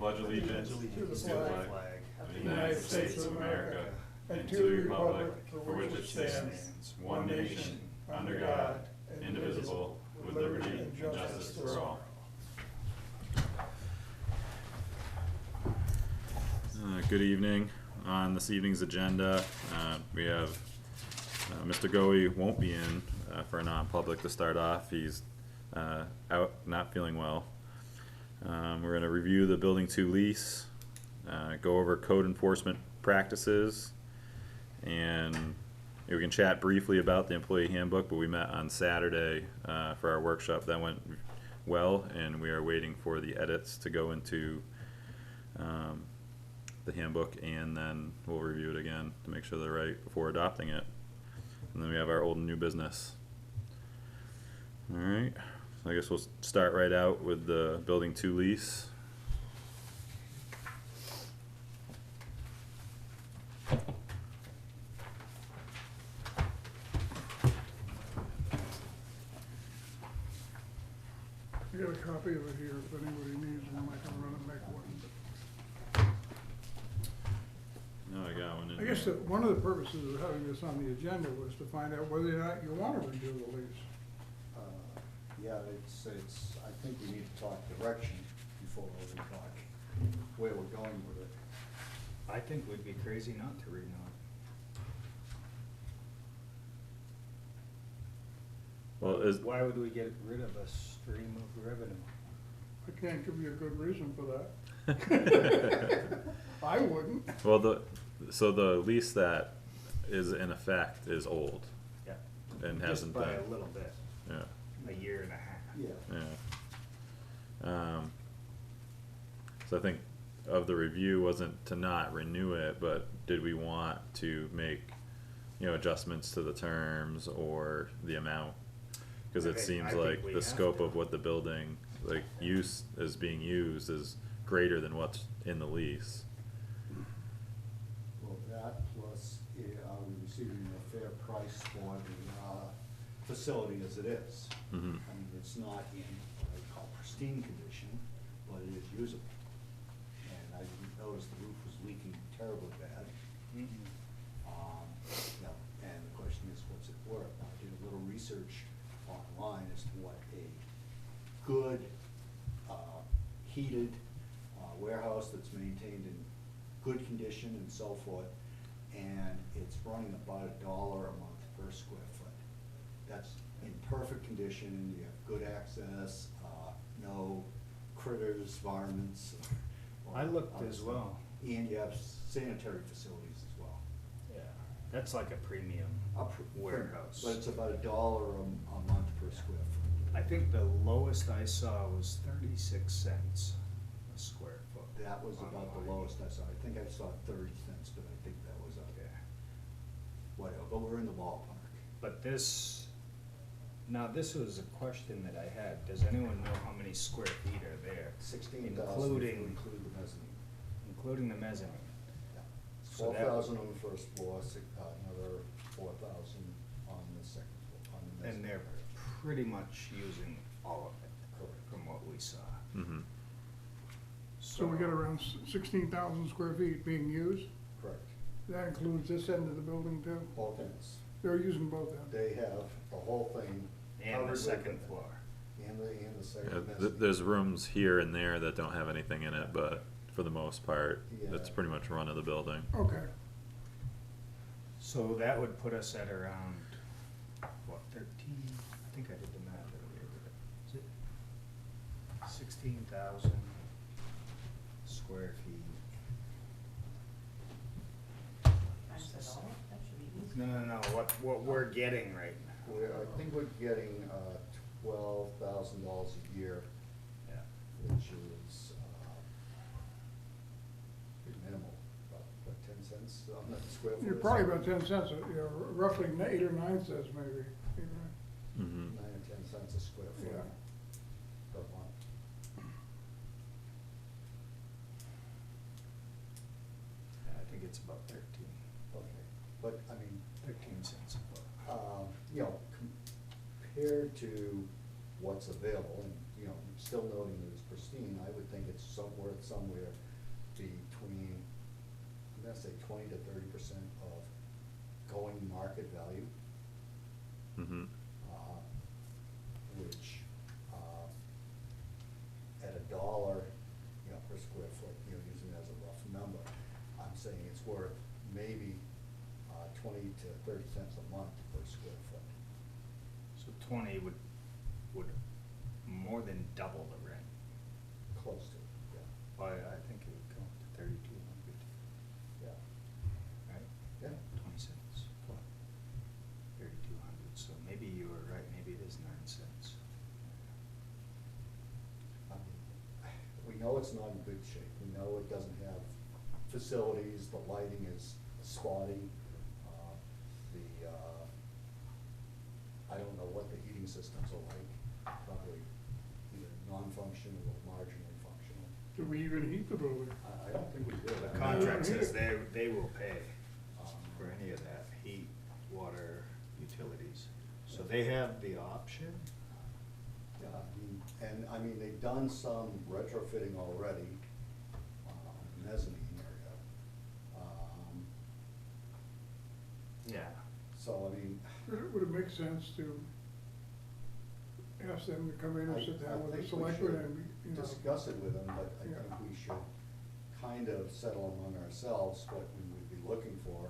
pledge allegiance to the flag of the United States of America and to the republic for which it stands, one nation, under God, indivisible, with liberty and justice for all. Good evening. On this evening's agenda, we have Mr. Goey won't be in for a non-public to start off. He's out, not feeling well. We're going to review the Building 2 lease, go over code enforcement practices, and we can chat briefly about the employee handbook, but we met on Saturday for our workshop. That went well, and we are waiting for the edits to go into the handbook, and then we'll review it again to make sure they're right before adopting it. And then we have our old and new business. Alright, so I guess we'll start right out with the Building 2 lease. I got a copy of it here if anybody needs one. I can run and make one. No, I got one in I guess here. that one of the purposes of having this on the agenda was to find out whether or not you want to renew the lease. Yeah, it's, I think we need to talk direction before we talk where we're going with it. I think we'd be crazy not to renew it. Well, is, Why would we get rid of a stream of revenue? I can't give you a good reason for that. I wouldn't. well, so the lease that is in effect is old Yeah. and Just hasn't by been. a little bit, Yeah, a year and a half. Yeah. yeah. So I think of the review wasn't to not renew it, but did we want to make, adjustments to the terms or the amount? Because it I seems think like we the have scope to. of what the building, like, use is being used is greater than what's in the lease. Well, that plus, are we receiving a fair price for the facility as it is? Mhm. I mean, it's not in what I call pristine condition, but it is usable. And I noticed the roof was leaking terribly bad. And the question is, what's it worth? I did a little research online as to what a good, heated warehouse that's maintained in good condition and so forth, and it's running about $1 a month per square foot. That's in perfect condition, you have good access, no critters, varmints. or I looked other as stuff. well. And you have sanitary facilities as well. Yeah. That's like a premium warehouse. But it's about $1 a month per square foot. I think the lowest I saw was 36 cents a square foot. That was about the online. lowest I saw. I think I saw 30 cents, but I think that was Yeah. whatever, but we're in the ballpark. But this was a question that I had. Does anyone know how many square feet are there? 16,000 Including, include the mezzanine. including the mezzanine. Yeah. So that- 12,000 on the first floor, another 4,000 on the second floor, on the mezzanine. And they're pretty much using all of it, Correct. from what we saw. Mm-hmm. So we got around 16,000 square feet being used. Correct. That includes this end of the building too. Both ends. They're using both ends. They have the whole thing. And covered the with second it. floor. And the second Yeah, mezzanine. there's rooms here and there that don't have anything in it, but for the most part, Yeah. it's pretty much run of the building. Okay. So that would put us at around, what, 13? I think I did the math earlier. Is it 16,000 square feet? Times it all, that should be easy. No, what we're getting right now. I think we're getting $12,000 a year, Yeah. which is pretty minimal, about, what, 10 cents on that square foot? You're probably about 10 cents, roughly 8 or 9 cents maybe. Mm-hmm. 9 or 10 cents a square foot Yeah. per month. I think it's about 13. Okay, but, I mean, 13 cents a foot. compared to what's available, and, you know, still noting that it's pristine, I would think it's worth somewhere between, I'm gonna say 20 to 30% of going market value, Mm-hmm. which, at $1, you know, per square foot, you know, using it as a rough number, I'm saying it's worth maybe 20 to 30 cents a month per square foot. So 20 would more than double the rent. Close to, yeah, I think it would come up to 3,200, yeah, right? yeah. 20 cents, what? 3,200, so maybe you were right, maybe it is 9 cents. I mean, we know it's not in good shape, we know it doesn't have facilities, the lighting is spotty, I don't know what the heating systems are like, probably either non-functional or marginally functional. Do we even heat the building? I don't think we do. The I mean, contract Yeah. says they will pay um, for any of that, heat, water, utilities. So they have the option? Yeah, I mean, they've done some retrofitting already, mezzanine area. Yeah. So, I mean, Would it make sense to ask them to come in and sit down with the think we selectmen should and, you know? discuss it with them, but I Yeah. think we should kind of settle among ourselves what we would be looking for.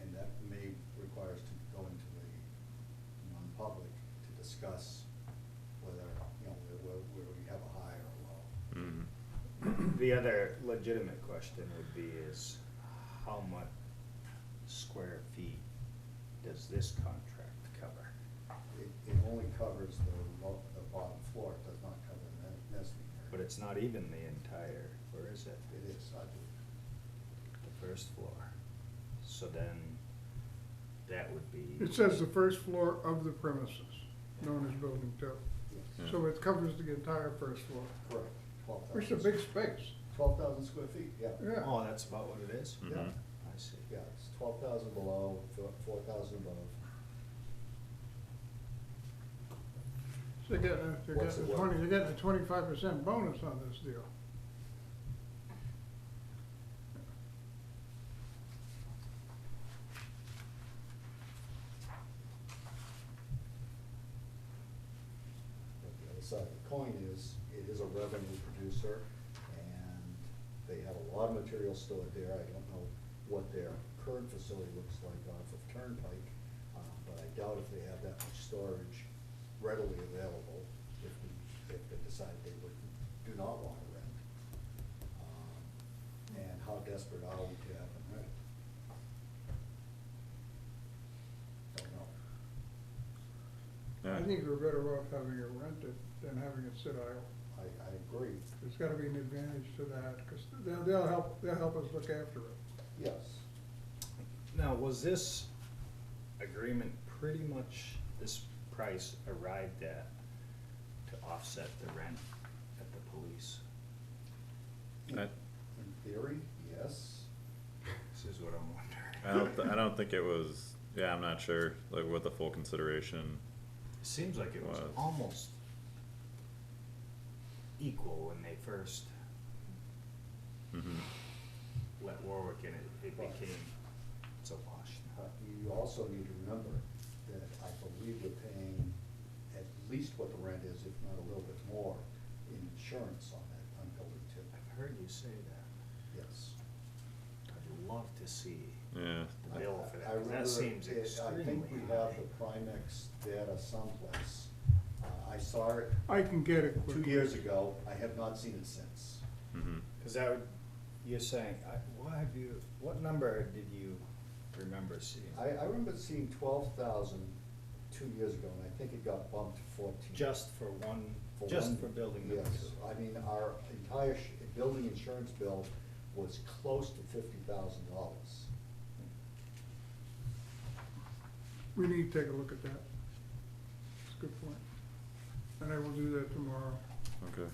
And that may require us to go into a non-public to discuss whether, you know, where we have a high or a low. Mm-hmm. The other legitimate question would be is, how much square feet does this contract cover? It only covers the bottom floor, it does not cover the mezzanine area. But it's not even the entire, where is it? It is, I believe. The first floor. So then, that would be. It says the first floor of the premises, known as building two. Yes. So it covers the entire first floor, Correct, 12,000. which is a big space. 12,000 square feet, yeah. Yeah. Oh, that's about what it is? Mhm. Yeah, I see. yeah, it's 12,000 below, 4,000 above. So you're getting What's it worth? you're getting a 25% bonus on this deal. But the other side of the coin is, it is a revenue producer, and they have a lot of material stored there. I don't know what their current facility looks like off of Turnpike, but I doubt if they have that much storage readily available if they decide they do not want to rent. And how desperate are we to have them rent? Don't know. I Yeah. think we're better off having it rented than having it sit idle. I agree, There's gotta be an advantage to that, because they'll help us look after it. yes. Now, was this agreement pretty much, this price arrived at to offset the rent at the police? I- In theory, yes. This is what I'm wondering. I don't think it was, yeah, I'm not sure, like, what the full consideration. It seems like it was Was. almost equal when they first Mhm. let Warwick in, it became, it's a wash now. You also need to remember that I believe we're paying at least what the rent is, if not a little bit more, in insurance on that, on building two. I've heard you say that. Yes. I'd love to see Yeah, the bill for I that, 'cause remember that seems it- extremely I think we have high. the Primex data someplace. I saw it I can get it 2 quickly. years ago, I have not seen it since. mhm. Cause that would, you're saying, what number did you remember seeing? I remember seeing 12,000 2 years ago, and I think it got bumped to 14. Just for one, For just one- for building number Yes, two? I mean, our entire building insurance bill was close to $50,000. We need to take a look at that. That's a good point. And I will do that tomorrow. Okay.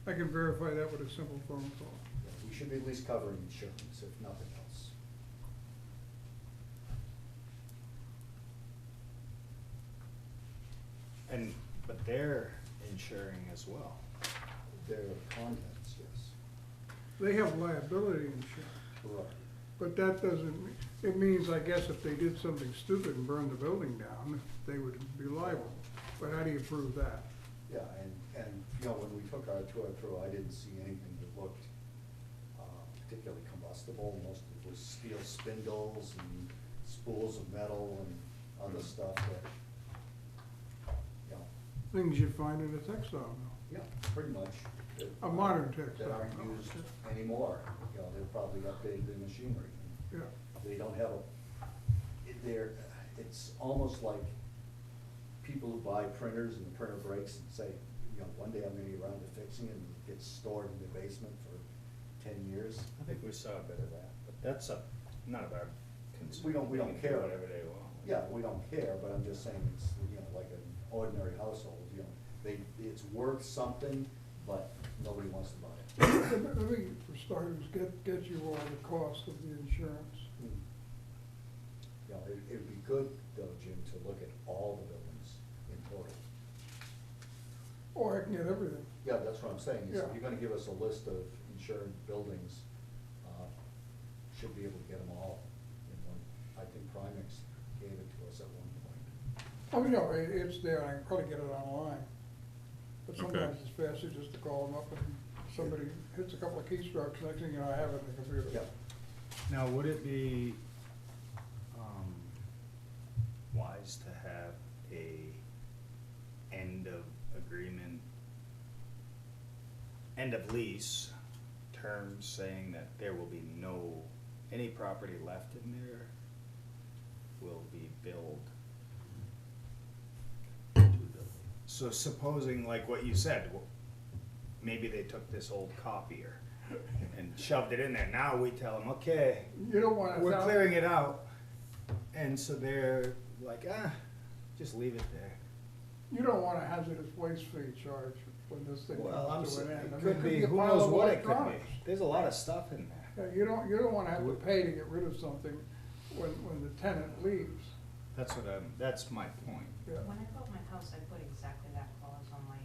I can verify that with a simple phone call. Yeah, we should be at least covering insurance, if nothing else. But they're insuring as well. Their contents, yes. They have liability insurance, Correct. but that doesn't, it means, I guess, if they did something stupid and burned the building down, they would be liable. But how do you prove that? Yeah, and, you know, when we took our tour through, I didn't see anything that looked particularly combustible. Most of it was steel spindles and spools of metal and other stuff that, you know, Things you'd find in a textile mill. yeah, pretty much. A modern textile That aren't mill. used anymore. You know, they've probably updated the machinery. Yeah, They don't have it's almost like people who buy printers and the printer breaks and say, you know, one day I'm gonna get around to fixing it, and it gets stored in the basement for 10 years. I think we saw a bit of that, but that's none of our concern. We don't They can do care. whatever they want. Yeah, we don't care, but I'm just saying it's, you know, like an ordinary household, you know, it's worth something, but nobody wants to buy it. let me, for starters, get you all the cost of the insurance. You know, it'd be good though, Jim, to look at all the buildings in total. Or I can get everything. Yeah, that's what I'm saying, is if Yeah. you're gonna give us a list of insured buildings, should be able to get them all in one. I think Primex gave it to us at one point. Oh, no, it's there, I can probably get it online. But Okay. sometimes it's faster just to call them up and somebody hits a couple of keystrokes, next thing you know, I have it in the computer. Yeah, Now, would it be, wise to have a end of agreement, end of lease terms saying that there will be any property left in there will be billed to the, so supposing, like what you said, maybe they took this old copier and shoved it in there, now we tell them, okay, You don't wanna. we're clearing it out, and so they're like, just leave it there. You don't want a hazardous waste fee charge when this thing Well, comes to an end. I it mean, could be, a who pile knows of what it could be, electronics. there's a lot of stuff in there. Yeah, you don't wanna have to pay to get rid of something when the tenant leaves. That's my point. Yeah. When I bought my house, I put exactly that clause on my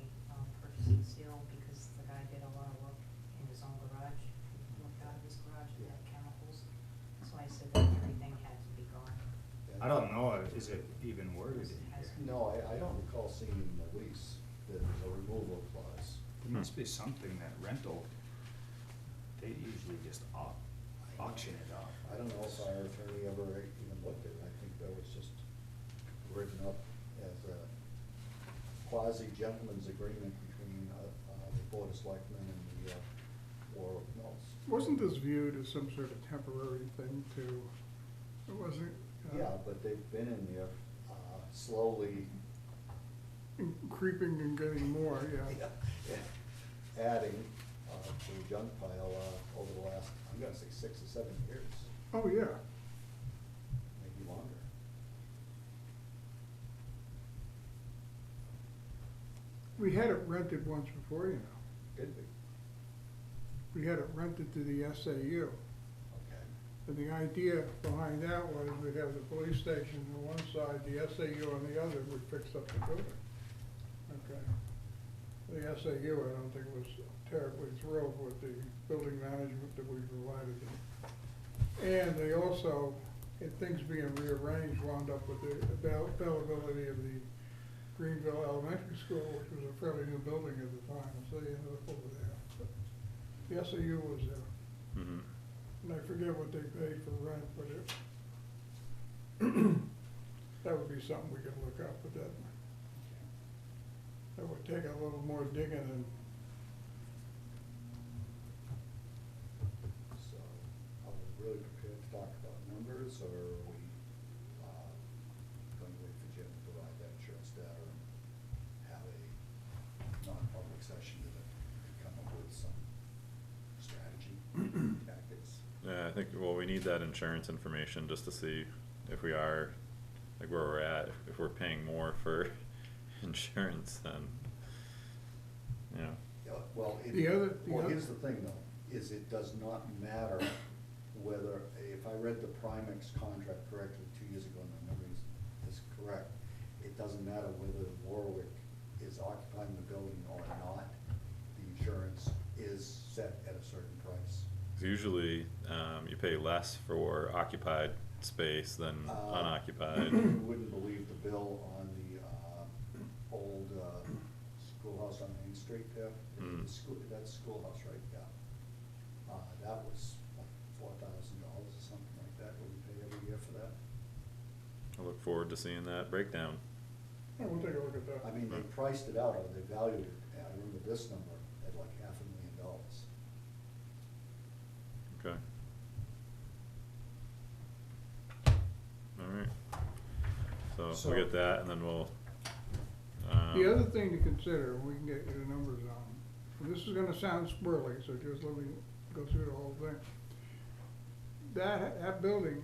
purchasing seal, because the guy did a lot of work in his own garage. He looked out of his garage, and had chemicals, so I said that everything had to be gone. I don't know, is it even worded in Has- here? no, I don't recall seeing in the lease that there's a removal clause. There must be something that rental, they usually just auction it off. I don't know if our attorney ever even looked at it. I think that was just written up as a quasi gentleman's agreement between the Board of Selectmen and the War of Mills. Wasn't this viewed as some sort of temporary thing too? It wasn't. Yeah, but they've been in there slowly Creeping and getting more, yeah. adding to the junk pile over the last, I'm gonna say 6 or 7 years, Oh, yeah. maybe longer. We had it rented once before, you know. Did we? We had it rented to the SAU. Okay. And the idea behind that was we'd have the police station on one side, the SAU on the other, would fix up the building. Okay. The SAU, I don't think was terribly thrilled with the building management that we provided them. And they also, in things being rearranged, wound up with the availability of the Greenville Elementary School, which was a fairly new building at the time, so they ended up over there. But the SAU was there. Mhm. And I forget what they paid for rent, but it, that would be something we could look up, but that would take a little more digging and, So, are we really prepared to talk about numbers, or are we going to wait for Jim to provide that insurance data and have a non-public session to come up with some strategy tactics? Yeah, I think, well, we need that insurance information just to see if we are, like where we're at, if we're paying more for insurance than, you know. Yeah, well, here's the thing though, is it does not matter whether, if I read the Primex contract correctly 2 years ago, and my memory is correct, it doesn't matter whether Warwick is occupying the building or not, the insurance is set at a certain price. 'Cause usually, you pay less for occupied space than unoccupied. You wouldn't believe the bill on the, old, schoolhouse on Main Street there. Mm. The school, that's schoolhouse, right, yeah. That was like $4,000 or something like that, what we pay every year for that. I look forward to seeing that breakdown. Yeah, we'll take a look at that. I mean, they priced it out, or they valued it, I remember this number, at like $500,000. Okay. Alright, so So- we'll get that and then we'll, The other thing to consider, we can get you the numbers on, and this is gonna sound squirrely, so just let me go through the whole thing. That building,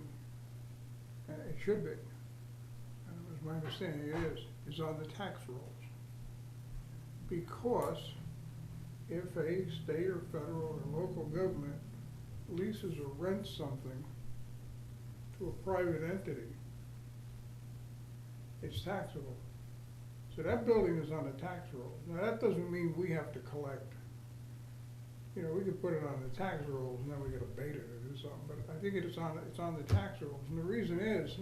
it should be, and it was my understanding it is on the tax rolls. Because if a state or federal or local government leases or rents something to a private entity, it's taxable. So that building is on the tax roll. Now, that doesn't mean we have to collect, you know, we could put it on the tax rolls and then we could abate it or do something, but I think it's on the tax rolls. And the reason is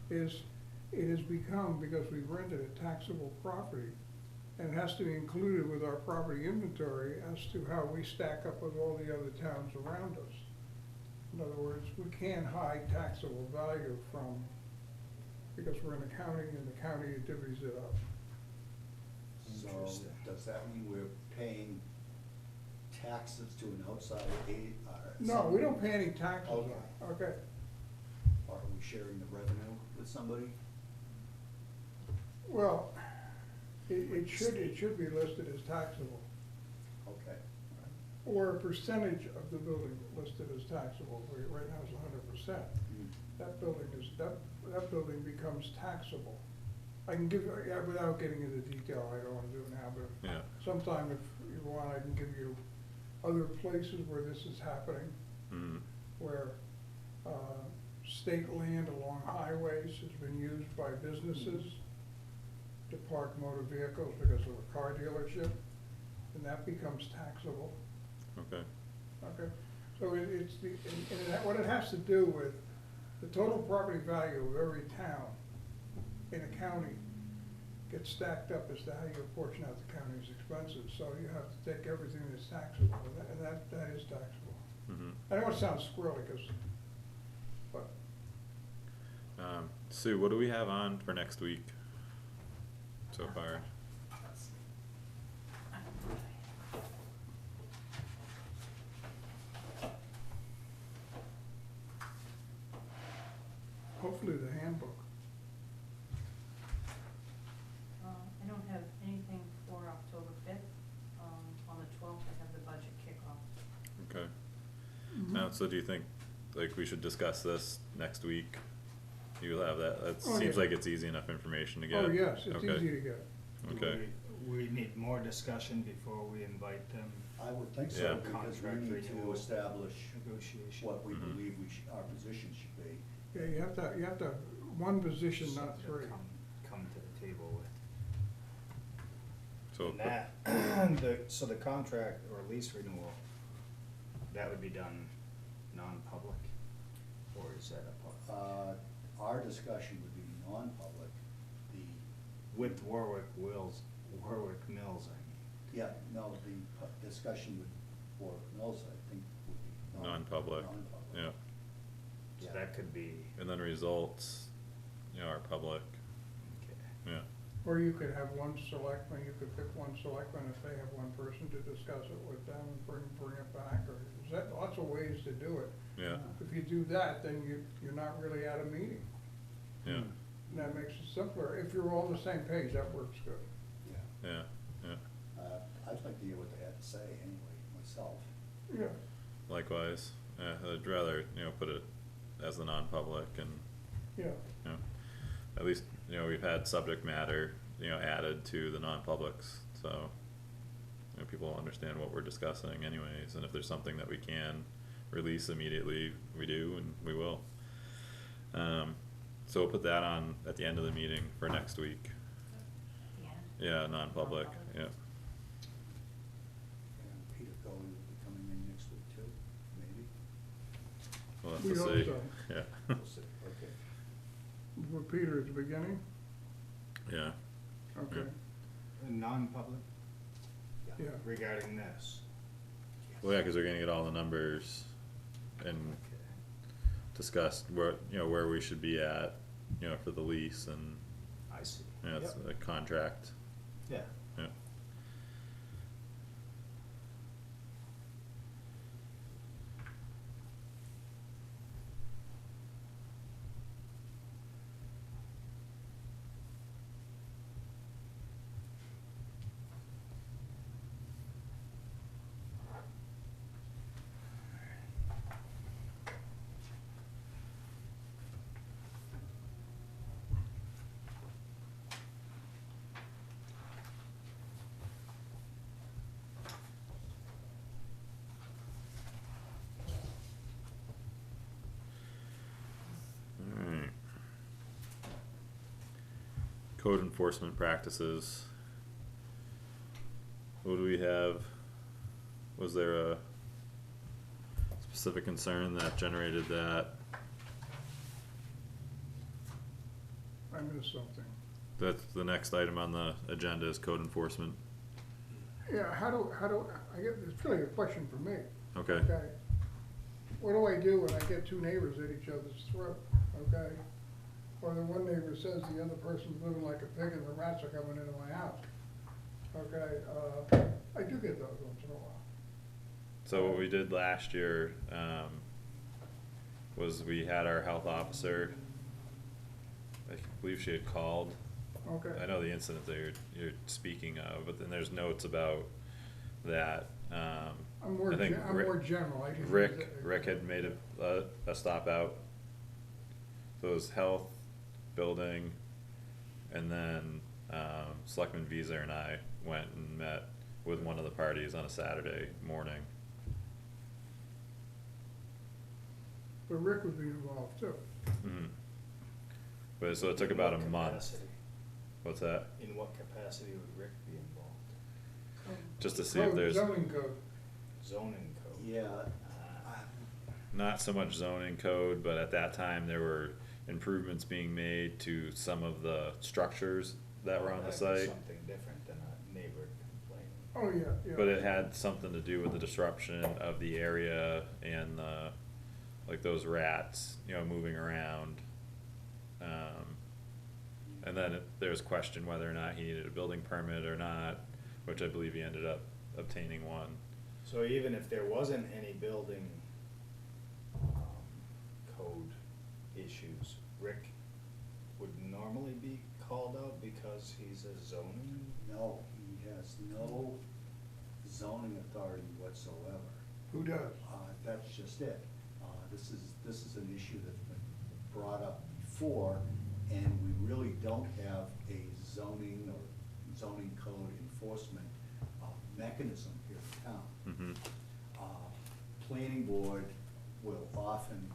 it has become, because we've rented a taxable property, and it has to be included with our property inventory as to how we stack up with all the other towns around us. In other words, we can't hide taxable value from, because we're in the county and the county divvies it up. So, Interesting. does that mean we're paying taxes to an outside aid, No, we don't pay any taxes on Okay. it, okay? Or are we sharing the revenue with somebody? Well, it should be listed as taxable, Okay. or a percentage of the building listed as taxable, where right now it's 100%. That building becomes taxable. I can give, yeah, without getting into detail, I don't wanna do it now, but yeah, sometime if you want, I can give you other places where this is happening, mhm, where, state land along highways has been used by businesses to park motor vehicles because of a car dealership, and that becomes taxable, okay, okay? So it's the, what it has to do with, the total property value of every town in a county gets stacked up as to how you apportion out the county's expenses, so you have to take everything that's taxable, and that is taxable. mhm. I know it sounds squirrely, but Sue, what do we have on for next week so far? hopefully the handbook. I don't have anything for October 5th. On the 12th, I have the budget kickoff. Okay, now, so do you think, like, we should discuss this next week? You'll have that, that Oh, seems yeah. like it's easy enough information to get. Oh, yes, it's Okay. easy to get. Okay, We need more discussion before we invite them, I would think Yeah. so, because we Contract need to renewal. establish negotiation. what we Mhm. believe our position should be. Yeah, you have to, one position, not Something to three. Come to the table with. so, And that, so the contract or lease renewal, that would be done non-public, or is that a public? Our discussion would be non-public, the, With Warwick Mills, I mean. yeah, no, the discussion with Warwick Mills, I think, would be non-public, non-public. yeah, So that could be, and then results, you know, are public, okay. yeah, Or you could have one selectman, you could pick one selectman if they have one person to discuss it with them and bring it back, or, there's lots of ways to do it. yeah, If you do that, then you're not really at a meeting, yeah, and that makes it simpler. If you're all on the same page, that works good. Yeah, yeah, I'd like to hear what they had to say anyway, myself. Yeah. likewise, I'd rather, you know, put it as the non-public and, Yeah, you know, at least, you know, we've had subject matter, you know, added to the non-publics, so, you know, people understand what we're discussing anyways, and if there's something that we can release immediately, we do, and we will. So we'll put that on at the end of the meeting for next week, Yeah, non-public, Non-public. yeah. And Peter Goey will be coming in next week too, maybe. We'll have We to hope see, so. yeah, We'll see, okay. With Peter at the beginning? yeah. Okay, Non-public yeah. regarding this. Well, yeah, cause we're gonna get all the numbers and Okay, discuss where, you know, where we should be at, you know, for the lease and, I see. you know, it's Yep. a contract, Yeah. yeah. Alright. Code enforcement practices. What do we have? Was there a specific concern that generated that? I missed something. That's the next item on the agenda is code enforcement. Yeah, I get, it's really a question for me. Okay, What do I do when I get two neighbors at each other's throat, okay? Or the one neighbor says the other person's living like a pig and the rats are coming into my house. Okay, I do get those once in a while. so what we did last year, was we had our health officer, I believe she had called. Okay. I know the incident that you're speaking of, but then there's notes about that, I'm more, I think I'm Rick- more general, I just. Rick had made a stop out. So it was health, building, and then, Selectman Visa and I went and met with one of the parties on a Saturday morning. But Rick would be involved too. Mhm. But so it took In about a what month. capacity? What's that? In what capacity would Rick be involved? Just to see if there's Zoning code. Zoning code? Yeah, Ah, not so much zoning code, but at that time there were improvements being made to some of the structures that were on the that'd be site. something different than a neighbor complaining. Oh, yeah, yeah. But it had something to do with the disruption of the area and the, like those rats, you know, moving around. And then there was question whether or not he needed a building permit or not, which I believe he ended up obtaining one. So even if there wasn't any building, code issues, Rick would normally be called out because he's a zoning? no, he has no zoning authority whatsoever. Who does? That's just it. This is an issue that's been brought up before, and we really don't have a zoning or zoning code enforcement mechanism here in town. Mm-hmm. Planning board will often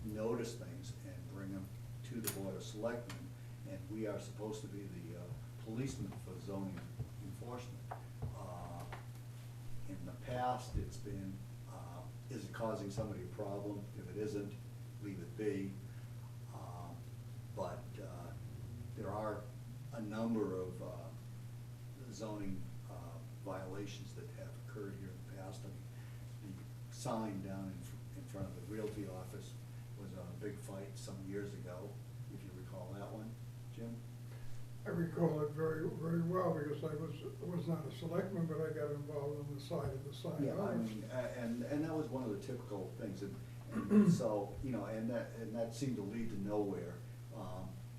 notice things and bring them to the Board of Selectmen, and we are supposed to be the policeman for zoning enforcement. In the past, it's been, is it causing somebody a problem? If it isn't, leave it be. But there are a number of zoning violations that have occurred here in the past. I mean, the sign down in front of the Realty office was a big fight some years ago, if you recall that one, Jim? I recall it very, very well because I was not a selectman, but I got involved on the side of the sign. Yeah, I mean, and that was one of the typical things, and so, you know, and that seemed to lead to nowhere,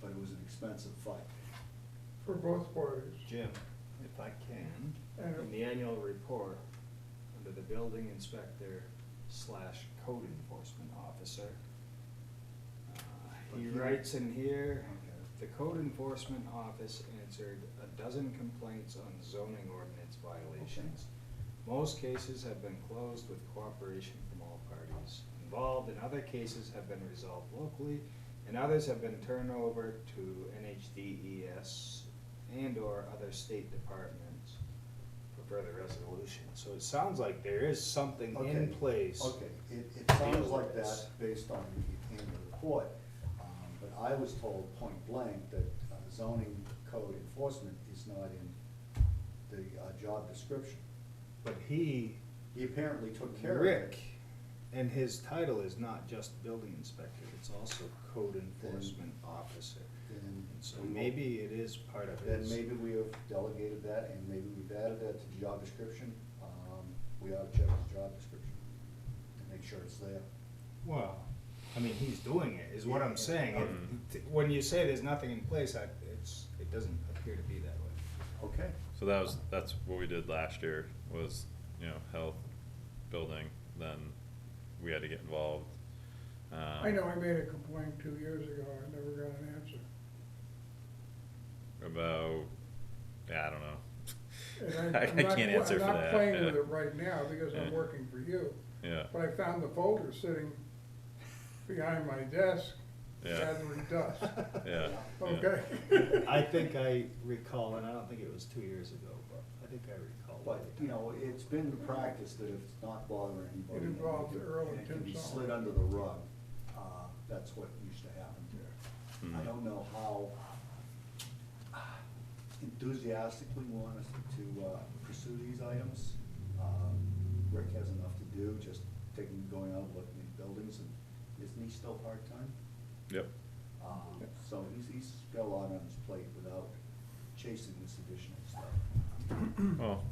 but it was an expensive fight. For both parties. Jim, if I can, And- in the annual report, under the building inspector slash code enforcement officer, he writes in here, the code enforcement office answered a dozen complaints on zoning ordinance violations. Most cases have been closed with cooperation from all parties involved, and other cases have been resolved locally, and others have been turned over to NHDES and/or other state departments for further resolution. So it sounds like there is something in Okay, place. Okay, it to sounds deal like with that this. based on the annual report, but I was told point blank that zoning code enforcement is not in the job description. But he, He apparently took care of it. Rick, and his title is not just building inspector, it's also code enforcement officer. Then And so we will- maybe it is part of Then his. maybe we have delegated that, and maybe we've added that to the job description. We ought to check his job description and make sure it's there. Well, I mean, he's doing it, is what I'm saying. Mhm. When you say there's nothing in place, it doesn't appear to be that way. Okay. So that's what we did last year, was, health, building, then we had to get involved. I know I made a complaint 2 years ago, I never got an answer. About, yeah, I don't know. And I I'm not can't pl- answer for I'm not that, playing yeah. with it right now because I'm Yeah. working for you. Yeah, But I found the folder sitting behind my desk, Yeah. gathering dust. yeah. yeah. Okay? I think I recall, and I don't think it was 2 years ago, but I think I recall. But, it's been the practice that if it's not bothering anybody. It involved Earl and and it can Tim be Sullivan. slid under the rug, that's what used to happen there. I Mhm. don't know how enthusiastically we want us to pursue these items. Rick has enough to do, just going out, looking at buildings, and isn't he still part-time? Yep. So he's got a lot on his plate without chasing this additional stuff. Well,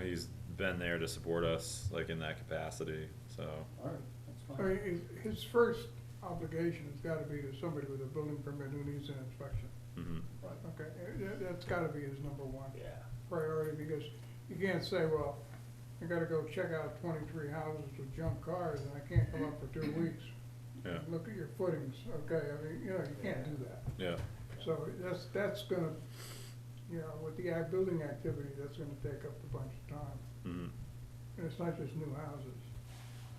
he's been there to support us, like, in that capacity, so. All right, that's I fine. mean, his first obligation has gotta be to somebody with a building permit who needs an inspection. Mhm. Right. Okay, that's gotta be his number one Yeah. priority, because you can't say, well, I gotta go check out 23 houses with junk cars, and I can't come up for 2 weeks. Yeah. Look at your footings, okay, I mean, you can't do that. Yeah. So that's gonna, with the building activity, that's gonna take up a bunch of time. Mhm. And it's not just new houses.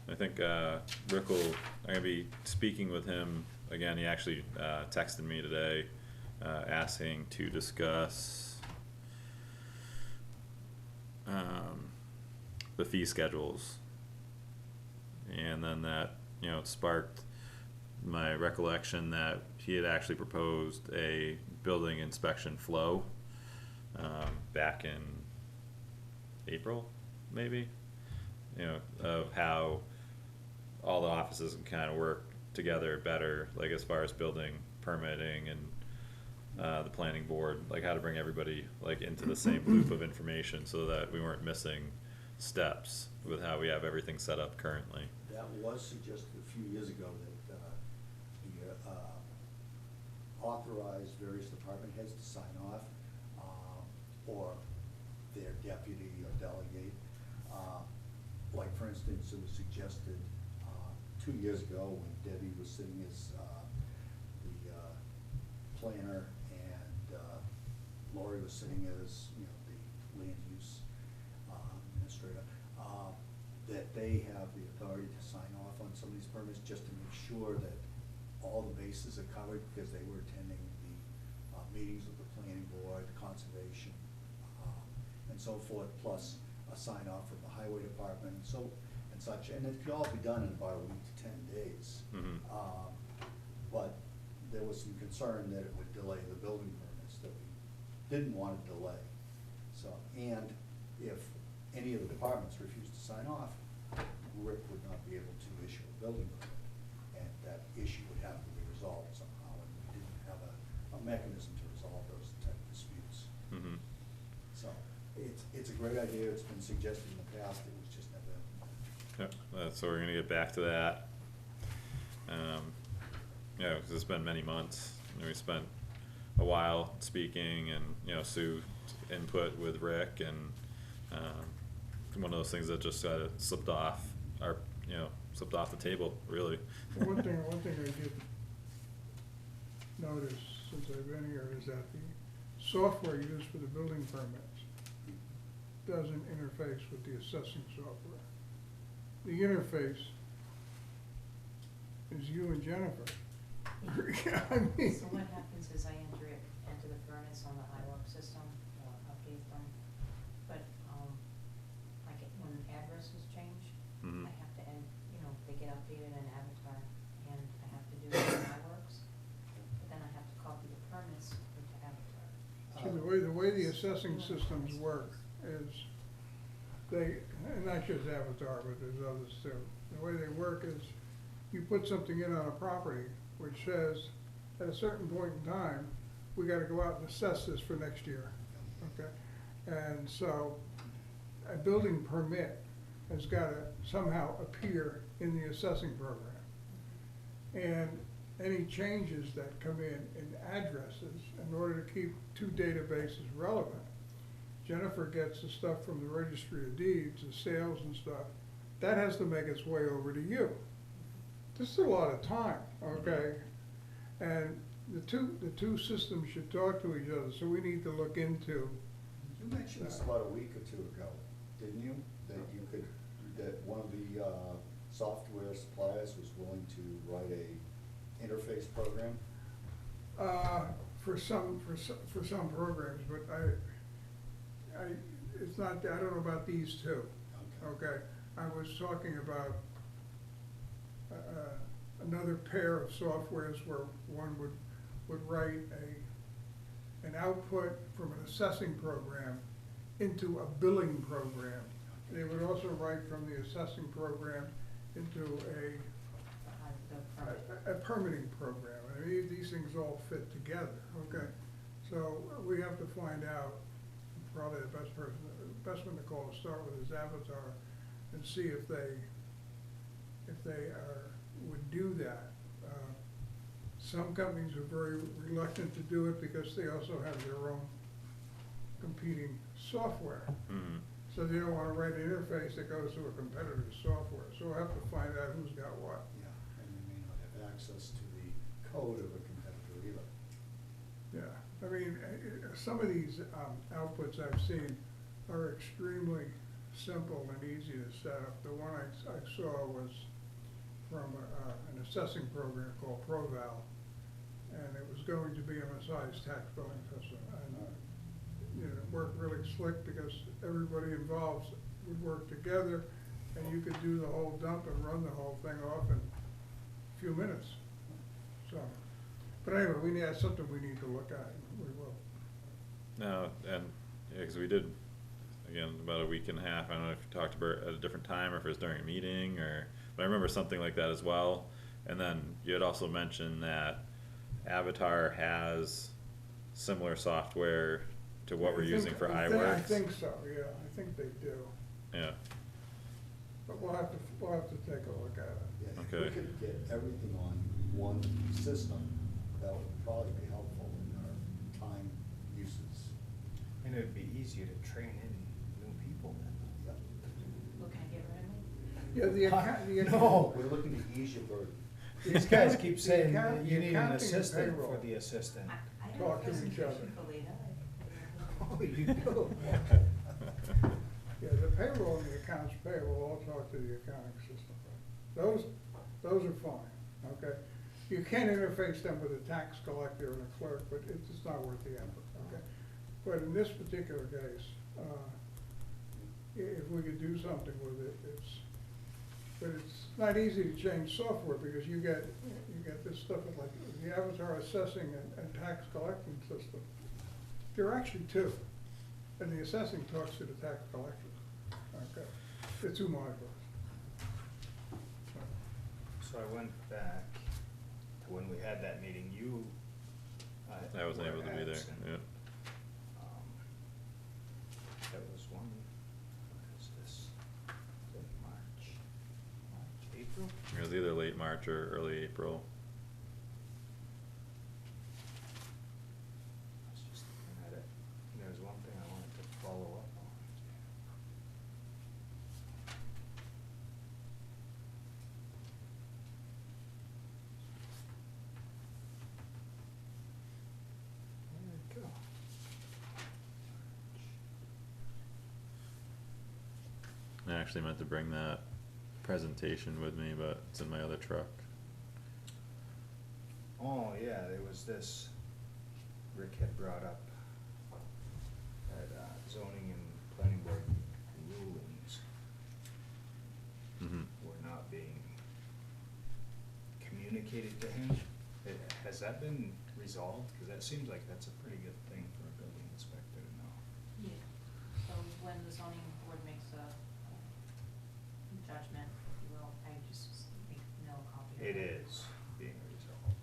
I think Rick will, I'm gonna be speaking with him again. He actually texted me today, asking to discuss the fee schedules. And then that, sparked my recollection that he had actually proposed a building inspection flow back in April, maybe, of how all the offices can kind of work together better, like as far as building permitting and the planning board, like how to bring everybody like into the same loop of information so that we weren't missing steps with how we have everything set up currently. That was suggested a few years ago that authorized various department heads to sign off, or their deputy or delegate. Like, for instance, it was suggested 2 years ago when Debbie was sitting as the planner and Lori was sitting as, the land use administrator, that they have the authority to sign off on some of these permits just to make sure that all the bases are covered, because they were attending the meetings with the planning board, conservation, and so forth, plus a sign off from the highway department and such, and it could all be done in about a week to 10 days. Mhm. But there was some concern that it would delay the building permits that we didn't want to delay. So, and if any of the departments refused to sign off, Rick would not be able to issue a building permit, and that issue would have to be resolved somehow, and we didn't have a mechanism to resolve those type of disputes. Mhm. So, it's a great idea, it's been suggested in the past, it was just never implemented. Yep, so we're gonna get back to that. Yeah, 'cause it's been many months, and we spent a while speaking, and, Sue input with Rick, and, one of those things that just slipped off slipped off the table, really. One thing I did notice since I've been here is that the software used for the building permits doesn't interface with the assessing software. The interface is you and Jennifer. I mean, So what happens is I enter the permits on the iWork system, or update them, but, like when addresses change, Mhm. I have to end, they get updated in Avatar, and I have to do it in iWorks, but then I have to copy the permits into Avatar. See, the way the assessing systems work is and not just Avatar, but there's others too. The way they work is you put something in on a property which says, at a certain point in time, we gotta go out and assess this for next year, okay? And so, a building permit has gotta somehow appear in the assessing program. And any changes that come in addresses, in order to keep two databases relevant, Jennifer gets the stuff from the registry of deeds, the sales and stuff, that has to make its way over to you. This is a lot of time, okay? And the two systems should talk to each other, so we need to look into, You mentioned this about a week or two ago, didn't you? That one of the software suppliers was willing to write a interface program? for some programs, but it's not, I don't know about these two, okay? I was talking about another pair of softwares where one would write an output from an assessing program into a billing program. They would also write from the assessing program into a permitting program. I mean, these things all fit together, okay? So we have to find out, probably the best one to call to start with is Avatar, and see if they would do that. Some companies are very reluctant to do it because they also have their own competing software. Mhm. So they don't wanna write an interface that goes to a competitor's software, so we'll have to find out who's got what. Yeah, and they may not have access to the code of a competitor either. Yeah, I mean, some of these outputs I've seen are extremely simple and easy to set up. The one I saw was from an assessing program called ProVal, and it was going to be a Messiah's tax billing system. And it worked really slick because everybody involved would work together, and you could do the whole dump and run the whole thing off in a few minutes. So, but anyway, that's something we need to look at, and we will. No, and, yeah, 'cause we did, again, about a week and a half, I don't know if you talked about it at a different time or if it was during a meeting or, but I remember something like that as well. And then you had also mentioned that Avatar has similar software to what we're using for I iWorks. think so, yeah, I think they do, Yeah, but we'll have to take a look at it. Yeah, if Okay. we could get everything on one system, that would probably be helpful in our time uses. And it'd be easier to train in new people then. Yep. Look, can I get rid of me? Yeah, the No. We're looking to ease your burden. These guys the keep saying account- that you the need an accounting and assistant payroll. for the assistant. I have Talk a to each other. presentation for later. Oh, you do? Yeah, the payroll and the accounts payable all talk to the accounting system. Those are fine, okay? You can interface them with a tax collector and a clerk, but it's just not worth the effort, okay? But in this particular case, if we could do something with it, but it's not easy to change software because you get this stuff with like the Avatar assessing and tax collecting system. There are actually two, and the assessing talks to the tax collector. Okay, the two modules. So I went back to when we had that meeting, you, I wasn't were able to be there, absent. yeah. That was one, what is this? Is it March, April? It was either late March or early April. I was just looking at it, and there's one thing I wanted to follow up on. There we go. I actually meant to bring that presentation with me, but it's in my other truck. Oh, yeah, there was this Rick had brought up that zoning and planning board rulings Mhm. were not being communicated to him. Has that been resolved? Cause that seems like that's a pretty good thing for a building inspector to know. Yeah, so when the zoning board makes a judgment, if you will, I just make no copy of it. It is being resolved.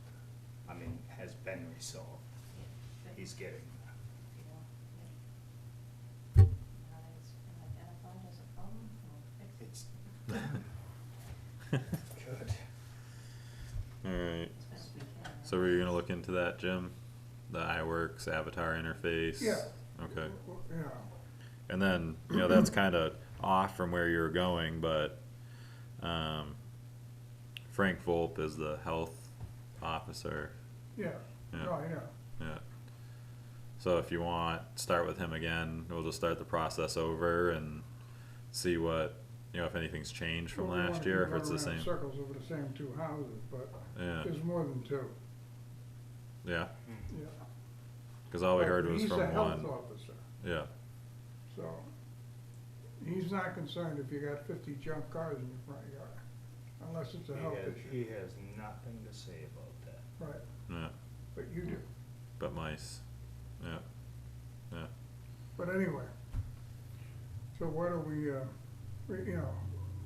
I mean, has been resolved. Yeah, but, He's getting you know, yeah. Now that it's been identified as a problem, we'll fix it. It's good. Alright, As best we can. so were you gonna look into that, Jim? The iWorks Avatar interface? Yeah. Okay. Yeah, And then, you know, that's kinda off from where you were going, but, Frank Volpe is the health officer, yeah, Yeah. no, I know. yeah. So if you want, start with him again, we'll just start the process over and see what, you know, if anything's changed from Well, we last wanna year, keep if it's the running around same. circles over the same two houses, but Yeah, there's more than two, yeah, yeah. cause all we But heard was he's from a health one, officer, yeah, so he's not concerned if you got 50 junk cars in your front yard, unless it's a health He issue. has nothing to say about that. Right, yeah, but you do. but mice, yeah, yeah, But anyway, so why don't we, you know,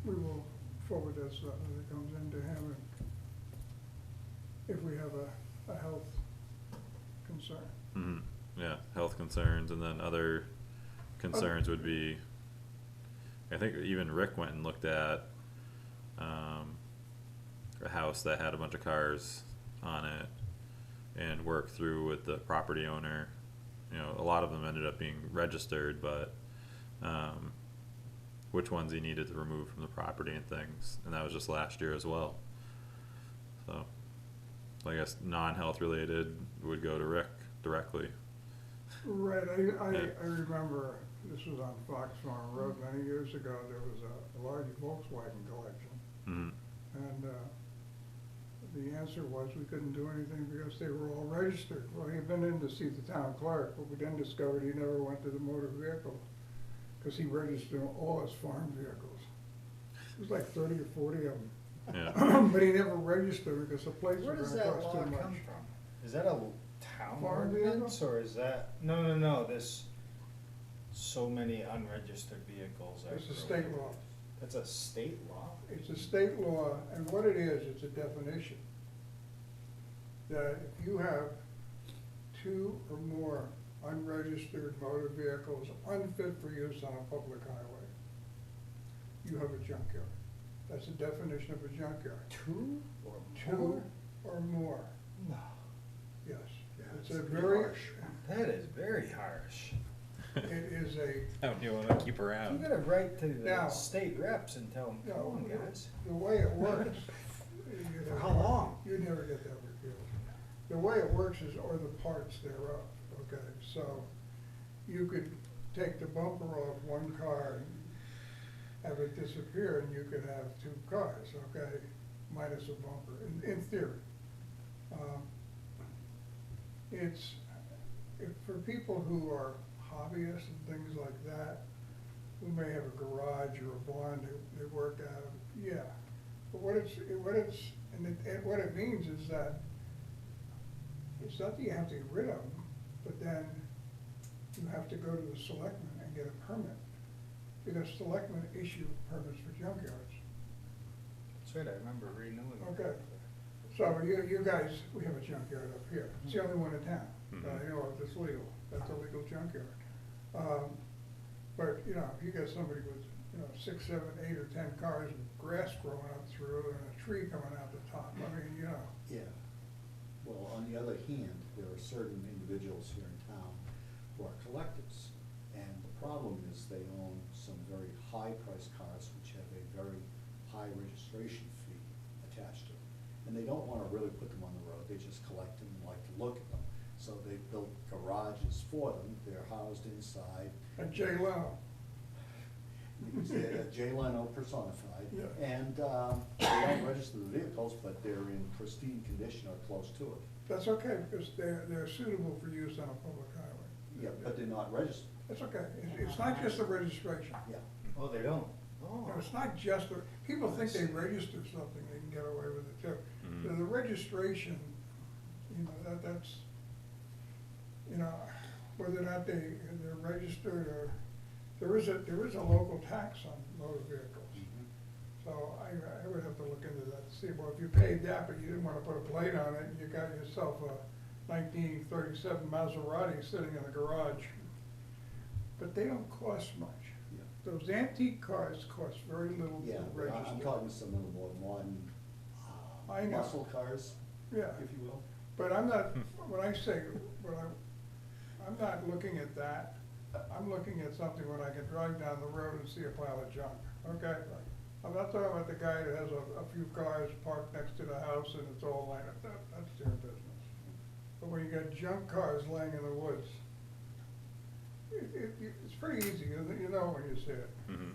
we will forward this as it comes into him, and if we have a health concern. yeah, health concerns, and then other concerns would be, I think even Rick went and looked at, a house that had a bunch of cars on it and worked through with the property owner. You know, a lot of them ended up being registered, but, which ones he needed to remove from the property and things, and that was just last year as well. So, I guess non-health related would go to Rick directly. Right, Yeah. I remember, this was on Fox Farm Road many years ago, there was a large Volkswagen collection. Mhm. And the answer was we couldn't do anything because they were all registered. Well, he had been in to see the town clerk, but we then discovered he never went to the motor vehicle, because he registered all his farm vehicles. It was like 30 or 40 of them. Yeah, But he never registered because the plates Where were does gonna that cost law too much. come from? Is that a town Farm ordinance, or is that, no, this, so many unregistered vehicles are. It's a state law. That's a state law? It's a state law, and what it is, it's a definition. That if you have two or more unregistered motor vehicles unfit for use on a public highway, you have a junkyard. That's the definition of a junkyard. Two or Two more? or more, No, yes. Yeah, It's it's a pretty very, harsh. that is very harsh. it is a, how do you wanna keep You around? gotta write to Now- the state reps and tell them, you come know, on, guys. the way it works. For how long? You never get that repealed. The way it works is, or the parts thereof, okay? So you could take the bumper off one car and have it disappear, and you could have two cars, okay, minus a bumper, in theory. It's, for people who are hobbyists and things like that, who may have a garage or a barn they work out of, yeah. But what it means is that it's not that you have to get rid of them, but then you have to go to the selectmen and get a permit. Because selectmen issue permits for junkyards. That's right, I remember renewing. it. Okay. So you guys, we have a junkyard up here. It's the only one in town. Mhm. You know, that's legal. That's a legal junkyard. But, you know, if you got somebody with, 6, 7, 8, or 10 cars with grass growing up through and a tree coming out the top, I mean, Yeah. Well, on the other hand, there are certain individuals here in town who are collectors. And the problem is they own some very high-priced cars which have a very high registration fee attached to them. And they don't wanna really put them on the road, they just collect them and like to look at them. So they built garages for them, they're housed inside. and Jay Leno. Jay Leno personified. Yeah. And they don't register the vehicles, but they're in pristine condition or close to it. That's okay, because they're suitable for use on a public highway. Yeah, but they're not registered. It's okay, it's not just the registration. Yeah. Oh, they don't? No, it's not just the, people think they register something, they can get away with it too. Mhm. The registration, you know, that's, you know, whether or not they're registered or, there is a local tax on motor vehicles. So I would have to look into that to see, well, if you paid that, but you didn't wanna put a plate on it, and you got yourself a 1937 Maserati sitting in the garage. But they don't cost much. Yeah. Those antique cars cost very little Yeah, to but I'm register. talking some of the more modern, I know. muscle cars, Yeah, if you will. but I'm not, when I say, I'm not looking at that. I'm looking at something when I can drive down the road and see a pile of junk, okay? I'm not talking about the guy that has a few cars parked next to the house and it's all lined up, that's their business. But when you got junk cars laying in the woods, it's pretty easy, you know when you see it. Mhm.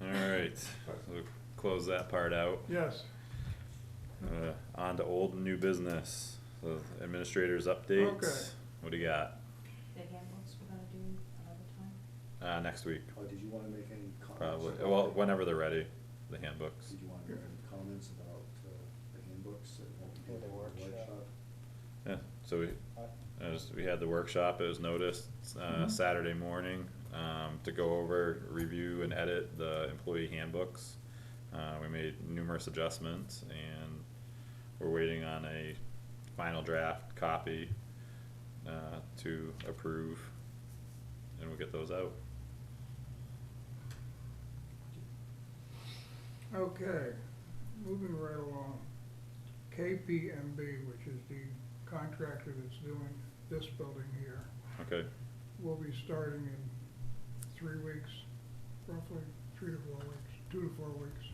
All right, so close that part out. Yes, On to old and new business, so administrators updates. Okay. What do you got? The handbooks we're gonna do another time? Next week, Or did you wanna make any comments? probably, about- well, whenever they're ready, the handbooks. Did you wanna make any comments about, the handbooks that won't be Or the in workshop. Yeah, so we had the workshop, it was noticed, Mhm. Saturday morning, to go over, review and edit the employee handbooks. We made numerous adjustments and we're waiting on a final draft copy, to approve, and we'll get those out. okay, moving right along. KPMB, which is the contractor that's doing this building here, Okay, will be starting in 3 weeks, roughly 3 to 4 weeks, 2 to 4 weeks.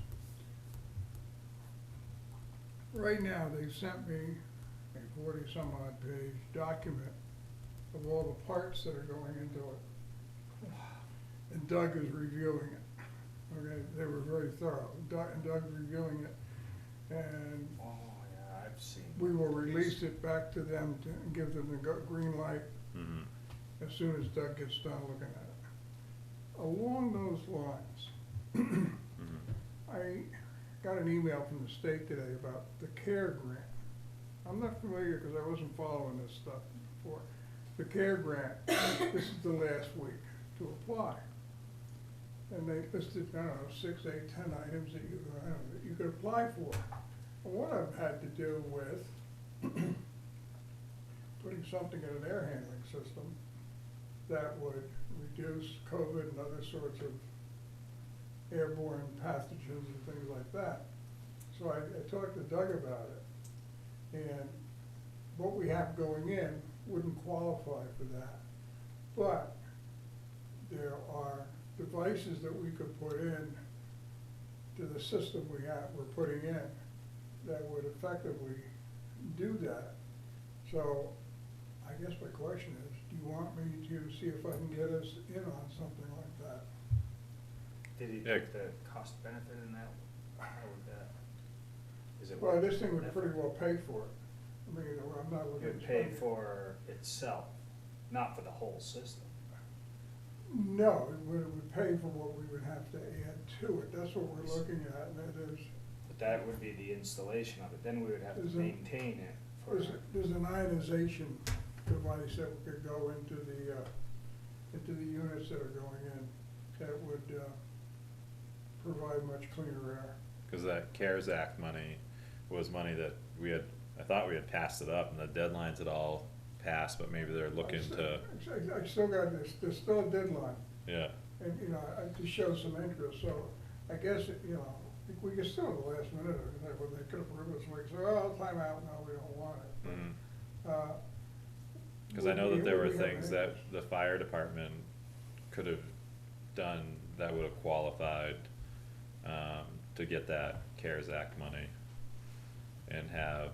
Right now, they've sent me a 40-some odd page document of all the parts that are going into it. And Doug is reviewing it. Okay, they were very thorough. Doug's reviewing it, and Oh, yeah, I've seen. we will release it back to them to give them the green light mhm, as soon as Doug gets done looking at it. Along those lines, mhm, I got an email from the state today about the CARE grant. I'm not familiar because I wasn't following this stuff before. The CARE grant, this is the last week to apply. And they listed, I don't know, 6, 8, 10 items that you could apply for. And one of them had to do with putting something in an air handling system that would reduce COVID and other sorts of airborne pathogens and things like that. So I talked to Doug about it, and what we have going in wouldn't qualify for that. But there are devices that we could put in to the system we're putting in that would effectively do that. So I guess my question is, do you want me to see if I can get us in on something like that? Did he Yeah. put the cost benefit in that? How would that? Is it? Well, worth this thing would that- pretty well pay for it. I mean, I'm not It looking would at pay spending- for itself, not for the whole system. No, it would pay for what we would have to add to it. That's what we're looking at, and that is, But that would be the installation of it, then we would have to Is it- maintain it for. there's an ionization device that could go into the units that are going in that would provide much cleaner air. cause that CARES Act money was money that I thought we had passed it up and the deadlines had all passed, but maybe they're looking to, I still got this, there's still a deadline, yeah, and, you know, to show some interest, so I guess, you know, we could still at the last minute, when they could approve it, so we could say, oh, time out, no, we don't want it. mhm. Uh, Cause I know that there were would we have things an that interest? the fire department could have done that would have qualified, to get that CARES Act money and have,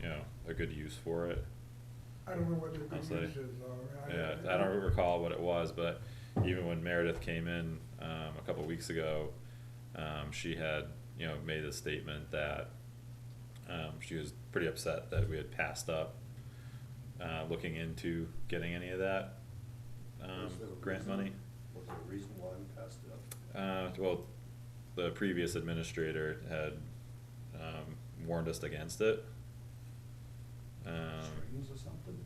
you know, a good use for it. I don't know what the good I'll use say. is, though. Yeah, I don't recall what it was, but even when Meredith came in, a couple weeks ago, she had, you know, made a statement that, She was pretty upset that we had passed up, looking into getting any of that, Was there a grant reason? money. Was there a reason why we passed it up? Well, the previous administrator had, warned us against it. Strings or something?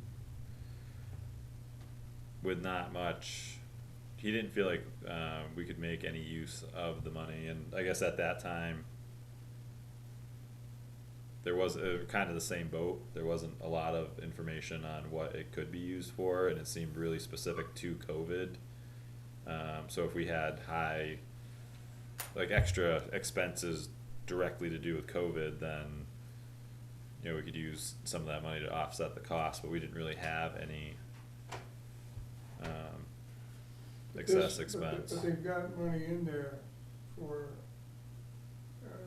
With not much, he didn't feel like, we could make any use of the money, and I guess at that time, there was, kind of the same boat, there wasn't a lot of information on what it could be used for, and it seemed really specific to COVID. So if we had high, like extra expenses directly to do with COVID, then, you know, we could use some of that money to offset the cost, but we didn't really have any, excess expense. But they've got money in there for,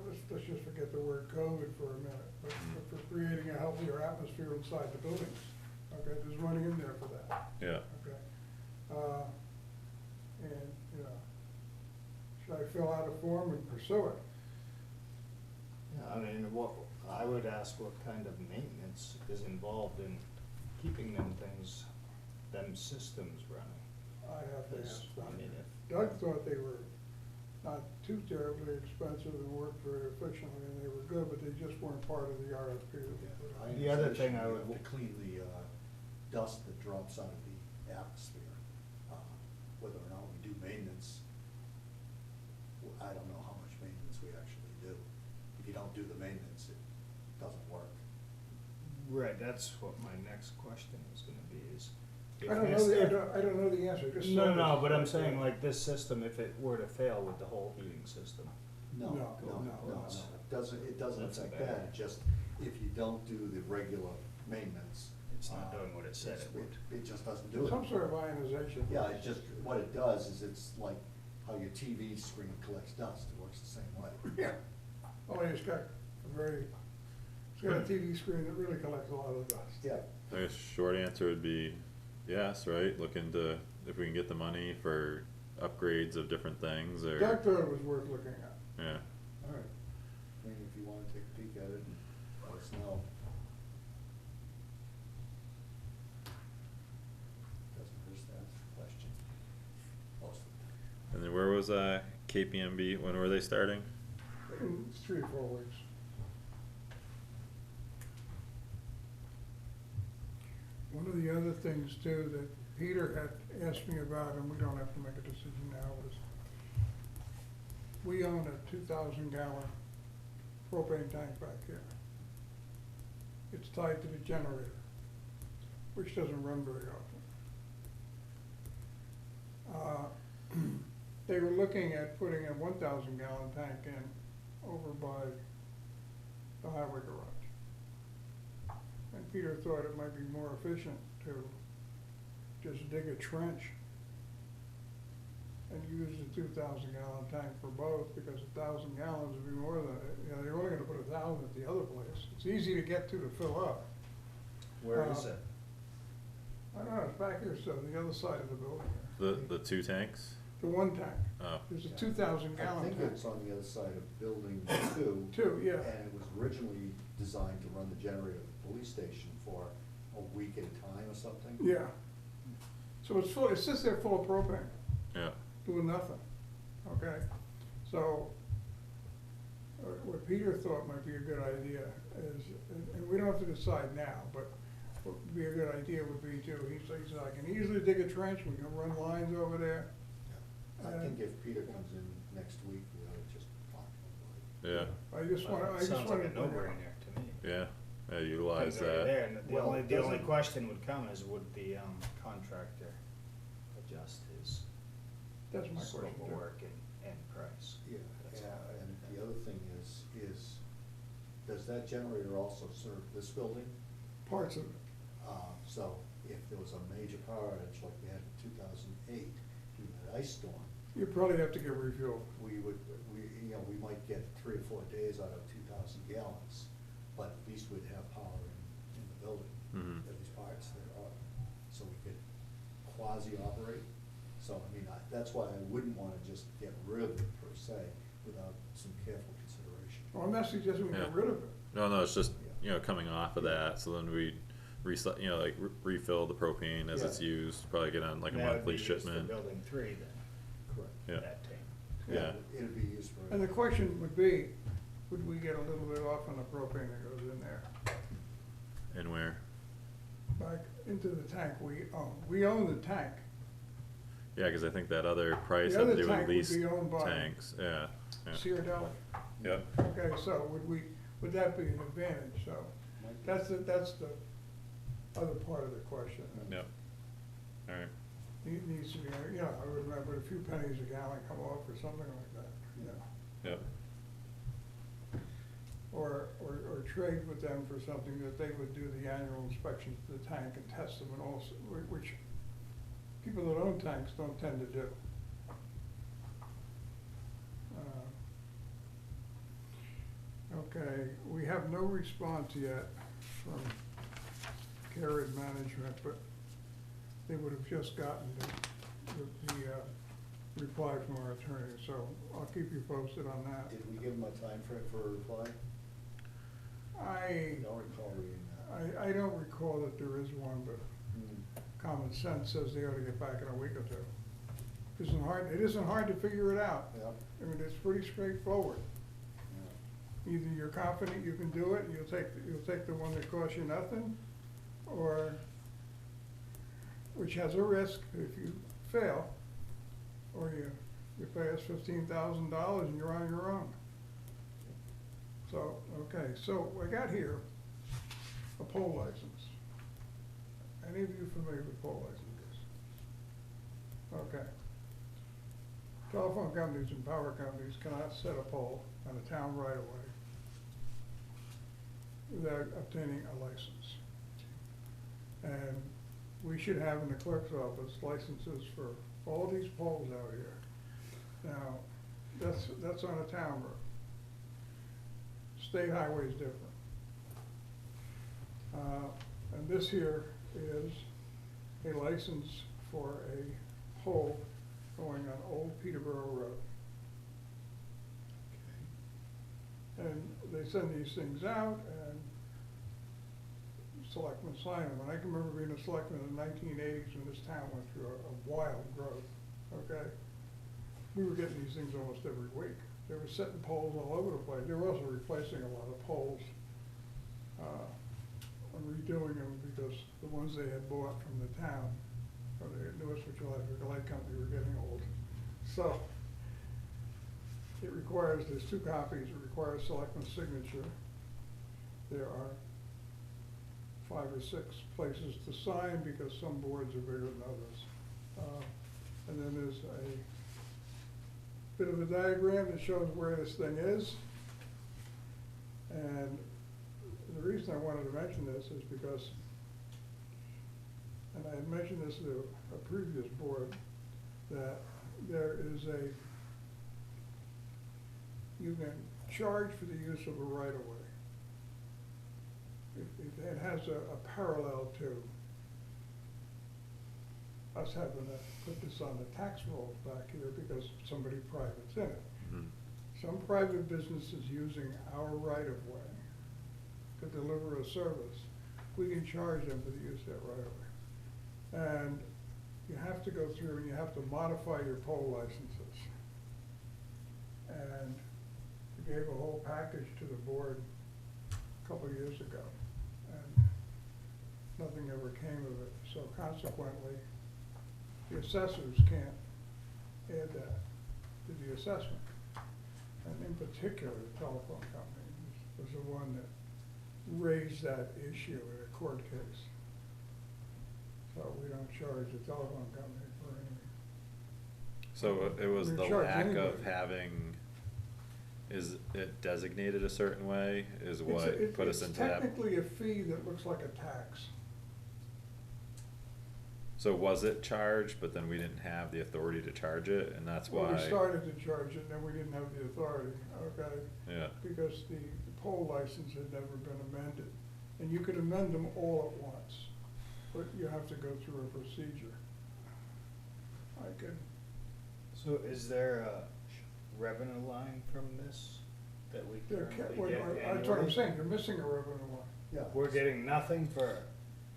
let's just forget the word COVID for a minute, but for creating a healthier atmosphere inside the buildings. Okay, there's money in there for that, Yeah, okay? And, you know, should I fill out a form and pursue it? Yeah, I mean, I would ask what kind of maintenance is involved in keeping them systems running. I have to Because, ask. I mean, Doug thought they were not too terribly expensive and worked very efficiently, and they were good, but they just weren't part of the RFP. that we put out. The other understand thing I you would- have to clean the, dust that drops out of the atmosphere. Whether or not we do maintenance, I don't know how much maintenance we actually do. If you don't do the maintenance, it doesn't work. Right, that's what my next question was gonna be is. I don't know, I don't know the answer, just. No, but I'm saying like this system, if it were to fail with the whole heating system. No, No, no, no, no, no. it doesn't That's affect bad. that, it just, if you don't do the regular maintenance. It's not doing what it said it would. It just doesn't do it. Some sort of ionization. Yeah, it just, what it does is it's like how your TV screen collects dust, it works the same way. Yeah, only it's got it's got a TV screen that really collects a lot of dust. Yeah. I guess short answer would be yes, right? Look into if we can get the money for upgrades of different things, or, Doug thought it was worth looking at. yeah. All right, I mean, if you wanna take a peek at it, let us know. Doesn't hurt to ask a question. Most of the time. And then where was, KPMB, when were they starting? In 3 or 4 weeks. One of the other things too that Peter had asked me about, and we don't have to make a decision now, was we own a 2,000-gallon propane tank back here. It's tied to the generator, which doesn't run very often. They were looking at putting a 1,000-gallon tank in over by the highway garage. And Peter thought it might be more efficient to just dig a trench and use the 2,000-gallon tank for both, because 1,000 gallons would be more than, you know, you're only gonna put 1,000 at the other place. It's easy to get to fill up. Where is it? I don't know, it's back here, so the other side of the building, The two tanks? the one tank. Oh, There's a Yeah. 2,000-gallon I tank. think it's on the other side of building 2. Two, yeah. And it was originally designed to run the generator at the police station for a week at a time or something. Yeah. So it's full, it sits there full of propane, yeah, doing nothing, okay? So, what Peter thought might be a good idea is, and we don't have to decide now, but what would be a good idea would be to, he said, I can easily dig a trench, we can run lines over there. I think if Peter comes in next week, we ought to just talk about it. yeah, I just wanna, I just Sounds wanna. like a no-brainer to me. yeah, utilize Things already that. there, and the Well, only, it the only doesn't- question would come is would the, contractor adjust his That's my scope question of too. work and price? Yeah, That's yeah, all. and the other thing is, does that generator also serve this building? Parts of it. So if there was a major power outage like we had in 2008, in that ice storm, You probably have to get refueled. we we might get 3 or 4 days out of 2,000 gallons, but at least we'd have power in the building, Mhm. at least parts thereof, so we could quasi-operate. So, I mean, that's why I wouldn't wanna just get rid of it per se, without some careful consideration. Well, I'm not suggesting we get Yeah. rid of it. No, it's just, coming off of that, so then we refill the propane as it's Yeah. used, probably get on like a That would monthly be used for shipment. building 3 then, Correct. Yeah. that tank. Yeah. It'd be used for. And the question would be, would we get a little bit off on the propane that goes in there? And where? Back into the tank we own. We own the tank. Yeah, cause I think that other price The had to other do tank with would leased be owned by tanks, yeah. Sierra Yep, Okay, so would that be an advantage? So that's the other part of the question. yep, alright, It needs to be, I would remember a few pennies a gallon come off or something like that, yep, Or trade with them for something that they would do the annual inspections of the tank and test them and also, which people that own tanks don't tend to do. Okay, we have no response yet from Carrier Management, but they would have just gotten the reply from our attorney, so I'll keep you posted on that. Did we give them a time frame for a reply? I Don't recall reading that. I don't recall that there is one, but common sense says they ought to get back in a week or two. It isn't hard to figure it out. Yep. I mean, it's pretty straightforward. Either you're confident you can do it, and you'll take the one that costs you nothing, or, which has a risk if you fail, or you pay us $15,000 and you're on your own. So, okay, so I got here a poll license. Any of you familiar with poll licenses? Okay. Telephone companies and power companies cannot set a pole on a town right of way without obtaining a license. And we should have in the clerk's office licenses for all these poles out here. Now, that's on a town road. State highway is different. And this here is a license for a pole going on Old Peterborough Road. And they send these things out and selectmen sign them. And I can remember being a selectman in the 1980s when this town went through a wild growth, okay? We were getting these things almost every week. They were setting poles all over the place. They were also replacing a lot of poles and redoing them because the ones they had bought from the town, or the New Ipswich Electric Light Company, were getting old. So it requires, there's 2 copies, it requires selectman's signature. There are 5 or 6 places to sign because some boards are bigger than others. And then there's a bit of a diagram that shows where this thing is. And the reason I wanted to mention this is because, and I had mentioned this to a previous board, that there is you can charge for the use of a right-of-way. It has a parallel to us having to put this on the tax rolls back here because somebody private's in it. mhm, Some private businesses using our right-of-way to deliver a service, we can charge them for the use of that right-of-way. And you have to go through and you have to modify your pole licenses. And we gave a whole package to the board a couple of years ago, and nothing ever came of it. So consequently, the assessors can't add that to the assessment. And in particular, the telephone company was the one that raised that issue in a court case. So we don't charge the telephone company for anything. so it was We the charge lack of anybody. having, is it designated a certain way, is what put us into that? It's technically a fee that looks like a tax. So was it charged, but then we didn't have the authority to charge it, and that's Well, why? we started to charge it, and then we didn't have the authority, okay? Yeah, Because the poll license had never been amended. And you could amend them all at once, but you have to go through a procedure. I could, So is there a revenue line from this that we They're currently get that's what I'm annually? saying, you're missing a revenue line. Yeah. We're getting nothing for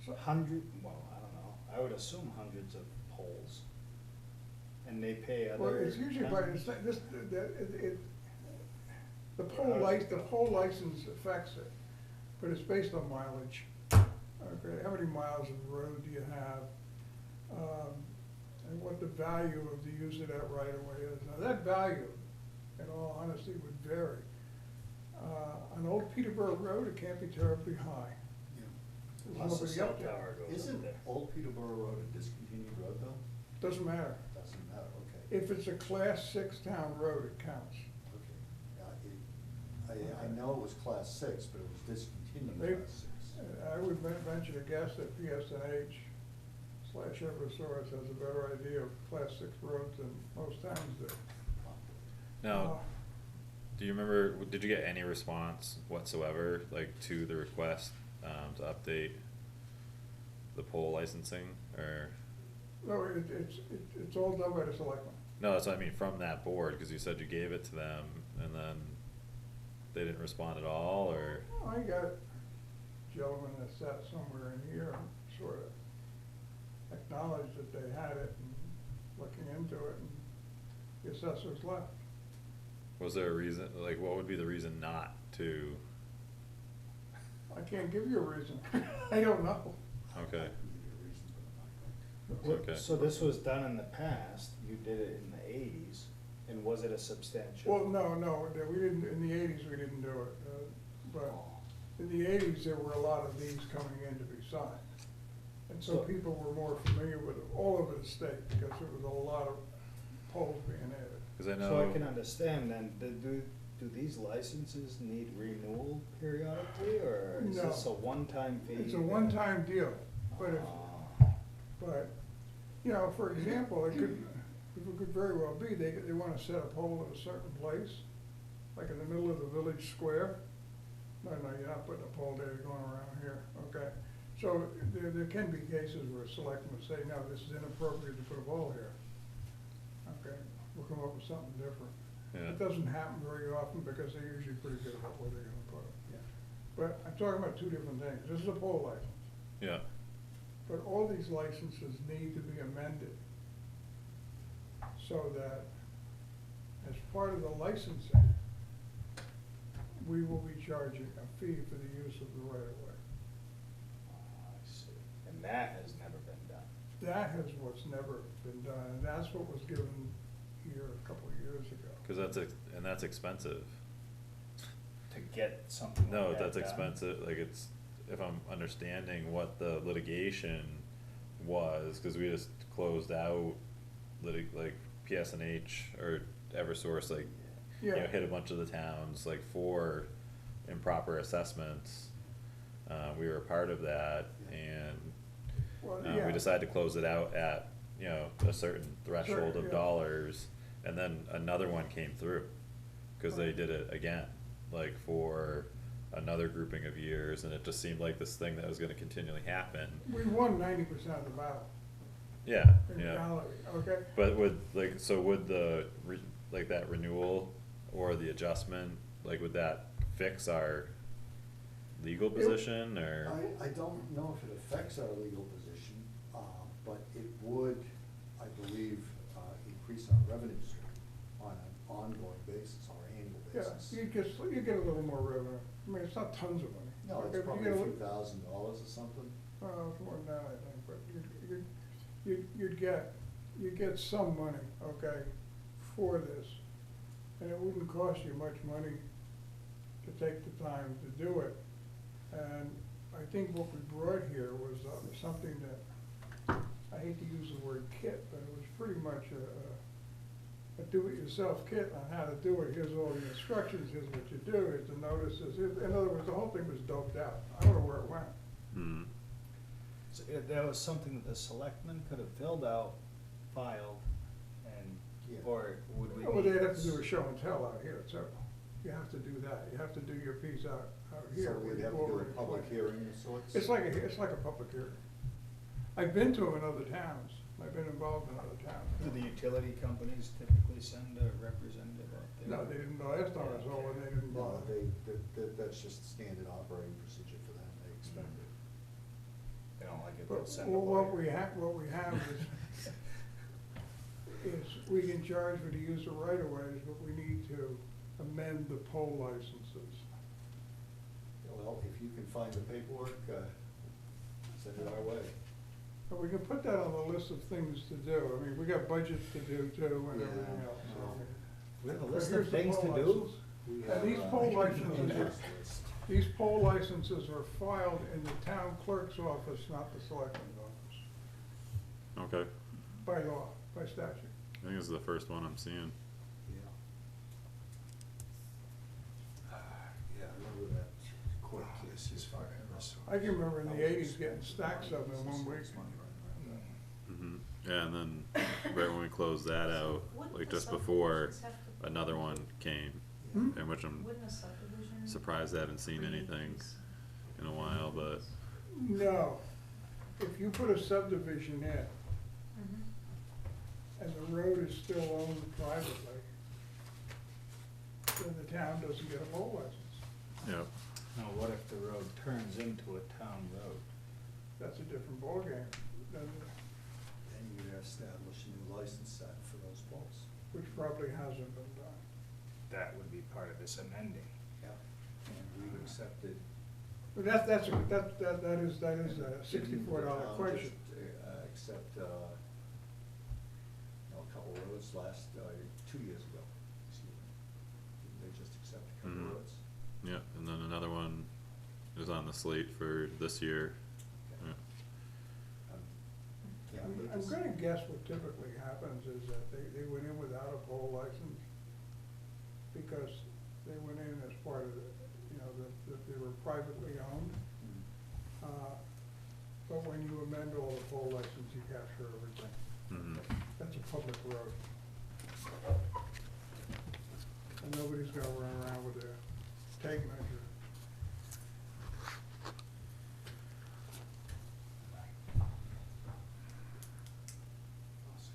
well, I don't know, I would assume hundreds of poles. And they pay other. Well, it's usually by, towns? the pole license affects it, but it's based on mileage. Okay, how many miles of road do you have? And what the value of the use of that right of way is. Now, that value, in all honesty, would vary. On Old Peterborough Road, it can't be terribly high. There's Plus the nobody cell up there. tower goes up Isn't there. Old Peterborough Road a discontinued road though? Doesn't matter. Doesn't matter, okay. If it's a class 6 town road, it counts. Okay. I know it was class 6, but it was discontinued They- class 6. I would venture to guess that PSNH/Eversource has a better idea of class 6 roads than most towns do. Now, do you remember, did you get any response whatsoever, like, to the request, to update the poll licensing, or? No, it's all done by the selectmen. No, that's what I mean, from that board, cause you said you gave it to them, and then they didn't respond at all, or? I got a gentleman that sat somewhere in here and sort of acknowledged that they had it and looking into it, and the assessors left. Was there a reason, like, what would be the reason not to? I can't give you a reason. I don't know. Okay, What- Okay. So this was done in the past, you did it in the 80s, and was it a substantial? Well, no, we didn't, in the 80s, we didn't do it, but in the 80s, there were a lot of these coming in to be signed. And so So- people were more familiar with it all over the state, because there was a lot of polls being added. cause I So I know, can understand then, do these licenses need renewal periodically, or is No. this a one-time fee? It's a one-time deal, but if, Ah, but, you know, for example, it could very well be, they wanna set a pole at a certain place, like in the middle of the village square. No, you're not putting a pole there, you're going around here, okay? So there can be cases where selectmen say, no, this is inappropriate to put a pole here. Okay, we'll come up with something different. yeah, It doesn't happen very often because they're usually pretty good about where they're gonna put it. Yeah. But I'm talking about two different things. This is a pole license. yeah, But all these licenses need to be amended so that as part of the licensing, we will be charging a fee for the use of the right of way. I see, and that has never been done. That is what's never been done, and that's what was given here a couple of years ago. cause that's expensive. To get something like No, that that's done. expensive, like, it's, if I'm understanding what the litigation was, cause we just closed out like PSNH or Eversource, like, you know, Yeah, hit a bunch of the towns, like, for improper assessments. We were a part of that, and, well, we yeah, decided to close it out at, you know, a certain threshold Sure, of yeah. dollars, and then another one came through, cause they did it again, like, for another grouping of years, and it just seemed like this thing that was gonna continually happen. we won 90% of the battle Yeah, in yeah, reality, okay? but would the like that renewal or the adjustment, like, would that fix our legal position, or? I don't know if it affects our legal position, but it would, I believe, increase our revenue stream on an ongoing basis or annual Yeah, basis. you get a little more revenue. I mean, it's not tons of money. No, Okay, it's but you probably get a a few li- $1,000s or something. It's more than that, I think, but you'd get some money, okay, for this. And it wouldn't cost you much money to take the time to do it. And I think what we brought here was something that, I hate to use the word kit, but it was pretty much a do-it-yourself kit on how to do it. Here's all the instructions, here's what you do, here's the notices. In other words, the whole thing was doped out. I don't know where it went. Hmm, So that was something that the selectmen could have filled out, filed, and, Yeah. or would we? Well, need- they'd have to do a show and tell out here, so you have to do that. You have to do your piece out here. So where we'd you have go to do over a and public explain. hearing of sorts? It's like a public hearing. I've been to them in other towns, I've been involved in other towns. Do the utility companies typically send a representative out there? No, they didn't, the last time I saw one, they didn't No, bother. that's just standard operating procedure for them, they expect it. They don't like it, But they'll send a what lawyer. we have is we can charge for the use of right of ways, but we need to amend the poll licenses. Well, if you can find the paperwork, send it our way. But we can put that on the list of things to do. I mean, we got budgets to do too and Yeah, everything else. so I no. mean, We have a but list here's of the things to poll do. license. We And have, these poll licenses a are- list. These poll licenses are filed in the town clerk's office, not the selectman's office, Okay, by law, by statute. I think this is the first one I'm seeing. Yeah, I remember that court case as far as. I can remember in the eighties getting stacks of them in one week. Hmm. Yeah, and then right when we closed that out, Wouldn't like the just before, subdivisions have to- another one came, Hmm? in which I'm Wouldn't a subdivision? surprised I haven't seen create anything these? in a while, but, No, if you put a subdivision in Mhm. and the road is still owned privately, then the town doesn't get a poll license. yeah, Now, what if the road turns into a town road? That's a different ballgame, doesn't it? Then you establish a new license set for those polls. Which probably hasn't been done. That would be part of this amending. Yeah. And we've accepted. But that is a $64 Town question. just, Accept, a couple roads 2 years ago, excuse me. They just accept a couple Mhm. roads. yeah, and then another one is on the slate for this year, yeah. Um, Yeah, I'm gonna guess what typically happens is that they went in without a poll license because they went in as part of the, that they were privately owned. But when you amend all the poll license, you capture everything. Mhm. That's a public road. And nobody's gonna run around with a tape measure.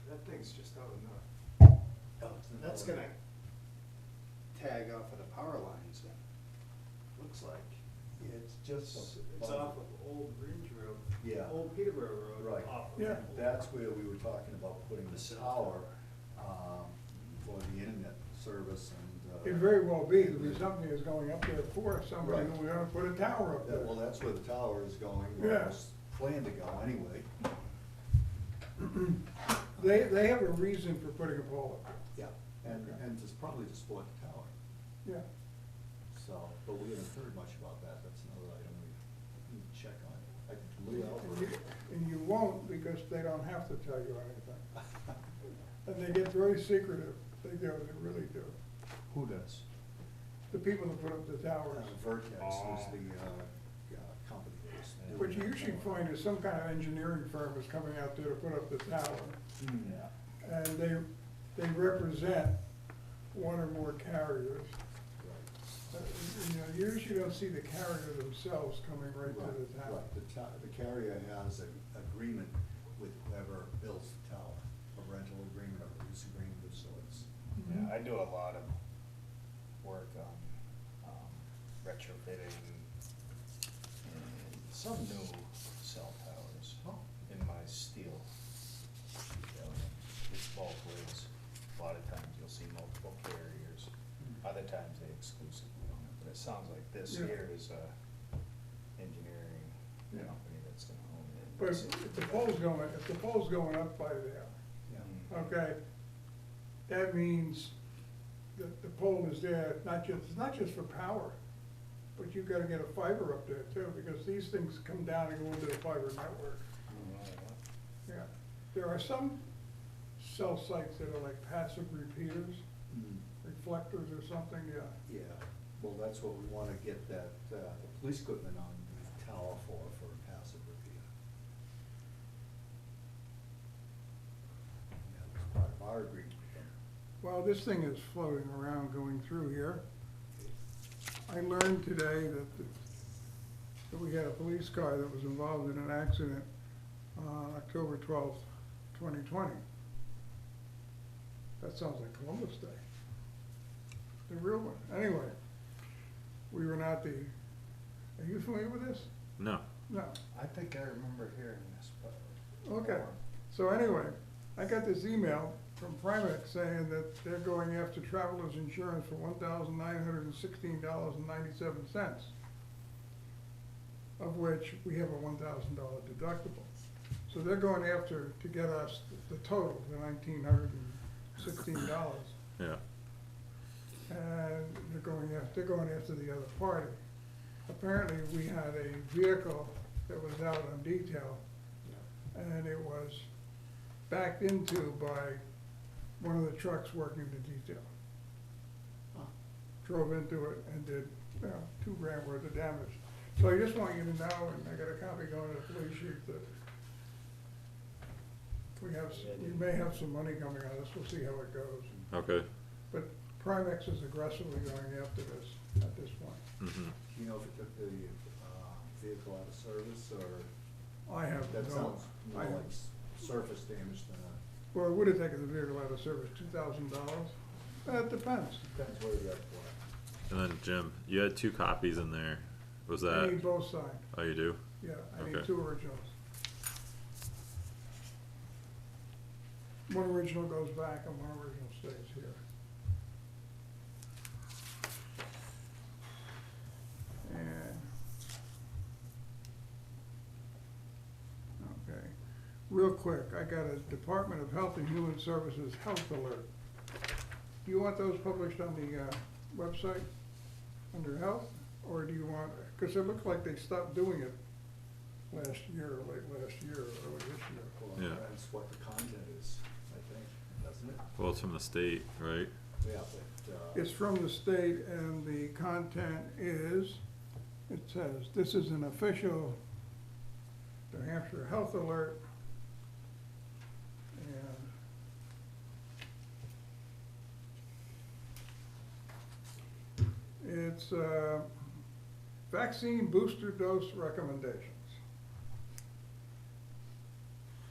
That thing's just out enough. That's gonna tag off of the power lines then, looks like. It's just. It's off of Old Ridge Road. Yeah. Old Peterborough Road. Right. Off of Yeah. That's where we were talking about putting the cell tower, for the internet service and. It very well be, there'll be something that's going up there for somebody, Right. and we're gonna put a tower up there. Well, that's where the tower is going, Yeah. or was planned to go anyway. They have a reason for putting a pole up Yeah, and, Okay. and just probably to support the tower, there. Yeah. so, but we haven't heard much about that, that's another item we need to check on. I think Lou And Albert. you- And you won't because they don't have to tell you anything. And they get very secretive, they do, they really do. Who does? The people that put up the towers. Vertex Oh. was the, company that was doing What you it. usually find is some kind of engineering firm is coming out there to put up the tower. Yeah. And they represent one or more carriers. Right. You usually don't see the carrier themselves coming right to the tower. Right, the carrier has an agreement with whoever builds the tower, a rental agreement or a lease agreement of sorts. Yeah, I do a lot of work on, retrofitting some new cell towers Oh. in my steel. It's both ways. A lot of times you'll see multiple carriers, other times they exclusively own it, but it sounds like this Yeah. here is a engineering Yeah. company that's gonna own it. But if the pole's going up by there, Yeah. okay, that means that the pole is there, it's not just for power, but you've gotta get a fiber up there too, because these things come down and go into the fiber network. Yeah, there are some cell sites that are like passive repeaters, Mm. reflectors or something, yeah. Yeah, well, that's what we wanna get that, the police equipment on the tower for a passive repeater. That was part of our agreement with them. Well, this thing is floating around going through here. I learned today that we had a police car that was involved in an accident on October 12th, 2020. That sounds like Columbus Day. The real one. Anyway, we were not the, are you familiar with this? No. No. I think I remember hearing this, but. Okay. So anyway, I got this email from Primex saying that they're going after travelers insurance for $1,916.97, of which we have a $1,000 deductible. So they're going after, to get us the total, the $1,916. Yeah. And they're going after the other party. Apparently, we had a vehicle that was out on detail, and it was backed into by one of the trucks working the detail. Drove into it and did, $2,000 worth of damage. So I just want you to know, and I got a copy going to the police chief, that we may have some money coming on this, we'll see how it goes. Okay. But Primex is aggressively going after this at this point. Mm-hmm. Do you know if it took the, vehicle out of service, or? I have That no, sounds more I- like surface damage than well, it would have taken the vehicle out of service, $2,000. It depends. depends where the other one. And then Jim, you had 2 copies in there. Was I that? need both signed, Oh, you do? yeah, I need Okay. 2 originals. One original goes back and one original stays here. And, okay, real quick, I got a Department of Health and Human Services health alert. Do you want those published on the website under health, or do you want, because it looks like they stopped doing it last year, or late last year, or early this year. Well, Yeah. that's what the content is, I think, doesn't it? Well, it's from the state, right? Yeah, but, It's from the state, and the content is, it says, this is an official New Hampshire health alert. And it's, vaccine booster dose recommendations.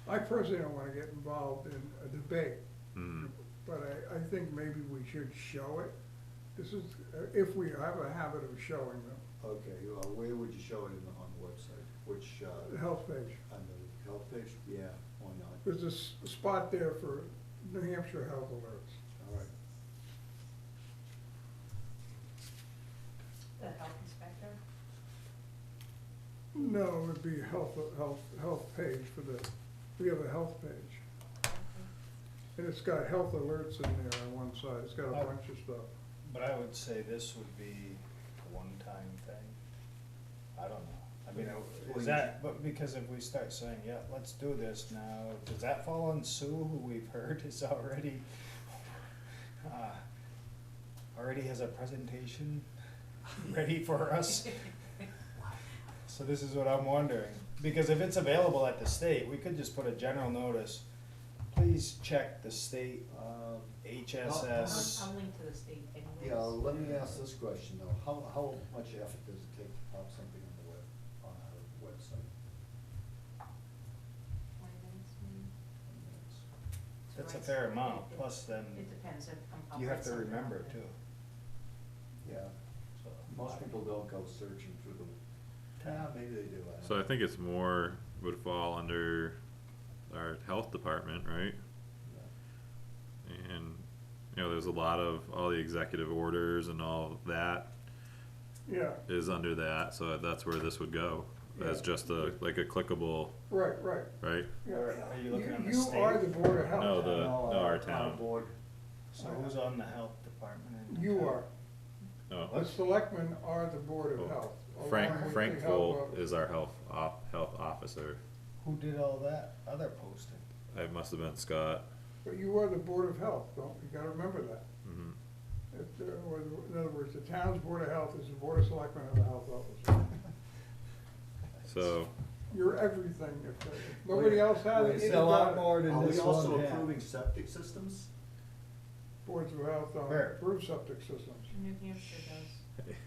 I personally don't wanna get involved in a debate, Mm. but I think maybe we should show it. This is, if we have a habit of showing them, okay, well, where would you show it on the website? Which, the health page. on the health page? Yeah, why not? There's a spot there for New Hampshire health alerts. All right. The health inspector? No, it'd be health page for the, we have a health page. And it's got health alerts in there on one side, it's got a bunch of stuff. But I would say this would be a one-time thing. I don't know. I mean, is that, but because if we start saying, yeah, let's do this now, does that fall on Sue, who we've heard is already, already has a presentation ready for us? So this is what I'm wondering, because if it's available at the state, we could just put a general notice, please check the state HSS. I'll link to the state anyways. Yeah, let me ask this question though, how much effort does it take to pop something on the web, on our website? 20 minutes maybe? That's a Right. fair amount, It- plus then It depends, I'll you write have to something remember on it too. Yeah, So most people don't go searching through the, maybe they do, I don't So I know. think it's more, would fall under our health department, right? Yeah. And, there's a lot of, all the executive orders and all that Yeah, is under that, so that's where this would go. As Yeah. just a, like a clickable, right, right? yeah. Are you looking on the You are the state? Board of Health. No, our Our town. board, So who's on the health department? in You town? are. No, The selectmen are the Board Oh, of Health. along Frank, with Frank the Full health is our health officer. Who did all that other posting? It must have been Scott. But you are the Board of Health, don't, you gotta remember that. Mhm. In other words, the town's Board of Health is the Board of Selectmen and the health officer. So, You're everything, if nobody else has it, It's you a lot got it. more than are we this also one hat. approving septic systems? Boards of Health on Where? approved septic systems. New Hampshire does.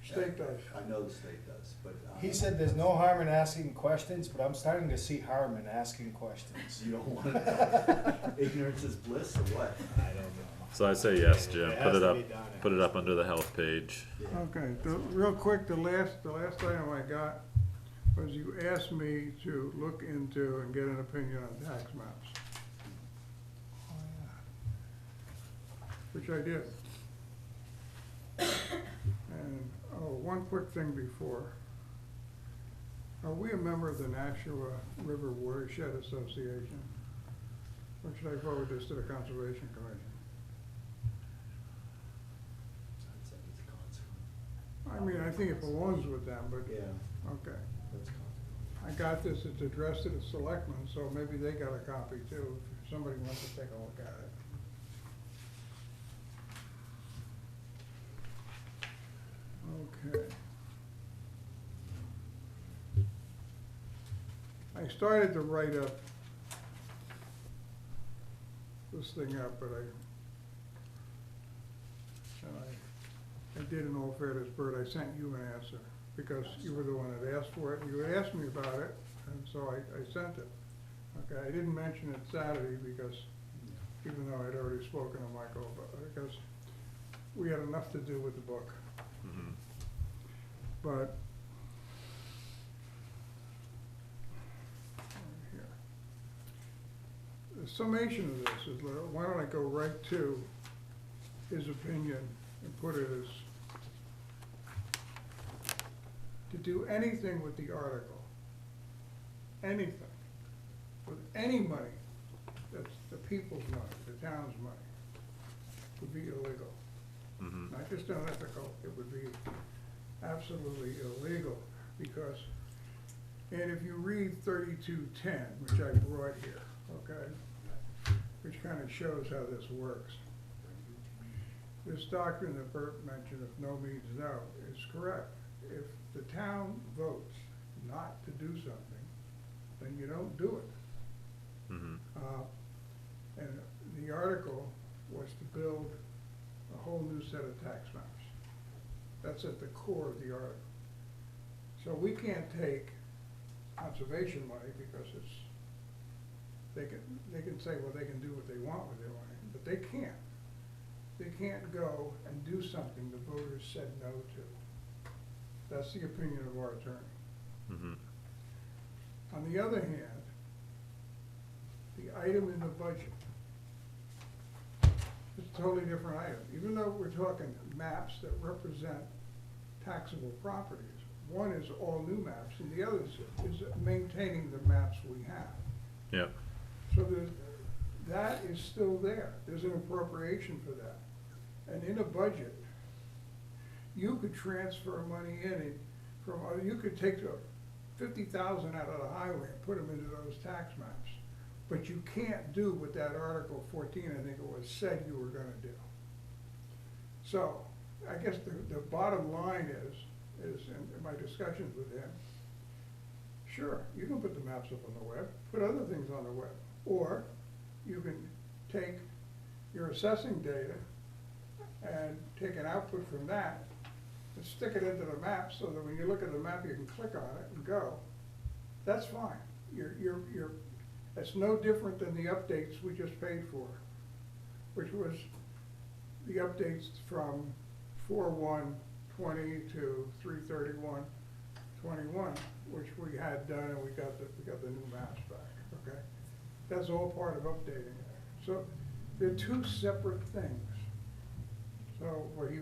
State does. I know the state does, but. He said there's no harm in asking questions, but I'm starting to see harm in asking questions. You don't want, ignorance is bliss or what? I don't know. So I say yes, Jim, It put has it to up, be done. put it up under the health page. Yeah. Okay, real quick, the last item I got was you asked me to look into and get an opinion on tax maps. Which I did. And, one quick thing before. Are we a member of the Nashua River Watershed Association? Or should I forward this to the Conservation Commission? I'd say it's a consequence. I mean, I think it belongs with them, but, Yeah, okay. that's consequence. I got this, it's addressed to the selectmen, so maybe they got a copy too, if somebody wants to take a look at it. Okay. I started to write up this thing up, but I did in all fairness, Bert, I sent you an answer, because you were the one that asked for it, and you had asked me about it, and so I sent it. Okay, I didn't mention it Saturday, because, even though I'd already spoken to Michael, because we had enough to do with the book. Mhm. But, here. The summation of this is, why don't I go right to his opinion and put it as, to do anything with the article, anything, with any money, that's the people's money, the town's money, would be illegal. Mhm. Not just unethical, it would be absolutely illegal, because, and if you read 3210, which I brought here, okay, which kind of shows how this works. This doctrine that Bert mentioned, if no means no, is correct. If the town votes not to do something, then you don't do it. Mhm. And the article was to build a whole new set of tax maps. That's at the core of the article. So we can't take conservation money because they can say, well, they can do what they want with their money, but they can't. They can't go and do something the voters said no to. That's the opinion of our attorney. Mhm. On the other hand, the item in the budget is a totally different item. Even though we're talking maps that represent taxable properties, one is all new maps and the other is maintaining the maps we have. Yep. So that is still there. There's an appropriation for that. And in a budget, you could transfer money in from, you could take 50,000 out of the highway and put them into those tax maps. But you can't do what that Article 14, I think it was, said you were gonna do. So, I guess the bottom line is in my discussions with him, sure, you can put the maps up on the web, put other things on the web. Or you can take your assessing data and take an output from that and stick it into the map so that when you look at the map, you can click on it and go. That's fine. It's no different than the updates we just paid for, which was the updates from 4/1/20 to 3/31/21, which we had done, and we got the new maps back, okay? That's all part of updating it. So they're two separate things. So what he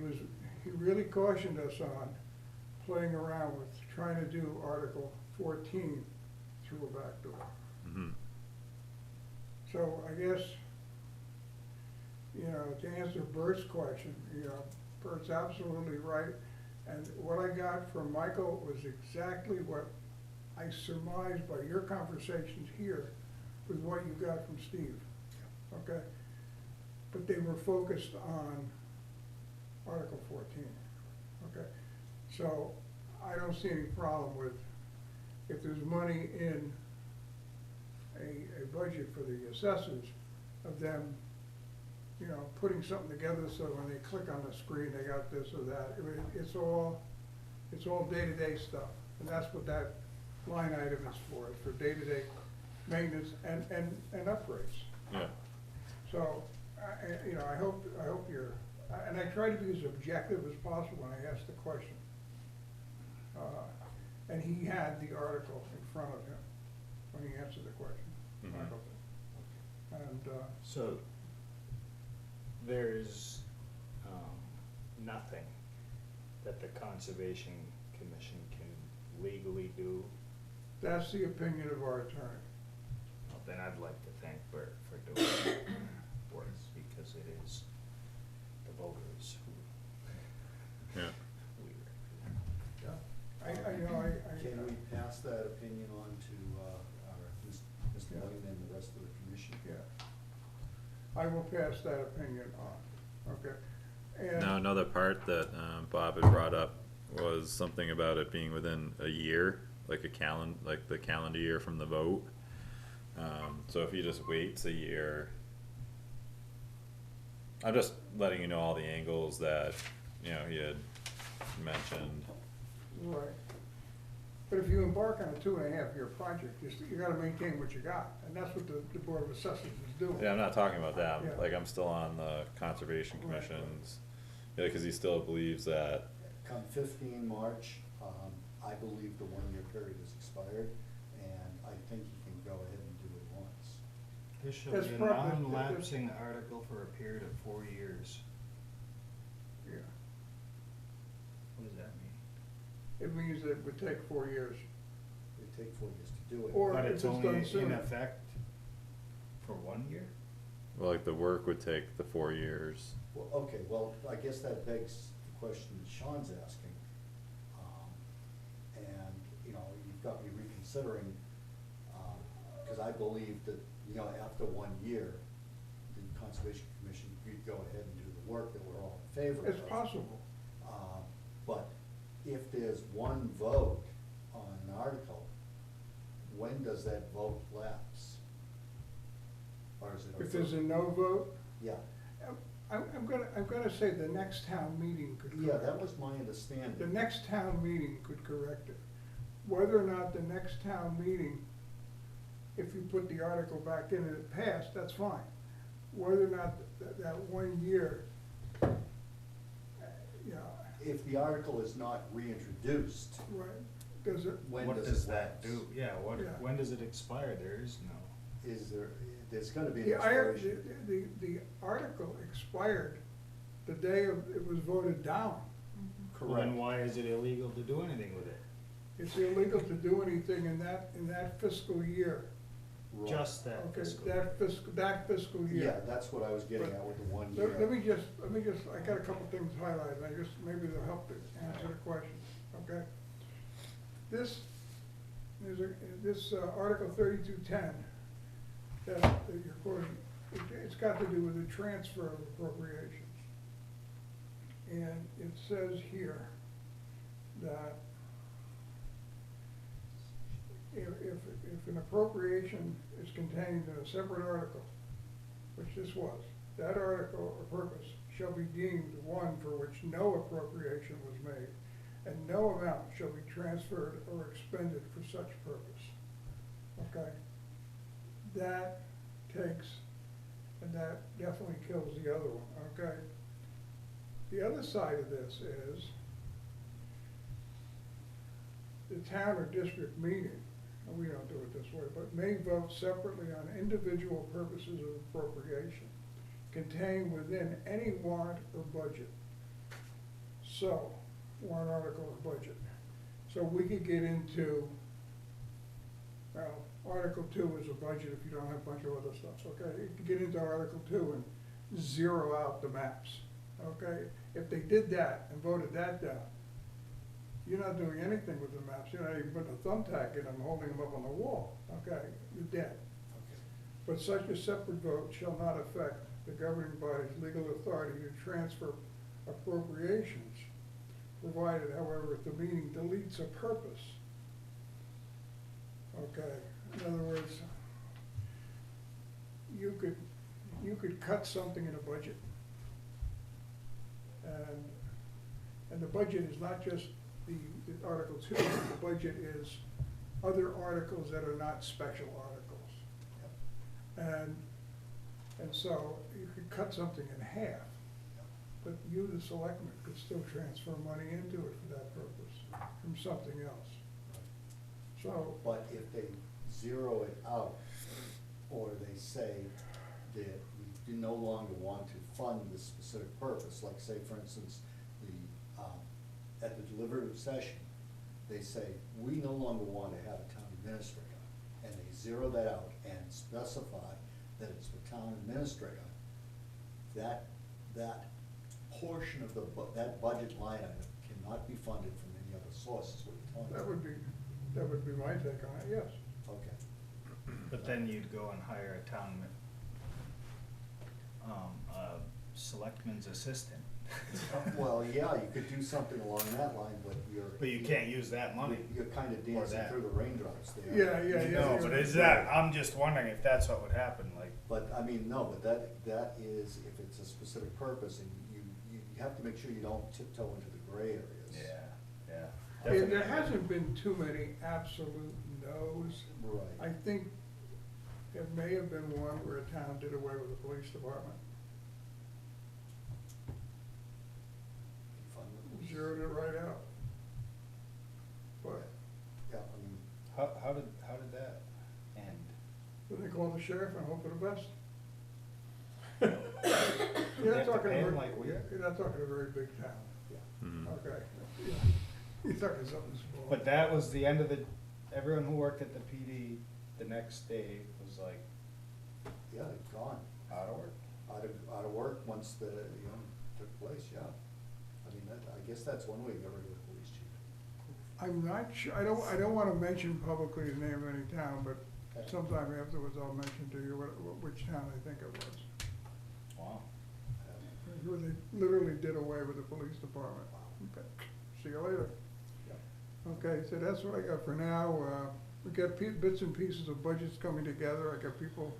really cautioned us on playing around with trying to do Article 14 through a back door. Mhm. So I guess, to answer Bert's question, Bert's absolutely right. And what I got from Michael was exactly what I surmised by your conversations here with what you got from Steve, okay? But they were focused on Article 14, okay? So I don't see any problem with, if there's money in a budget for the assessors, of them you know, putting something together so when they click on the screen, they got this or that. I mean, it's all day-to-day stuff. And that's what that line item is for day-to-day maintenance and upgrades. Yeah, So, you know, I hope you're, and I try to be as objective as possible when I ask the question. And he had the article in front of him when he answered the question. Mhm. Michael did. And, So, there's, nothing that the Conservation Commission can legally do. that's the opinion of our attorney. Well, then I'd like to thank Bert for doing it for us, because it is the voters who yeah. we represent. I, you know, Can we pass that opinion on to, Mr. Yeah. Lane and the rest of the commission? yeah. I will pass that opinion on, okay? And Now, another part that, Bob had brought up was something about it being within a year, like the calendar year from the vote. So if he just waits a year, I'm just letting you know all the angles that, you know, he had mentioned. Right. But if you embark on a 2.5-year project, you gotta maintain what you got, and that's what the Board of Assessors is doing. Yeah, I'm not talking about that, Yeah. like, I'm still on the Conservation Right. Commission's, yeah, cause he still believes that, Come 15 March, I believe the one-year period has expired, and I think he can go ahead and do it once. There shall That's be a probably- non-lapsing article for a period of 4 years. Yeah. What does that mean? It means that it would take 4 years. It'd take 4 years to do it. Or But if it's it's only done in sooner. effect for 1 year? well, like, the work would take the 4 years. Well, okay, well, I guess that begs the question that Sean's asking. And, you know, you've got me reconsidering, because I believe that, you know, after 1 year, the Conservation Commission could go ahead and do the work that we're all in favor of. It's possible. But if there's one vote on an article, when does that vote lapse? Or is it a If there's a vote? no vote, Yeah, I'm gonna say the next town meeting could correct yeah, it. that was my understanding. The next town meeting could correct it. Whether or not the next town meeting, if you put the article back in and it passed, that's fine. Whether or not that 1 year, you know, If the article is not reintroduced, right, does it, when What does does it that lapse? do? Yeah, Yeah. when does it expire? There is no. Is there's gonna be an the, expiration. the article expired the day it was voted down. Well, then Correct. why is it illegal to do anything with it? It's illegal to do anything in that fiscal year. Right. Just that Okay, fiscal. that fiscal year. Yeah, that's what I was getting at with the 1 year. Let me just, I got a couple things highlighted, maybe they'll help to answer the question, okay? This Article 3210, that you're quoting, it's got to do with the transfer of appropriations. And it says here that if an appropriation is contained in a separate article, which this was, that article or purpose shall be deemed one for which no appropriation was made, and no amount shall be transferred or expended for such purpose. Okay? That takes, and that definitely kills the other one, okay? The other side of this is the town or district meeting, and we don't do it this way, but may vote separately on individual purposes of appropriation contained within any warrant or budget. So, warrant article or budget. So we could get into, well, Article 2 is a budget if you don't have a bunch of other stuff, okay? You could get into Article 2 and zero out the maps, okay? If they did that and voted that down, you're not doing anything with the maps, you're not even putting a thumbtack in them, holding them up on the wall, okay? You're dead. Okay. But such a separate vote shall not affect the governing body's legal authority to transfer appropriations, provided, however, if the meeting deletes a purpose. Okay, in other words, you could you could cut something in a budget. And the budget is not just the Article 2, the budget is other articles that are not special articles. And so you could cut something in half, but you, the selectmen, could still transfer money into it for that purpose from something else. So, But if they zero it out, or they say that we do no longer want to fund this specific purpose, like say, for instance, at the deliberative session, they say, we no longer want to have a town administrator, and they zero that out and specify that it's for town administrator, that portion of that budget line item cannot be funded from any other sources, what you're talking about. that would be my take on it, yes. Okay. But then you'd go and hire a town, selectman's assistant. Well, yeah, you could do something along that line, but you're. But you can't use that money. You're kind of or dancing that. through the raindrops there. Yeah. No, but is that, I'm just wondering if that's what would happen, like, But, I mean, no, but that is, if it's a specific purpose, and you have to make sure you don't tiptoe into the gray areas. yeah. There definitely. hasn't been too many absolute no's. I Right. think there may have been one where a town did away with the police department, Fund the- zeroed it right out. But Yeah, I mean, How did that end? then they call the sheriff and hope for the best. They You're have not to talking pay a him very, like we- you're not talking a very big town, Mhm. okay? You're talking something small. But that was the end of the, everyone who worked at the PD the next day was like, yeah, it's gone, out of work. out of work once the, took place, yeah. I mean, I guess that's one way to get rid of the police chief. I'm not sure, I don't wanna mention publicly the name of any town, but Okay. sometime afterwards I'll mention to you which town I think it was. Wow. Where they literally did away with the police department. Okay, see you later. Okay, so that's what I got for now. We got bits and pieces of budgets coming together. I got people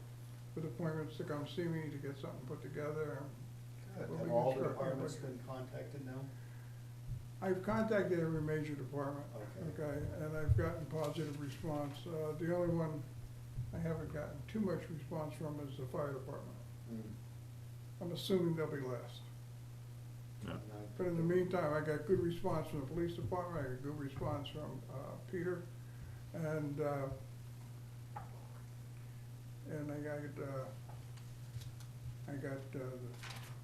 with appointments to come see me to get something put together. We'll Have be all the constructing departments budget. been contacted now? I've contacted every major department, Okay. okay, and I've gotten positive response. The only one I haven't gotten too much response from is the fire department. Mm. I'm assuming there'll be less. Yeah. But in the meantime, I got good response from the police department, I got good response from, Peter, and I got, the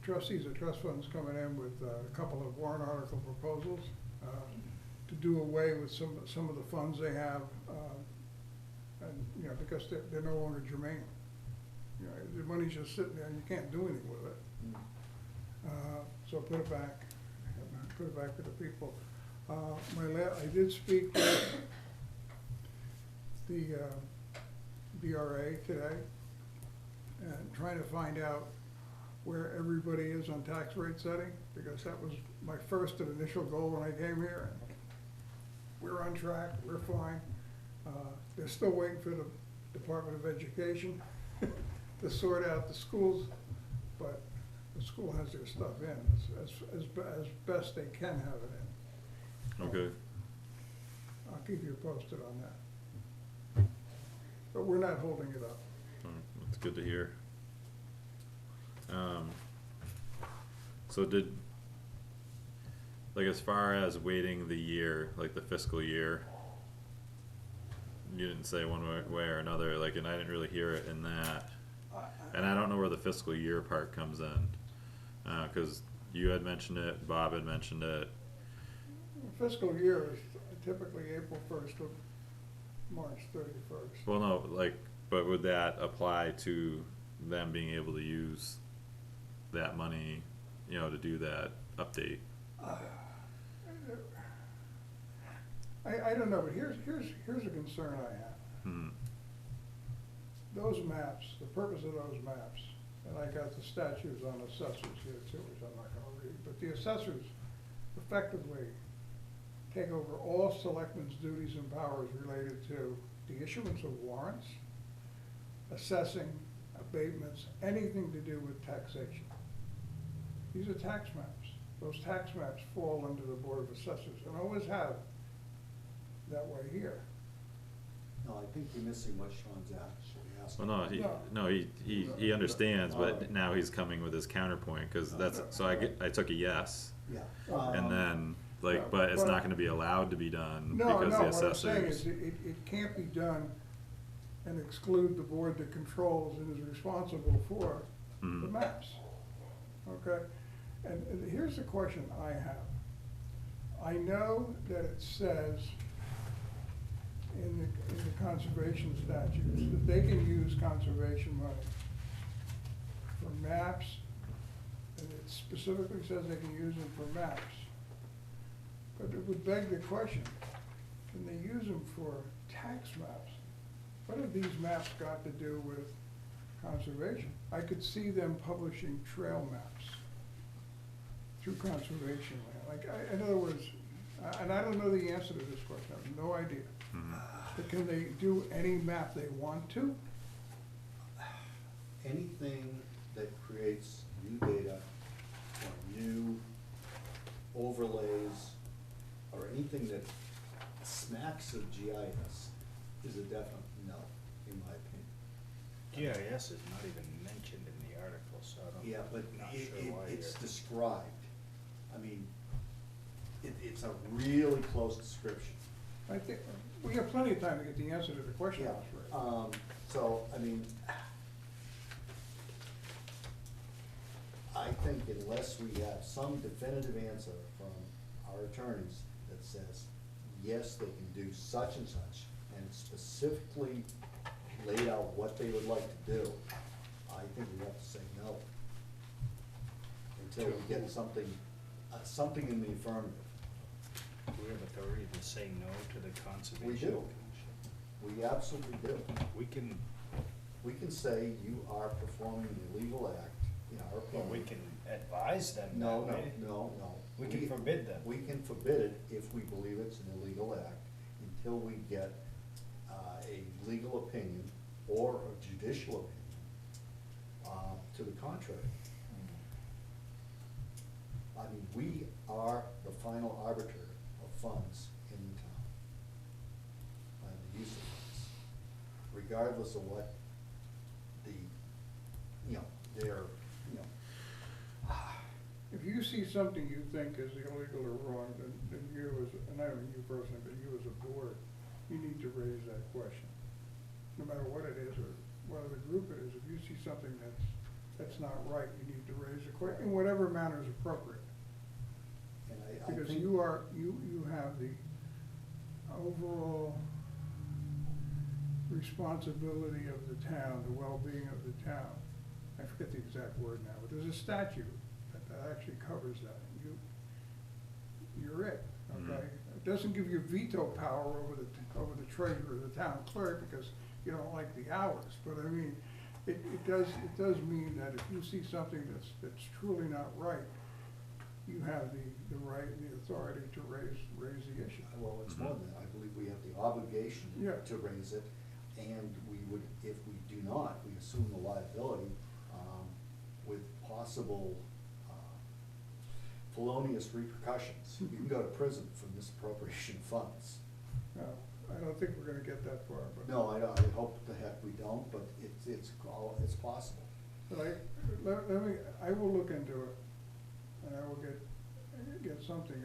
trustees of trust funds coming in with a couple of warrant article proposals, to do away with some of the funds they have, and, because they're no longer germane. The money's just sitting there and you can't do anything with it. Mm. So put it back to the people. I did speak with the BRA today, and trying to find out where everybody is on tax rate setting, because that was my first and initial goal when I came here. And we're on track, we're fine. They're still waiting for the Department of Education to sort out the schools, but the school has their stuff in, as best they can have it in. Okay. I'll keep you posted on that. But we're not holding it up. That's good to hear. So as far as waiting the year, like the fiscal year, you didn't say one way or another, and I didn't really hear it in that. And I don't know where the fiscal year part comes in, cause you had mentioned it, Bob had mentioned it. Fiscal year is typically April 1st to March 31st. Well, no, but would that apply to them being able to use that money, to do that update? I don't know, but here's a concern I have. Hmm. Those maps, the purpose of those maps, and I got the statutes on assessors here too, which I'm not gonna read, but the assessors effectively take over all selectmen's duties and powers related to the issuance of warrants, assessing, abatements, anything to do with taxation. These are tax maps. Those tax maps fall under the Board of Assessors, and always have that way here. No, I think you're missing what Sean's actually asking. Well, he understands, but now he's coming with his counterpoint, cause so I took a yes, Yeah. and then, like, but it's not gonna be allowed to be done No, because no, the what I'm saying assessors. is, it can't be done and exclude the board that controls and is responsible for the Mhm. maps. Okay? And here's the question I have. I know that it says in the conservation statutes that they can use conservation money for maps, and it specifically says they can use them for maps. But it would beg the question, can they use them for tax maps? What have these maps got to do with conservation? I could see them publishing trail maps through conservation land. Like, in other words, and I don't know the answer to this question, I have no idea. Mhm. But can they do any map they want to? Anything that creates new data or new overlays or anything that smacks of GIS is a definite no, in my opinion. GIS is not even mentioned in the article, so I don't, Yeah, but not sure why it's you're. described. I mean, it's a really close description. I think, we have plenty of time to get the answer to the question. Yeah, so, I mean, I think unless we have some definitive answer from our attorneys that says, yes, they can do such and such, and specifically laid out what they would like to do, I think we have to say no. Until we get something in the affirmative. Do we have authority to say no to the conservation We do. commission? We absolutely do. We can, say you are performing an illegal act, in our well, opinion. we can advise them No, that way. no. We can forbid them. We can forbid it if we believe it's an illegal act until we get a legal opinion or a judicial opinion to the contrary. I mean, we are the final arbiter of funds in the town. And the use of funds, regardless of what the, their, If you see something you think is illegal or wrong, then you as, and I don't mean you personally, but you as a board, you need to raise that question. No matter what it is or what other group it is, if you see something that's not right, you need to raise a question, in whatever manner is appropriate. and I Because think. you have the overall responsibility of the town, the well-being of the town. I forget the exact word now, but there's a statute that actually covers that. You're it, okay? It doesn't give you veto power over the treasurer or the town clerk because you don't like the hours, but I mean, it does mean that if you see something that's truly not right, you have the right and the authority to raise the issue. Well, it's more than that, I believe we have the obligation Yeah. to raise it, and we would, if we do not, we assume the liability, with possible, felonious repercussions. You can go to prison for misappropriation of funds. Now, I don't think we're gonna get that far, but. No, I hope the heck we don't, but it's possible. But I will look into it, and I will get something,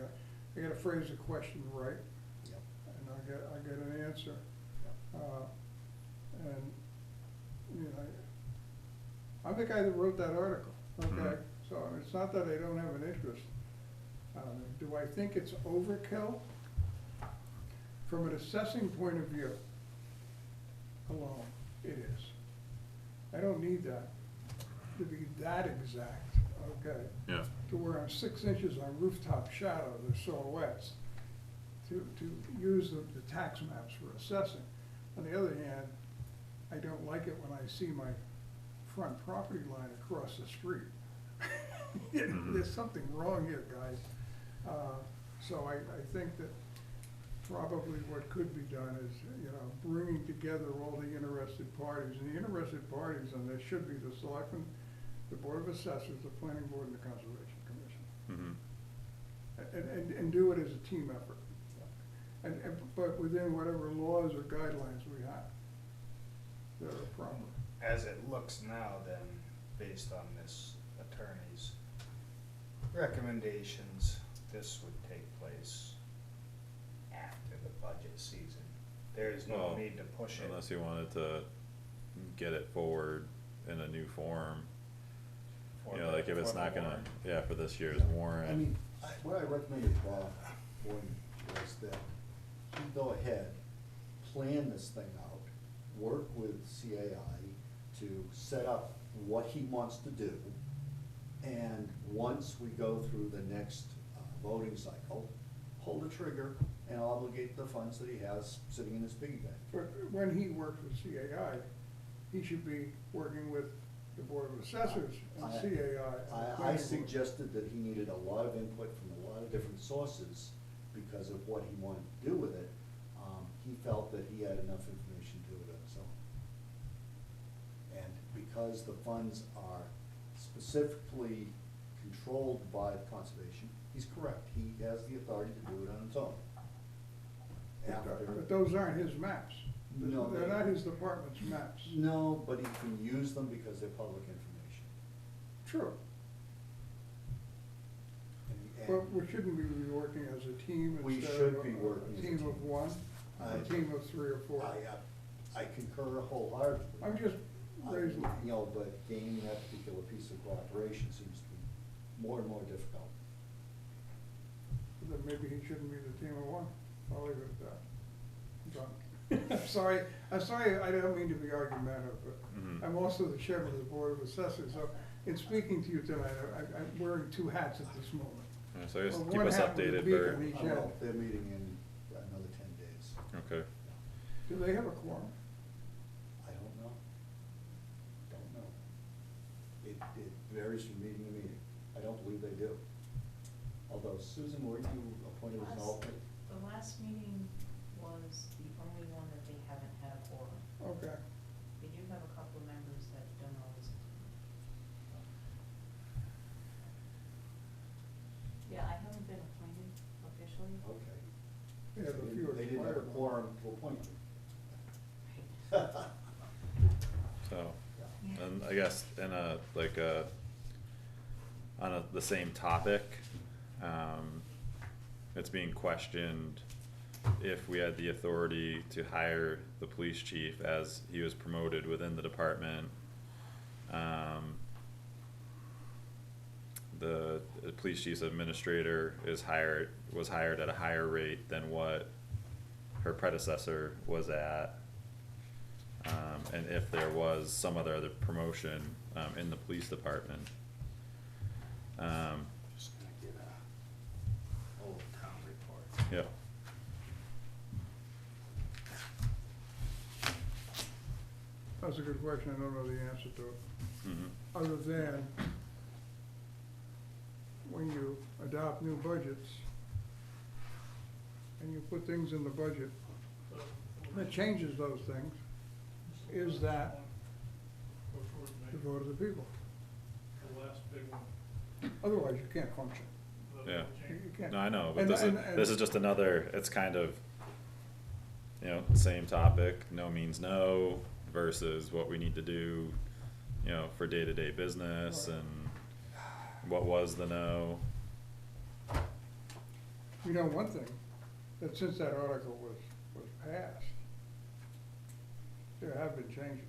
I gotta phrase the question right, Yep. and I'll get an answer. And, I'm the guy that wrote that article, okay? Mhm. So it's not that I don't have an interest. Do I think it's overkill? From an assessing point of view alone, it is. I don't need that to be that exact, okay? Yeah, To where I'm 6 inches on rooftop shadows or silhouettes, to use the tax maps for assessing. On the other hand, I don't like it when I see my front property line across the street. There's something wrong here, guys. So I think that probably what could be done is, you know, bringing together all the interested parties. And the interested parties on this should be the selectmen, the Board of Assessors, the Planning Board, and the Conservation Commission. And do it as a team effort. But within whatever laws or guidelines we have that are proper. As it looks now then, based on this attorney's recommendations, this would take place after the budget season. There is no Well, need to push it. Unless you wanted to get it forward in a new form, for you know, the- like if it's for the not gonna, warrant. yeah, for this year's warrant. I mean, what I recommended Bob Boyne was that he go ahead, plan this thing out, work with CAI to set up what he wants to do. And once we go through the next voting cycle, pull the trigger and obligate the funds that he has sitting in his piggy bank. But when he works with CAI, he should be working with the Board of Assessors and CAI. and the I Planning Board. suggested that he needed a lot of input from a lot of different sources because of what he wanted to do with it. He felt that he had enough information to do it on his own. And because the funds are specifically controlled by conservation, he's correct, he has the authority to do it on its own. But those aren't his maps. No, They're not his department's maps. No, but he can use them because they're public information. True. And- But we shouldn't we be working as a team We instead should of be working a as a team team. of one, a team of 3 or 4? I concur wholeheartedly. I'm just raising, You know, but gaining that particular piece of cooperation seems to be more and more difficult. that maybe he shouldn't be the team of 1. I'll leave it at that. I'm done. I'm sorry, I don't mean to be argumentative, but Mhm. I'm also the chairman of the Board of Assessors, so in speaking to you tonight, I'm wearing 2 hats at this moment. Yeah, so I guess Well, keep one us happened to updated, be Bert. on each Well, end. they're meeting in another 10 days. Okay, Do they have a quorum? I don't know. Don't know. It varies from meeting to meeting. I don't believe they do. Although Susan, were you appointed as an alternate? The last meeting was the only one that they haven't had a quorum. Okay. They do have a couple of members that don't always. Yeah, I haven't been appointed officially. Okay. They have a few They didn't have a expired. quorum to appoint you. so, Yeah. and I guess in a, like the same topic, it's being questioned if we had the authority to hire the police chief as he was promoted within the department. The police chief's administrator was hired at a higher rate than what her predecessor was at. And if there was some other promotion, in the police department. Just gonna get a old town report. Yep. That's a good question, I don't know the answer to it. Mhm. Other than when you adopt new budgets and you put things in the budget that changes those things, is that the vote of the people? The last big one. Otherwise, you can't function. Yeah. You can't. No, I know, but And- this is, and- this is just another, it's kind of, you know, same topic, no means no, versus what we need to do, you know, for day-to-day business, Right. and what was the no. You know one thing, that since that article was passed, there have been changes.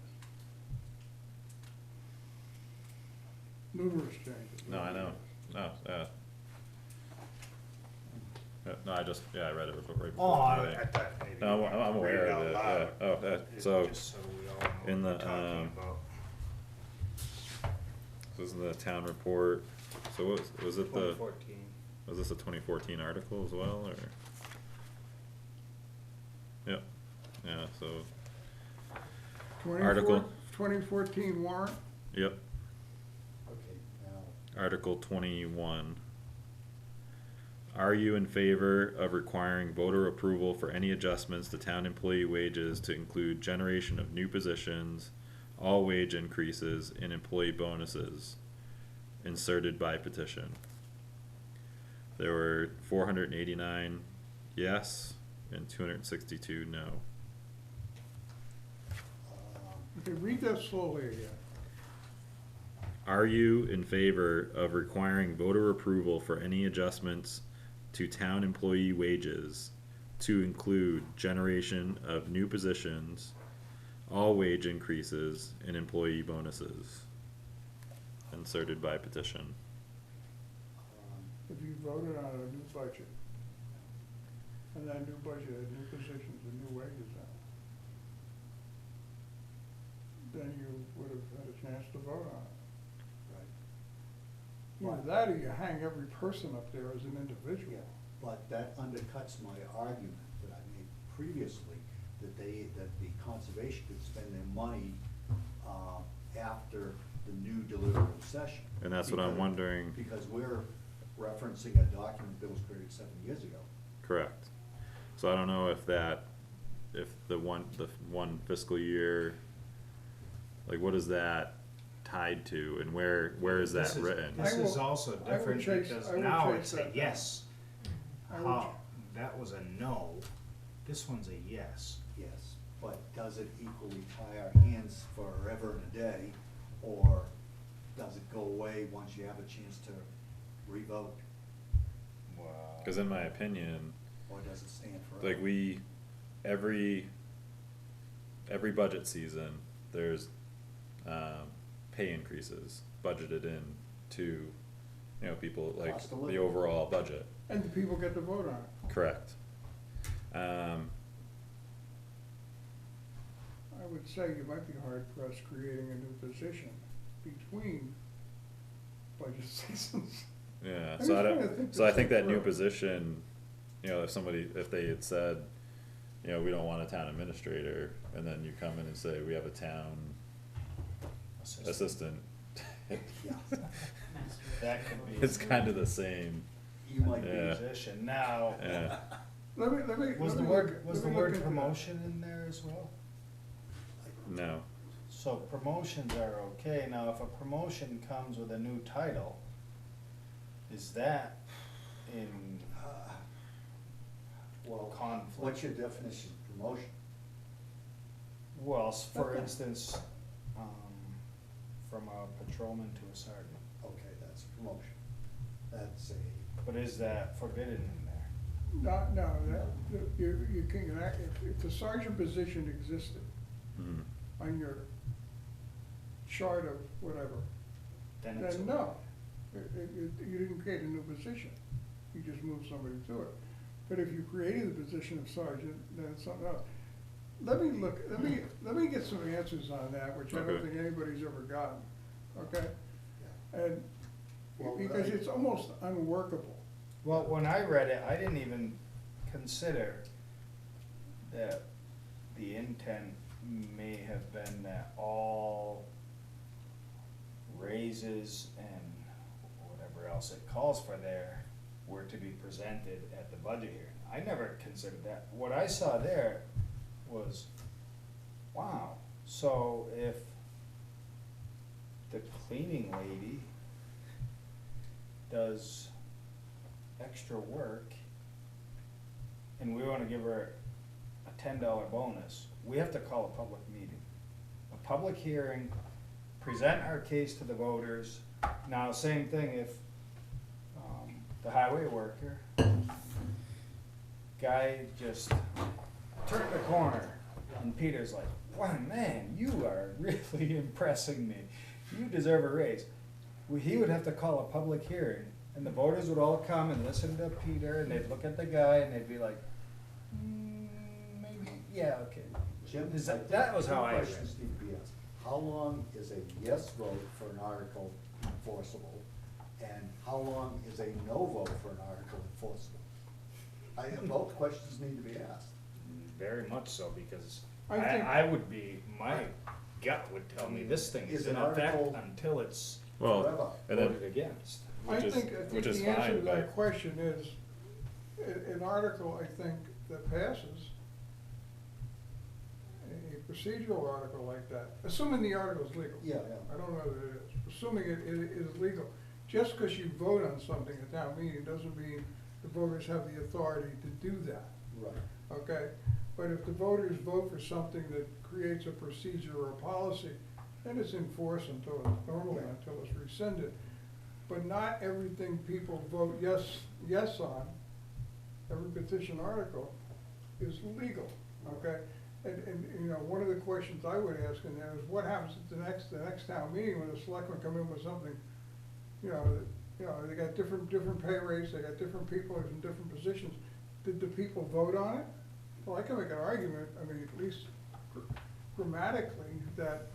Numerous changes. No, I know, no, yeah. Yeah, no, I just, yeah, I read it right before. Oh, the meeting. I thought maybe. No, you I'm could aware read of out it, loud. yeah. Oh, so, Just so we all know in what the, we're talking about. this is the town report, so was it the? 2014. Was this a 2014 article as well, or? Yep, yeah, so, Article. 2014 warrant, yep, Okay, now, Article 21. are you in favor of requiring voter approval for any adjustments to town employee wages to include generation of new positions, all wage increases, and employee bonuses inserted by petition? There were 489 yes and 262 no. Okay, read that slowly again. Are you in favor of requiring voter approval for any adjustments to town employee wages to include generation of new positions, all wage increases, and employee bonuses inserted by petition? If you voted on a new budget, and that new budget had new positions and new wages on it, then you would have had a chance to vote on it. Right. Either that or you hang every person up there as an individual. Yeah, but that undercuts my argument that I made previously, that the conservation could spend their money, after the new deliberative session. And that's what I'm Because- wondering. Because we're referencing a document that was created 7 years ago. Correct. So I don't know if the one fiscal year, like what is that tied to, and where is that This is- written? This I is will- also I would different chase- because I would now chase it's a that down. yes. I would How, that was a no, this one's a yes. Yes, but does it equally tie our hands forever and a day, or does it go away once you have a chance to revote, Wow. Cause in my opinion, or does it stand forever? like every budget season, there's, pay increases budgeted in to, people, like, Cost of the living. overall budget. And the people get to vote on it. Correct. I would say you might be hard pressed creating a new position between budget seasons. Yeah, I'm so I just trying to don't, think so I this think that new through. position, if they had said, we don't want a town administrator, and then you come in and say, we have a town assistant. Yeah, That could be. It's kind of the same, you might be. Yeah. Position, now, yeah, Let me was let the me word, look- was let the me look word into that. promotion in there as well? no, So promotions are okay, now if a promotion comes with a new title, is that in Well, conflict? what's your definition of promotion? Well, for instance, from a patrolman to a sergeant, Okay, that's a promotion. That's a, but is that forbidden in there? No, you can, if the sergeant position existed mhm, on your chart of whatever, Then it's. then no. You didn't create a new position, you just moved somebody to it. But if you created the position of sergeant, then it's something else. Let me get some answers on that, which I don't Okay. think anybody's ever gotten, okay? yeah. And, Well, because it's almost unworkable. Well, when I read it, I didn't even consider that the intent may have been that all raises and whatever else it calls for there were to be presented at the budget hearing. I never considered that. What I saw there was, wow, so if the cleaning lady does extra work and we wanna give her a $10 bonus, we have to call a public meeting. A public hearing, present our case to the voters. Now, same thing if, the highway worker, guy just turned the corner and Peter's like, wow, man, you are really impressing me. You deserve a raise. He would have to call a public hearing and the voters would all come and listen to Peter and they'd look at the guy and they'd be like, maybe, yeah, okay. Jim, Is I that, think that was two how I read it. questions need to be asked. How long is a yes vote for an article enforceable? And how long is a no vote for an article enforceable? Both questions need to be asked. Very much so, because I think- I would be, my gut would tell me this thing is Is in an effect article- until it's well, Forever. and then, voted against. I which is, think which is the answer to fine, that but, question is, an article, I think, that passes, a procedural article like that, assuming the article is legal. Yeah, I don't know that it is, assuming it is legal. Just because you vote on something at town meeting doesn't mean the voters have the authority to do that, right. okay? But if the voters vote for something that creates a procedure or a policy, then it's enforced until, normally until it's rescinded. But not everything people vote yes on, every petition article is legal, okay? And, you know, one of the questions I would ask in there is what happens at the next town meeting when the selectmen come in with something, you know, they got different pay rates, they got different people in different positions. Did the people vote on it? Well, I can make an argument, I mean, at least grammatically, that,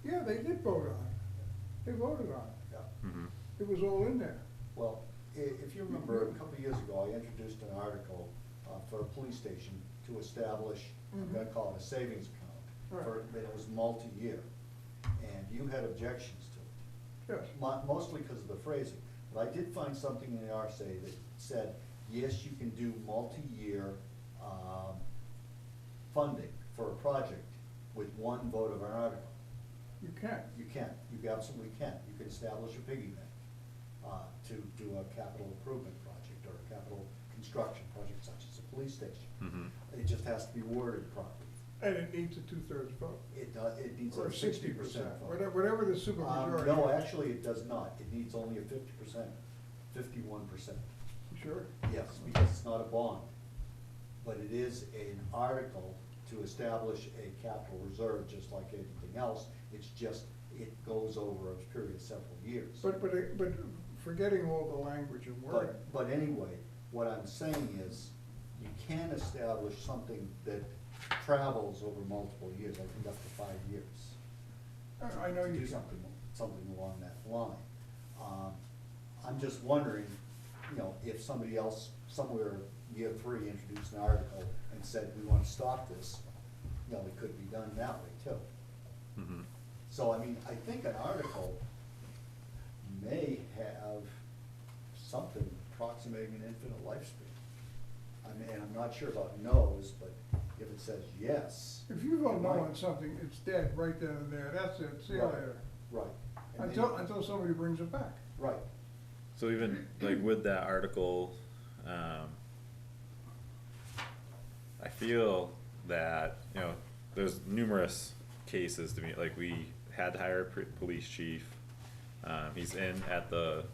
yeah, they did vote on it. They voted on it. Yeah. Mhm. It was all in there. Well, if you remember, a couple of years ago, I introduced an article for a police station to establish, I'm gonna call it a savings account. Right. But it was multi-year, and you had objections to it. Yes. Mostly because of the phrasing. But I did find something in the RSA that said, yes, you can do multi-year funding for a project with one vote of an article. You can. You can, you absolutely can. You can establish a piggy bank to do a capital improvement project or a capital construction project such as a police station. Mhm. It just has to be worded properly. And it needs a 2/3 vote. It needs Or a 60% vote. Whatever the supermajority. No, actually, it does not. It needs only a 50%, 51%. Sure. Yes, because it's not a bond. But it is an article to establish a capital reserve, just like anything else. It's just, it goes over a period of several years. But forgetting all the language and wording. But anyway, what I'm saying is, you can establish something that travels over multiple years, I think up to 5 years. I know To you do can. something along that line. I'm just wondering, you know, if somebody else, somewhere, year 3, introduced an article and said, we wanna stop this, you know, it could be done that way too. Mhm. So, I mean, I think an article may have something approximating an infinite lifespan. I mean, and I'm not sure about no's, but if it says yes. If you vote it no might. on something, it's dead right then and there. That's it. See you Right. later. Right. And then- Until somebody brings it back. Right. So even like with that article, I feel that, you know, there's numerous cases to me, like we had to hire a police chief. He's in at the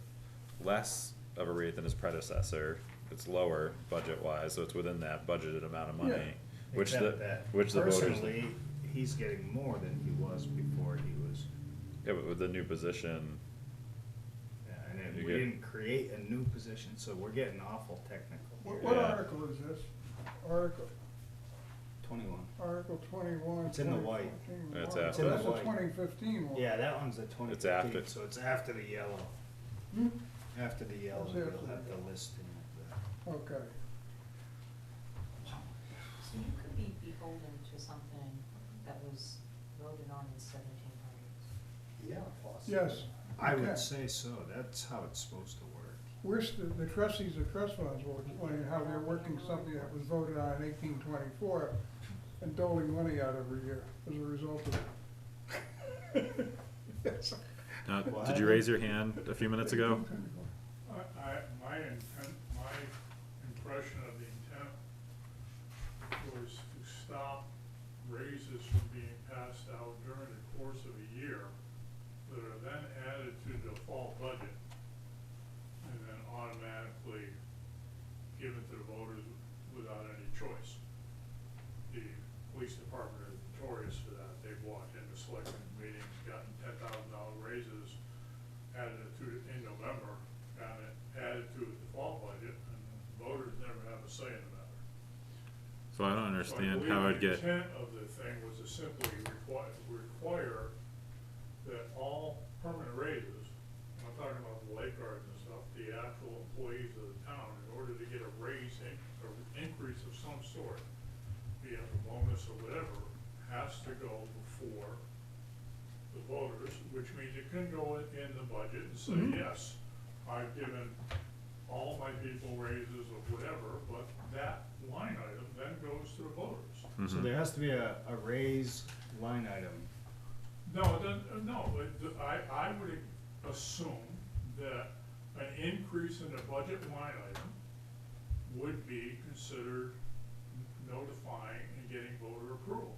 less of a rate than his predecessor. It's lower budget wise, so it's within that budgeted amount of money, Yeah. which Except the, that which the voters. Personally, he's getting more than he was before he was, Yeah, but with the new position, and then You we get- didn't create a new position, so we're getting awful technical here. What Yeah. article is this? Article 21. 21. It's in the white. 2014 It's one. after. So that's It's in the a white. 2015 one. Yeah, that one's the 2015, after. so it's after the yellow. Hmm? After the yellow, It's you'll after have the the yellow. listing of Okay. So you could be beholden to something that was voted on in 1700s. Yeah, possibly. Yes. the. I Okay. would say so, that's how it's supposed to work. Where's the trustees of trust funds will explain how they're working something that was voted on in 1824 and doling money out every year as a result of it. Yes. did you raise your hand a few minutes ago? My intent, my impression of the intent was to stop raises from being passed out during the course of a year that are then added to the default budget and then automatically given to the voters without any choice. The police department is notorious for that. They've walked into selectmen meetings, gotten $10,000 raises, added it to, in November, got it added to the default budget, and voters never have a say in the matter. So I don't So I understand believe how I'd the get, intent of the thing was to simply require that all permanent raises, I'm not talking about the lifeguards and stuff, the actual employees of the town, in order to get a raise, or increase of some sort, be it a bonus or whatever, has to go before the voters, which means it can go in the budget and say, Mhm. yes, I've given all my people raises or whatever, but that line item then goes to the voters. So Mhm. there has to be a raise line item. No, it doesn't, no, I would assume that an increase in the budget line item would be considered notifying and getting voter approval.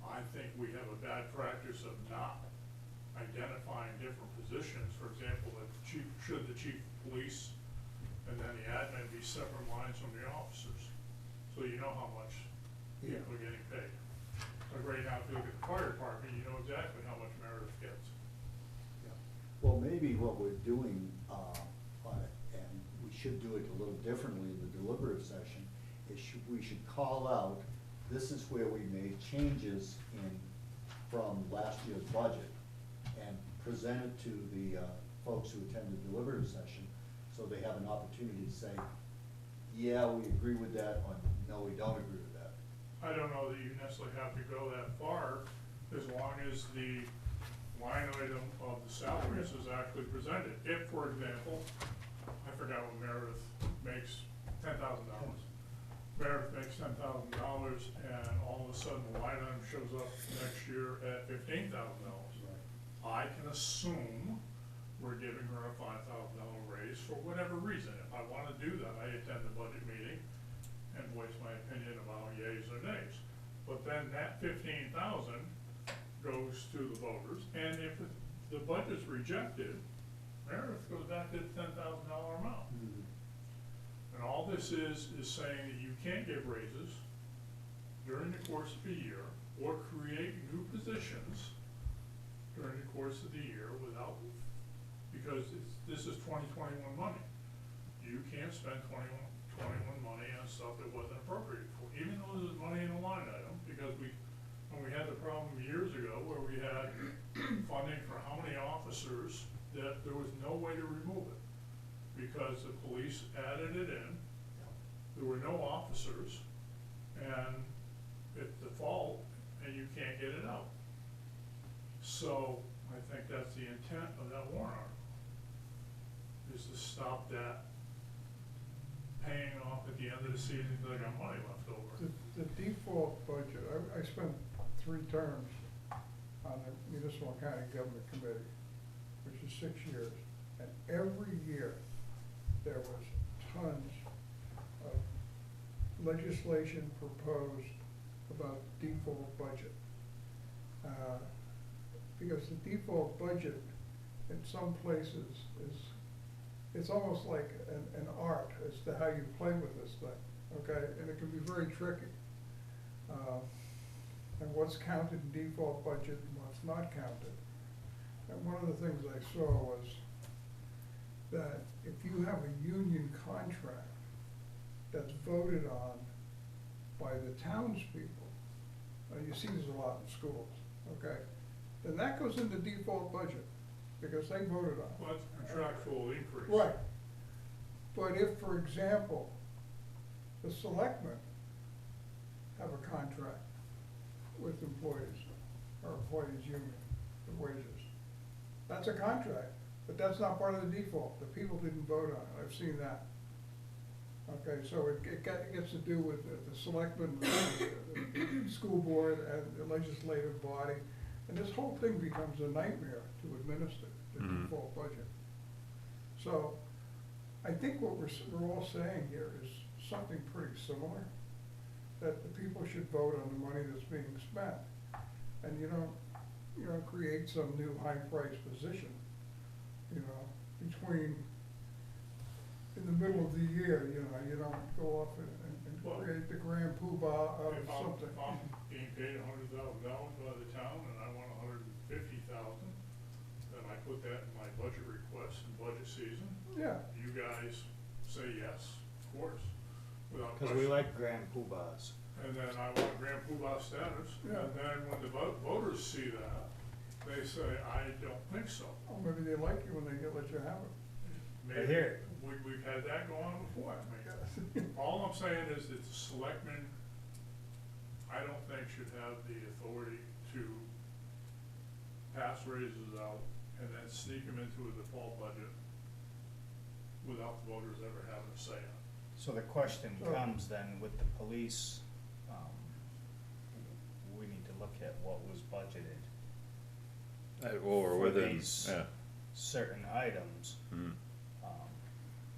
I think we have a bad practice of not identifying different positions. For example, should the chief of police and then the admin be separate lines from the officers? So you know how much Yeah. people are getting paid. Like right now, if you look at the fire department, you know exactly how much Meredith gets. Well, maybe what we're doing, and we should do it a little differently in the deliberative session, is we should call out, this is where we made changes from last year's budget, and present it to the folks who attend the deliberative session, so they have an opportunity to say, yeah, we agree with that, or no, we don't agree with that. I don't know that you necessarily have to go that far, as long as the line item of the salaries is actually presented. If, for example, I forgot what Meredith makes, $10,000. Meredith makes $10,000, and all of a sudden the line item shows up next year at $15,000. I can assume we're giving her a $5,000 raise for whatever reason. If I wanna do that, I attend the budget meeting and voice my opinion about yays or nays. But then that 15,000 goes to the voters, and if the budget's rejected, Meredith goes back to the $10,000 amount. And all this is saying that you can't give raises during the course of a year, or create new positions during the course of the year without, because this is 2021 money. You can't spend 21 money on stuff that wasn't appropriate for, even though there's money in a line item, because when we had the problem years ago where we had funding for how many officers, that there was no way to remove it, because the police added it in, there were no officers, and it default, and you can't get it out. So, I think that's the intent of that warrant article, is to stop that paying off at the end of the season because I got money left over. The default budget, I spent 3 terms on the Municipal and County Government Committee, which is 6 years, and every year there was tons of legislation proposed about default budget. Because the default budget in some places it's almost like an art as to how you play with this thing, okay? And it can be very tricky. And what's counted in default budget and what's not counted. And one of the things I saw was that if you have a union contract that's voted on by the townspeople, you see there's a lot in schools, okay? Then that goes into default budget, because they voted on it. Well, that's contractual increase. Right. But if, for example, the selectmen have a contract with employees, or employees' union, the wages, that's a contract, but that's not part of the default. The people didn't vote on it. I've seen that. Okay, so it gets to do with the selectmen, the school board, and the legislative body, and this whole thing becomes a nightmare to administer, the Mhm. default budget. So, I think what we're all saying here is something pretty similar, that the people should vote on the money that's being spent. And you don't create some new high-priced position, between, in the middle of the year, you don't go off and Well, create the grand poobah of If something. I'm being paid $100,000 by the town and I want $150,000, then I put that in my budget request in budget season. Yeah, You guys say yes, of course, without Cause question. we like grand poobahs. And then I want grand poobah status, Yeah. and then when the voters see that, they say, I don't think so. or maybe they like you when they let you have it. Maybe hear it. We've had that go on before, all I'm saying is that the selectmen, I don't think should have the authority to pass raises out and then sneak them into a default budget without the voters ever having a say on it. So the question Sure. comes then with the police, we need to look at what was budgeted Or for within, these yeah. certain items. Mhm.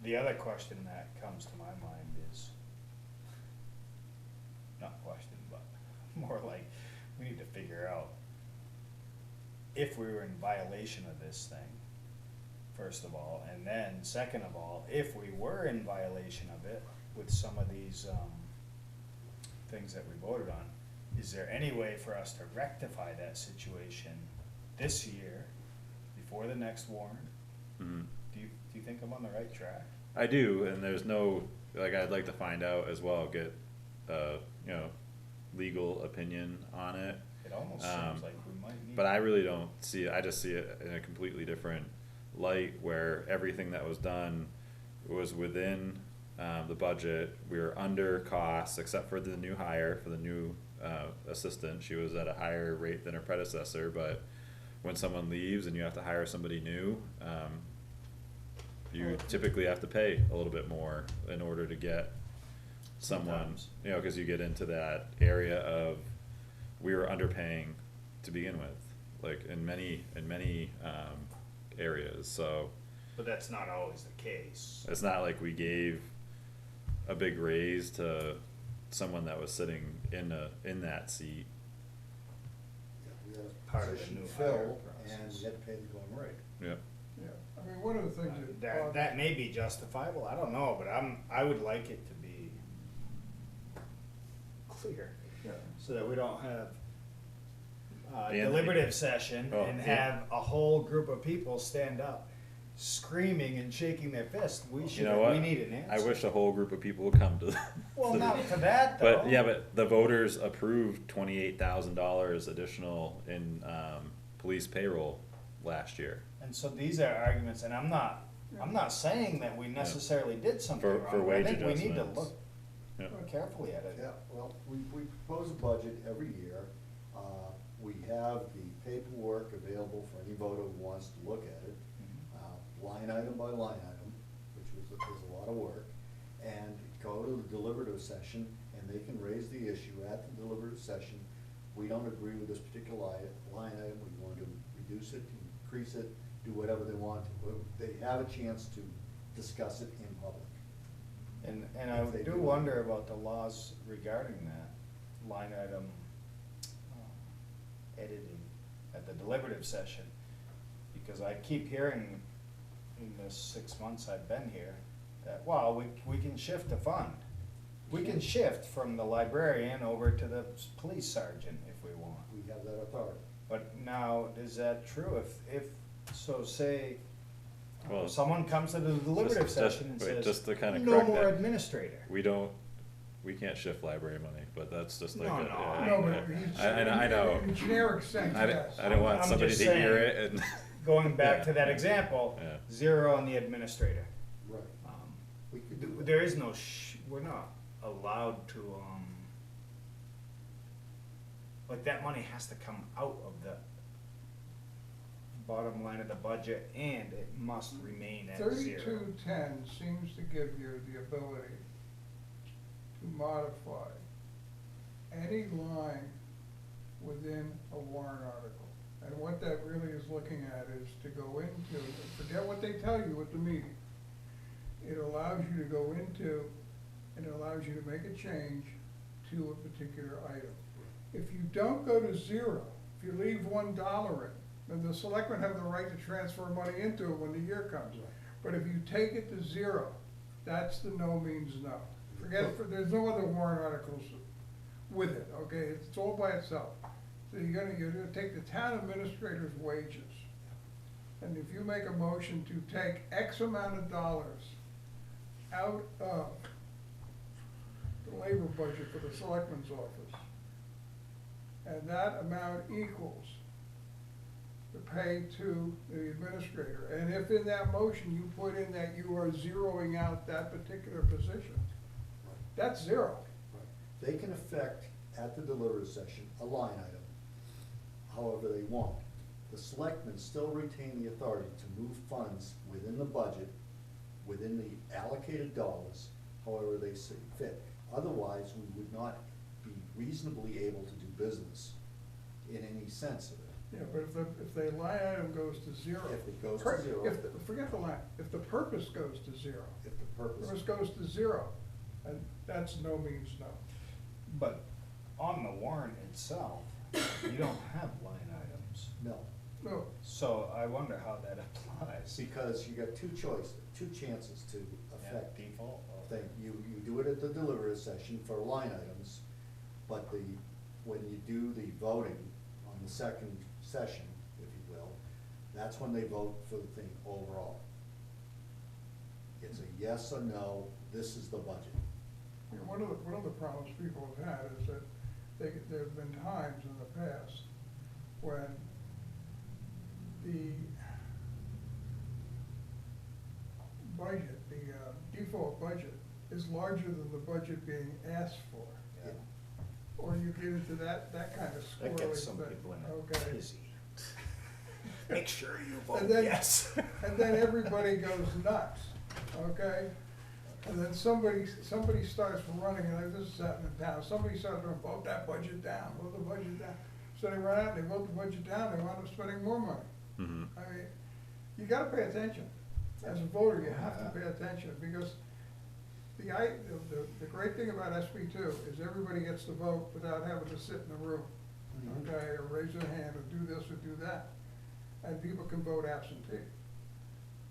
The other question that comes to my mind is, not question, but more like, we need to figure out if we were in violation of this thing, first of all, and then second of all, if we were in violation of it with some of these, things that we voted on, is there any way for us to rectify that situation this year, before the next warrant? Mhm. Do you think I'm on the right track? I do, and there's no, like, I'd like to find out as well, get, legal opinion on it. It almost Um, seems like we might need. But I really don't see it, I just see it in a completely different light, where everything that was done was within, the budget. We were under costs, except for the new hire, for the new, assistant, she was at a higher rate than her predecessor, but when someone leaves and you have to hire somebody new, you typically have to pay a little bit more in order to get someone, Sometimes. cause you get into that area of, we were underpaying to begin with, like, in many, areas, so But that's not always the case. it's not like we gave a big raise to someone that was sitting in that seat. Yeah, we had a Part of the position new to hire fill, and process. we had to pay the going rate. Yeah. Yeah, I mean, one of the things that. That may be justifiable, I don't know, but I would like it to be clear, Yeah. so that we don't have a And- deliberative session Oh, and yeah. have a whole group of people stand up screaming and shaking their fist. We should, know what? we need an I answer. wish a whole group of people would come to. Well, to- not for that though. But, yeah, but the voters approved $28,000 additional in, police payroll last year. And so these are arguments, and I'm not saying that we necessarily did something For wrong, but I wage think we need to adjustments. look Yeah. carefully at it. Yeah, well, we propose a budget every year. We have the paperwork available for any voter who wants to look at it, line item by line item, which is a lot of work. And go to the deliberative session, and they can raise the issue at the deliberative session. We don't agree with this particular line item, we want to reduce it, increase it, do whatever they want. They have a chance to discuss it in public. And I If they do do. wonder about the laws regarding that line item editing at the deliberative session. Because I keep hearing in the 6 months I've been here, that, well, we can shift the fund. We can shift from the librarian over to the police sergeant if we want. We have that authority. But now, is that true? So say, Well, someone comes to the deliberative session and wait, says, just to kinda no correct more that. administrator. We can't shift library money, but that's just like. No, a- no, yeah, No, yeah. but he's. I know. In generic sense, yes. I don't want I'm somebody to just hear saying. it and. Going back Yeah. to that example, Yeah. 0 on the administrator. Right. We could do that. There is no, we're not allowed to, like, that money has to come out of the bottom line of the budget, and it must remain at 0. 3210 seems to give you the ability to modify any line within a warrant article. And what that really is looking at is to go into, forget what they tell you at the meeting. It allows you to go into, and it allows you to make a change to a particular item. If you don't go to 0, if you leave $1 in, then the selectmen have the right to transfer money into it when the year comes. But if you take it to 0, that's the no means no. There's no other warrant articles with it, okay? It's all by itself. So you're gonna take the town administrator's wages. And if you make a motion to take X amount of dollars out of the labor budget for the selectman's office, and that amount equals the pay to the administrator, and if in that motion you put in that you are zeroing out that particular position, that's 0. Right. They can affect, at the deliberative session, a line item, however they want. The selectmen still retain the authority to move funds within the budget within the allocated dollars, however they see fit. Otherwise, we would not be reasonably able to do business in any sense of it. Yeah, but if the line item goes to zero. If it goes to zero. Forget the line, if the purpose goes to zero, If the purpose. purpose goes to zero, and that's no means no. But on the warrant itself, you don't have line items. No, No, So I wonder how that applies. because you got two chances to Yeah, affect default. thing. You do it at the deliberative session for line items, but when you do the voting on the second session, if you will, that's when they vote for the thing overall. It's a yes or no, this is the budget. you know, one of the problems people have had is that there have been times in the past when the budget, the default budget is larger than the budget being asked for. Yeah. Or you get into that kind of That squirrely gets some thing, people in a okay? tizzy. Make sure you vote And then- yes. And then everybody goes nuts, okay? And then somebody starts running, and this is happening in town, somebody starts to vote that budget down, vote the budget down. So they run out, and they vote the budget down, they wind up spending more money. Mm-hmm. I mean, you gotta pay attention. As a voter, you have to pay attention, because the great thing about SB two is everybody gets to vote without having to sit in the room, Mhm. okay, or raise their hand, or do this or do that. And people can vote absentee.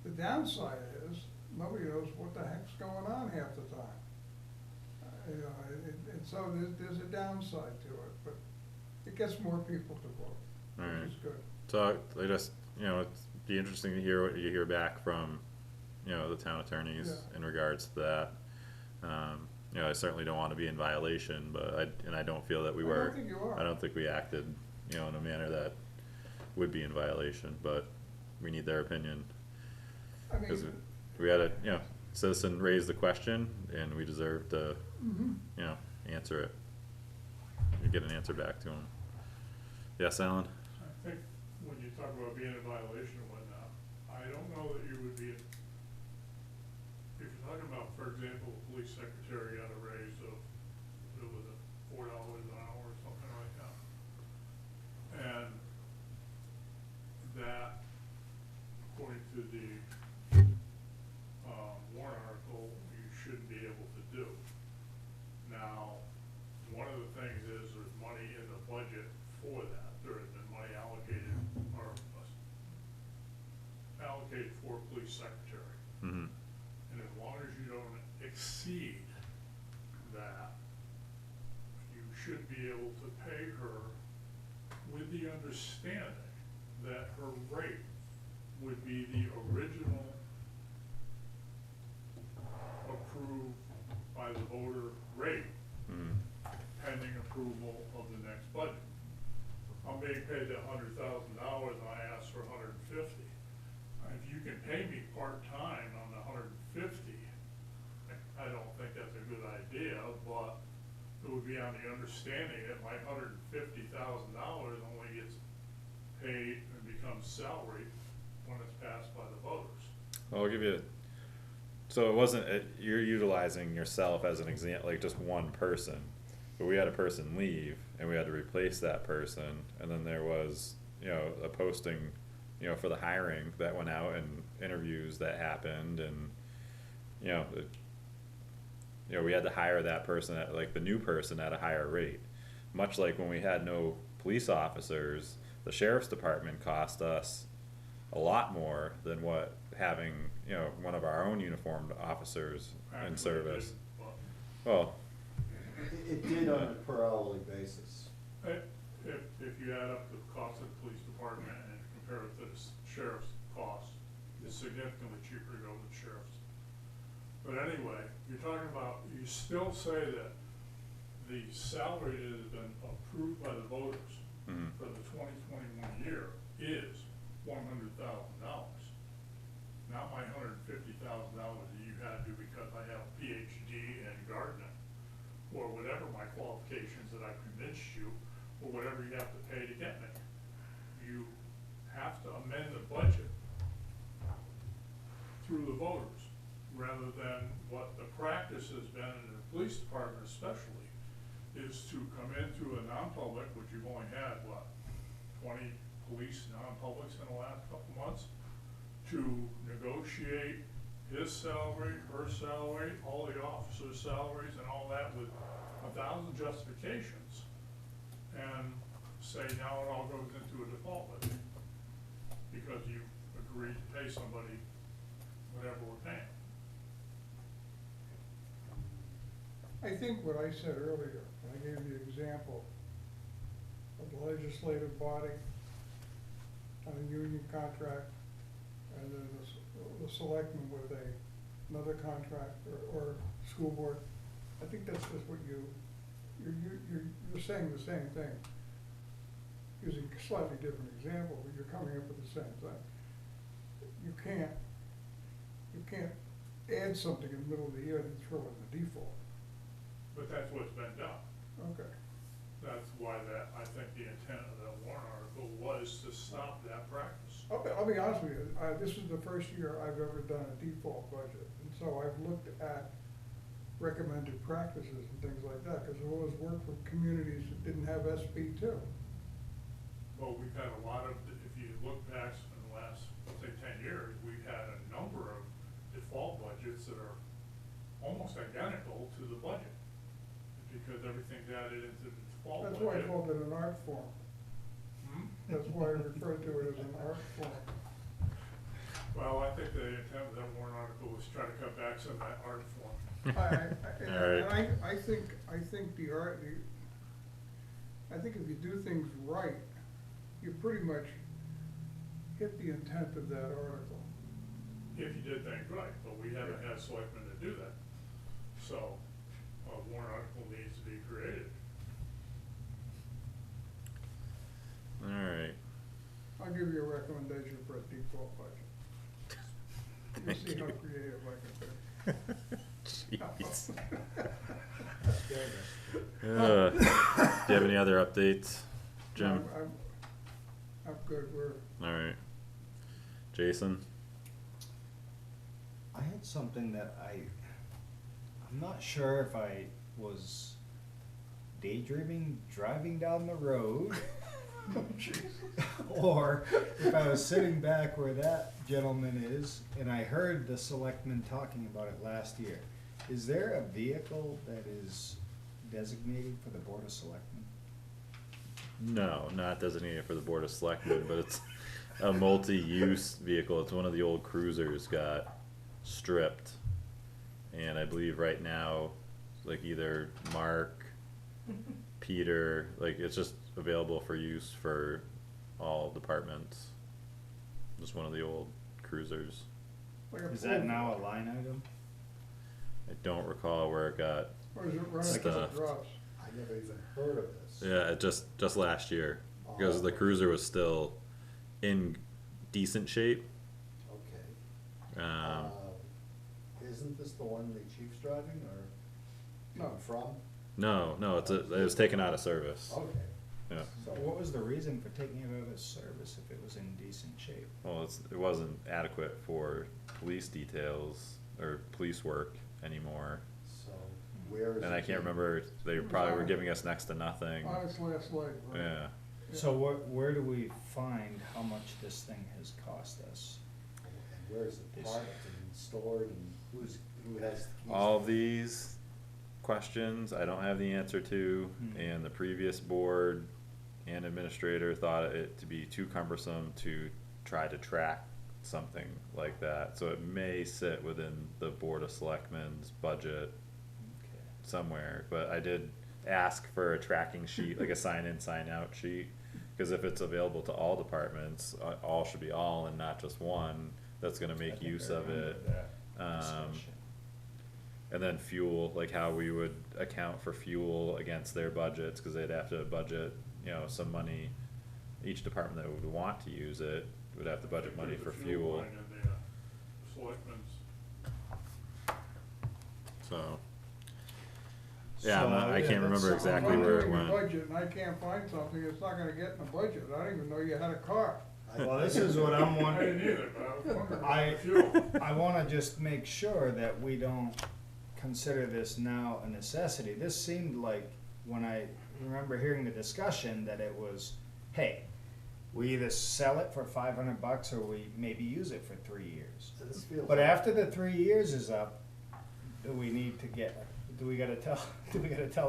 The downside is, nobody knows what the heck's going on half the time. You know, and so there's a downside to it, but it gets more people to vote, Alright. which is good. So I just, it'd be interesting to hear what you hear back from, the town attorneys Yeah. in regards to that. I certainly don't wanna be in violation, but I don't feel that we I were. don't think you are. I don't think we acted, in a manner that would be in violation, but we need their opinion. I mean, Cause we had a, citizen raise the question and we deserve to, mhm. answer it. We get an answer back to them. Yes, Alan? I think when you talk about being in violation and whatnot, I don't know that you would be, if you're talking about, for example, the police secretary got a raise of, it was $4 an hour or something like that. And that, according to the, warrant article, you should be able to do. Now, one of the things is there's money in the budget for that. There has been money allocated, or allocated for police secretary. Mm-hmm. And as long as you don't exceed that, you should be able to pay her with the understanding that her rate would be the original approved by the voter rate, Mm-hmm. pending approval of the next budget. I'm being paid $100,000 and I ask for $150,000. If you can pay me part-time on the $150,000, I don't think that's a good idea, but it would be on the understanding that my $150,000 only gets paid and becomes salary when it's passed by the voters. I'll give you, so it wasn't, you're utilizing yourself as an example, like just one person. But we had a person leave and we had to replace that person, and then there was, a posting, for the hiring that went out and interviews that happened, and, we had to hire that person at, like, the new person at a higher rate. Much like when we had no police officers, the sheriff's department cost us a lot more than what having, one of our own uniformed officers in Actually, service. it- but Well, It did on a per hourly basis. If you add up the cost of the police department and compare it to the sheriff's cost, it's significantly cheaper to go with the sheriff's. But anyway, you're talking about, you still say that the salary that has been approved by the voters mhm. for the 2021 year is $100,000. Not my $150,000 that you had to because I have a PhD in gardening, or whatever my qualifications that I convinced you, or whatever you have to pay to get me. You have to amend the budget through the voters. what the practice has been in the police department especially, is to come into a non-public, which you've only had, what, 20 police non-publics in the last couple months, to negotiate his salary, her salary, all the officers' salaries and all that with 1,000 justifications, and say now it all goes into a default levy, because you agreed to pay somebody whatever we're paying. I think what I said earlier, I gave the example of the legislative body on a union contract, and then the selectmen with another contract, or school board. I think that's just what you're saying the same thing, using a slightly different example, but you're coming up with the same thing. You can't add something in the middle of the year and throw in the default. But that's what's been done. Okay. That's why I think the intent of that warrant article was to stop that practice. I'll be honest with you, this is the first year I've ever done a default budget, and so I've looked at recommended practices and things like that, because I've always worked for communities that didn't have SB two. Well, we've had a lot of, if you look back in the last, let's say 10 years, we've had a number of default budgets that are almost identical to the budget, because everything's added into the default budget. That's why I called it an art form. Hmm? That's why I referred to it as an art form. Well, I think the intent of that warrant article was to try to cut back some of that art form. I think if you do things right, you pretty much hit the intent of that article. If you did things right, but we haven't had selectmen to do that. So, a warrant article needs to be created. Alright. I'll give you a recommendation for a default budget. You see how creative I can be. Jeez. Do you have any other updates, Jim? I'm good, Alright. Jason? I had something that I'm not sure if I was daydreaming driving down the road or if I was sitting back where that gentleman is and I heard the selectmen talking about it last year. Is there a vehicle that is designated for the Board of Selectmen? No, not designated for the Board of Selectmen, but it's a multi-use vehicle. It's one of the old cruisers got stripped. And I believe right now, like either Mark, Peter, like it's just available for use for all departments. Just one of the old cruisers. like a Is that pool. now a line item? I don't recall where it got. Or is it running to the Stuffed. drops? I never even heard of this. Yeah, it just last year, because the cruiser was still in decent shape. Okay. Isn't this the one the chief's driving, or No. come from? No, it was taken out of service. Okay. Yeah. So what was the reason for taking it out of service if it was in decent shape? Well, it wasn't adequate for police details or police work anymore. So where is it? And I can't remember, they probably were giving us next to nothing. On its last leg, right? Yeah. So where do we find how much this thing has cost us? And where's it This- parked and stored, and who has the keys? All of these questions I don't have the answer to, and the previous board and administrator thought it to be too cumbersome to try to track something like that. So it may sit within the Board of Selectmen's budget Okay. somewhere, but I did ask for a tracking sheet, like a sign in, sign out sheet. Cause if it's available to all departments, all should be all and not just one, that's gonna I make think use I of it. remember that Um, discussion. And then fuel, like how we would account for fuel against their budgets, cause they'd have to budget, some money. Each department that would want to use it would have to budget money for There's a fuel, line in the selectmen's. so. Yeah, I So, can't remember that's exactly If I'm where it doing a went. budget and I can't find something, it's not gonna get in the budget. I don't even know you had a car. Well, this is what I'm I wondering. didn't either, but I was wondering I- about the fuel. I wanna just make sure that we don't consider this now a necessity. This seemed like, when I remember hearing the discussion, that it was, hey, we either sell it for $500 or we maybe use it for 3 years. So this feels But like- after the 3 years is up, do we gotta tell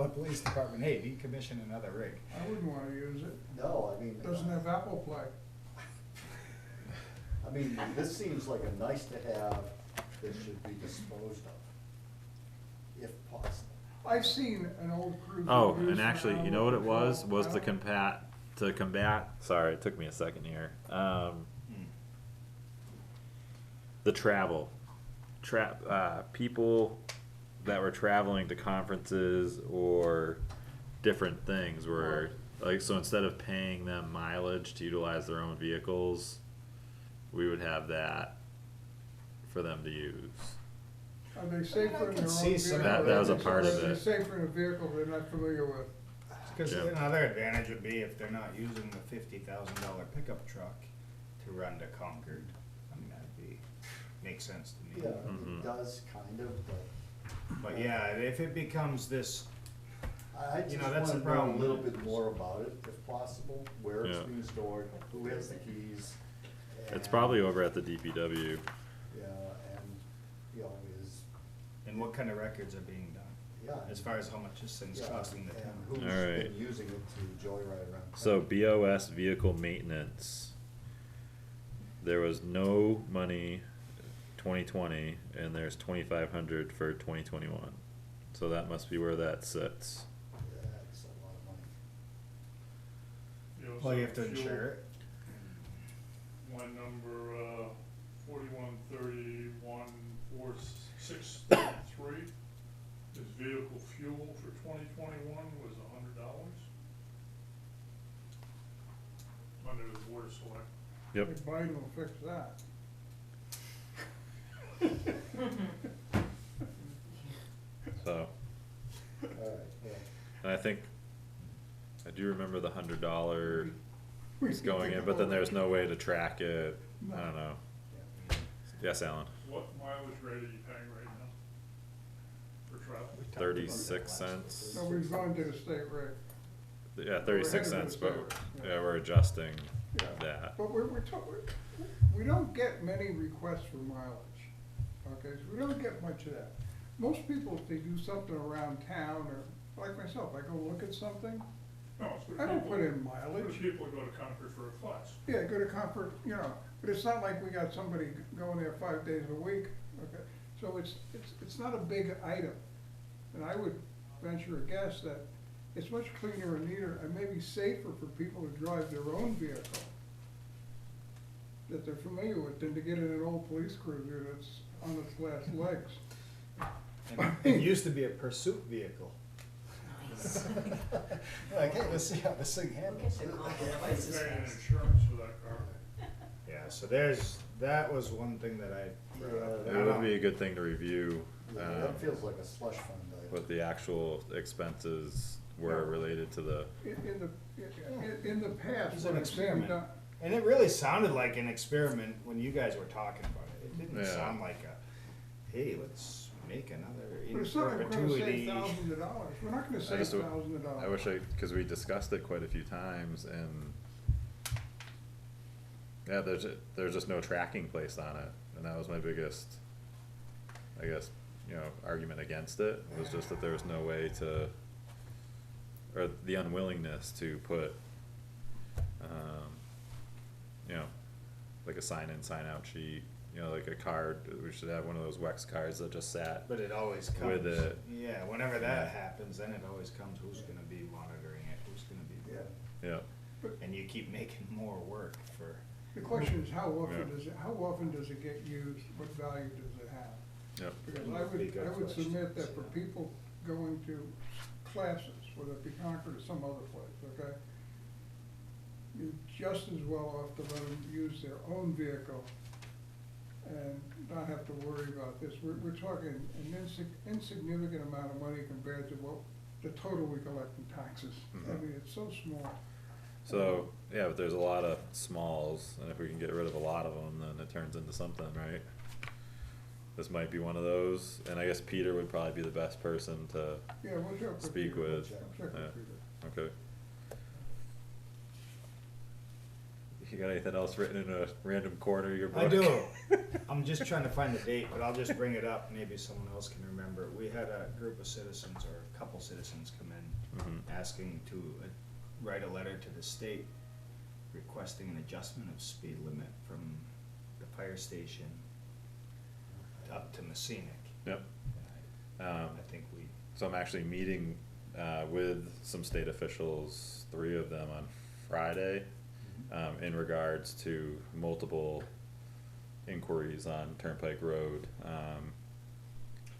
the police department, hey, decommission another rig? I wouldn't wanna use it. No, I mean. Doesn't have Apple Play. I mean, this seems like a nice to have that should be disposed of, if possible. I've seen an old cruiser. Oh, used and for actually, you animal know what it was? control. Was I to don't- combat, sorry, it took me a second here. The travel. People that were traveling to conferences or different things were, like, so instead of paying them mileage to utilize their own vehicles, we would have that for them to use. Are they safer in can their own see some vehicle? That was a than part of Are they it. safer in a vehicle they're not familiar with? Cause Yeah. another advantage would be if they're not using the $50,000 pickup truck to run to Concord. I mean, makes sense to me. Yeah, Mhm. it does kind of, But yeah, if it becomes this, I You just know, that's wanna the know a problem. little bit more about it, if possible, where it's Yeah. being stored, who has the keys. It's and- probably over at the DPW. Yeah, and, you know, is, and what kind of records are being done, yeah. as far as how much this thing's yeah, costing the and town. who's Alright. been using it to joyride around. So town. BOS vehicle maintenance, there was no money 2020 and there's 2,500 for 2021. So that must be where that sits. That's a lot of money. You know, Well, you have so to insure fuel- it. One number, 4131,463 is vehicle fuel for 2021 was $100. Under the board of select. Yep. If Biden will fix that. So, Alright, yeah. and I think, I do remember the $100 We is could going take in, a but then look. there's no way to track it. I No. don't know. Yeah. Yes, Alan? What mileage rate are you paying right now for travel? 36 cents. So we've gone to the state rate. Yeah, 36 We're headed cents, to the but state rate, yeah, we're adjusting Yeah. that. But we don't get many requests for mileage, okay, so we don't get much of that. Most people, if they do something around town, or like myself, I go look at something, No, it's for I don't people- put in For mileage. people who go to Concord for a class. Yeah, go to Concord, you know, but it's not like we got somebody going there 5 days a week, okay? So it's not a big item. And I would venture a guess that it's much cleaner and neater and maybe safer for people to drive their own vehicle that they're familiar with than to get in an old police cruiser that's on its last legs. And it used to be a pursuit vehicle. Like, hey, let's see how this thing handles. You're paying insurance for that car. Yeah, so that was one thing that I brought up. Yeah, It would be a good thing to review, Yeah, that feels like a slush fund item. what the actual expenses were Yeah. related to the, In the past. It's an what I've seen experiment. done- And it really sounded like an experiment when you guys were talking about it. It didn't Yeah. sound like hey, let's make another But in it's not like we're gonna save perpetuity. thousands of dollars. We're not gonna I save just, thousands of dollars. I wish cause we discussed it quite a few times and yeah, there's just no tracking placed on it, and that was my biggest, I guess, argument against it, was just that there was no way to, or the unwillingness to put, like a sign in, sign out sheet, like a card, we should have one of those Wex cards that just sat. But it always comes. With it. Yeah, whenever that happens, then it always comes, who's gonna be monitoring it, who's gonna be. Yeah. Yeah, And you keep making more work for. The question is, how Yeah. often does it get used? What value does it have? yep, Because Would I be would, good I would questions, submit that for yeah. people going to classes, whether it be Concord or some other place, okay? You're just as well off to let them use their own vehicle and not have to worry about this. We're talking an insignificant amount of money compared to what, the total we collect in taxes. I Mhm. mean, it's so small. so, yeah, but there's a lot of smalls, and if we can get rid of a lot of them, then it turns into something, right? this might be one of those, and I guess Peter would probably be the best person to Yeah, we'll check with speak Peter. with. Check with Yeah. Peter. Okay. You got anything else written in a random corner of your book? I do. I'm just trying to find the date, but I'll just bring it up, maybe someone else can remember. We had a group of citizens, or a couple citizens come in, Mhm. asking to write a letter to the state requesting an adjustment of speed limit from the fire station up to Messinic. Yep. I think we, So I'm actually meeting with some state officials, 3 of them on Friday, in regards to multiple inquiries on Turnpike Road.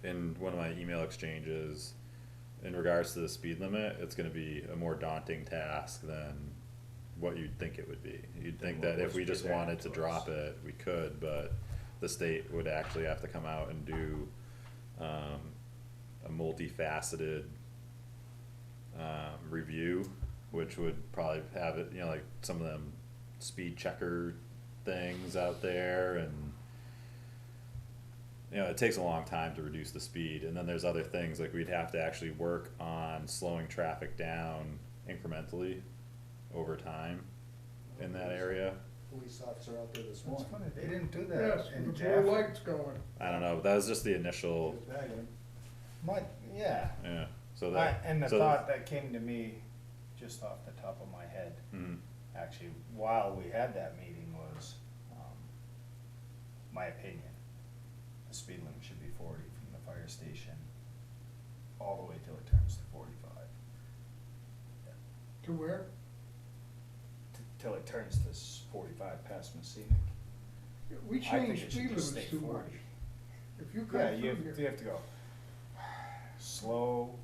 In one of my email exchanges, in regards to the speed limit, it's gonna be a more daunting task than what you'd think it would be. You'd think what that if was we just presented wanted to to drop us. it, we could, but the state would actually have to come out and do a multifaceted review, which would probably have it, you know, like some of them speed checker things out there, and you know, it takes a long time to reduce the speed, and then there's other things, like we'd have to actually work on slowing traffic down incrementally over time in that area. Police officer out there this it's morning. funny, they didn't do that Yes, in with the Jaffrey. blue lights going. I don't know, that was just the He initial, was bagging him. Yeah, yeah, so that. and the so thought that came to me, just off the top of my head, Mhm. actually, while we had that meeting was, my opinion. The speed limit should be 40 from the fire station all the way till it turns to 45. To where? Till it turns to 45 past Messinic. We I think change it should speed just limits stay too 40. much. If you Yeah, come you through have, you here, have to go slow,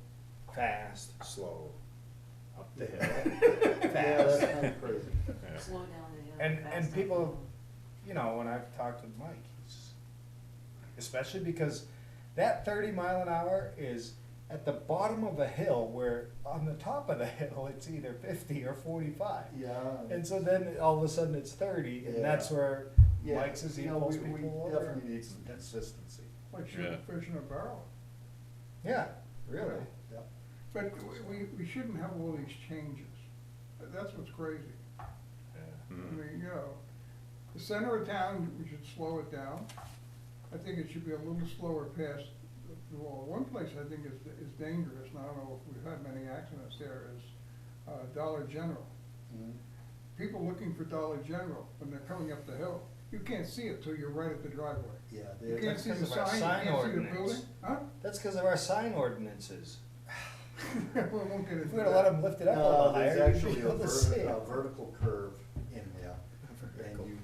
fast, slow, up the hill, Yeah, that's fast. kinda crazy. Yeah. Slow down the hill. And fast people, up you know, when I've talked with Mike, he's, especially because that 30 mile an hour is at the bottom of a hill where on the top of the hill it's either 50 or 45. Yeah. And so then all of a sudden it's 30, and that's Yeah. where Yeah, Mike says he you know, pulls we people over. definitely need some consistency. like shooting Yeah. fish in a barrel. Yeah, really. Yeah. But we shouldn't have all these changes. That's what's crazy. I Mhm. mean, you know, the center of town, we should slow it down. I think it should be a little slower past the wall. One place I think is dangerous, and I don't know if we've had many accidents there, is Dollar General. Mhm. People looking for Dollar General when they're coming up the hill, you can't see it till you're right at the driveway. Yeah, You they- can't see the because of our sign, sign you can't see the ordinance. building, huh? That's because of our sign ordinances. We won't get into If we were to let that. them lift it up a No, little there's higher, you'd actually be a able to see it. vertical curve in there, and you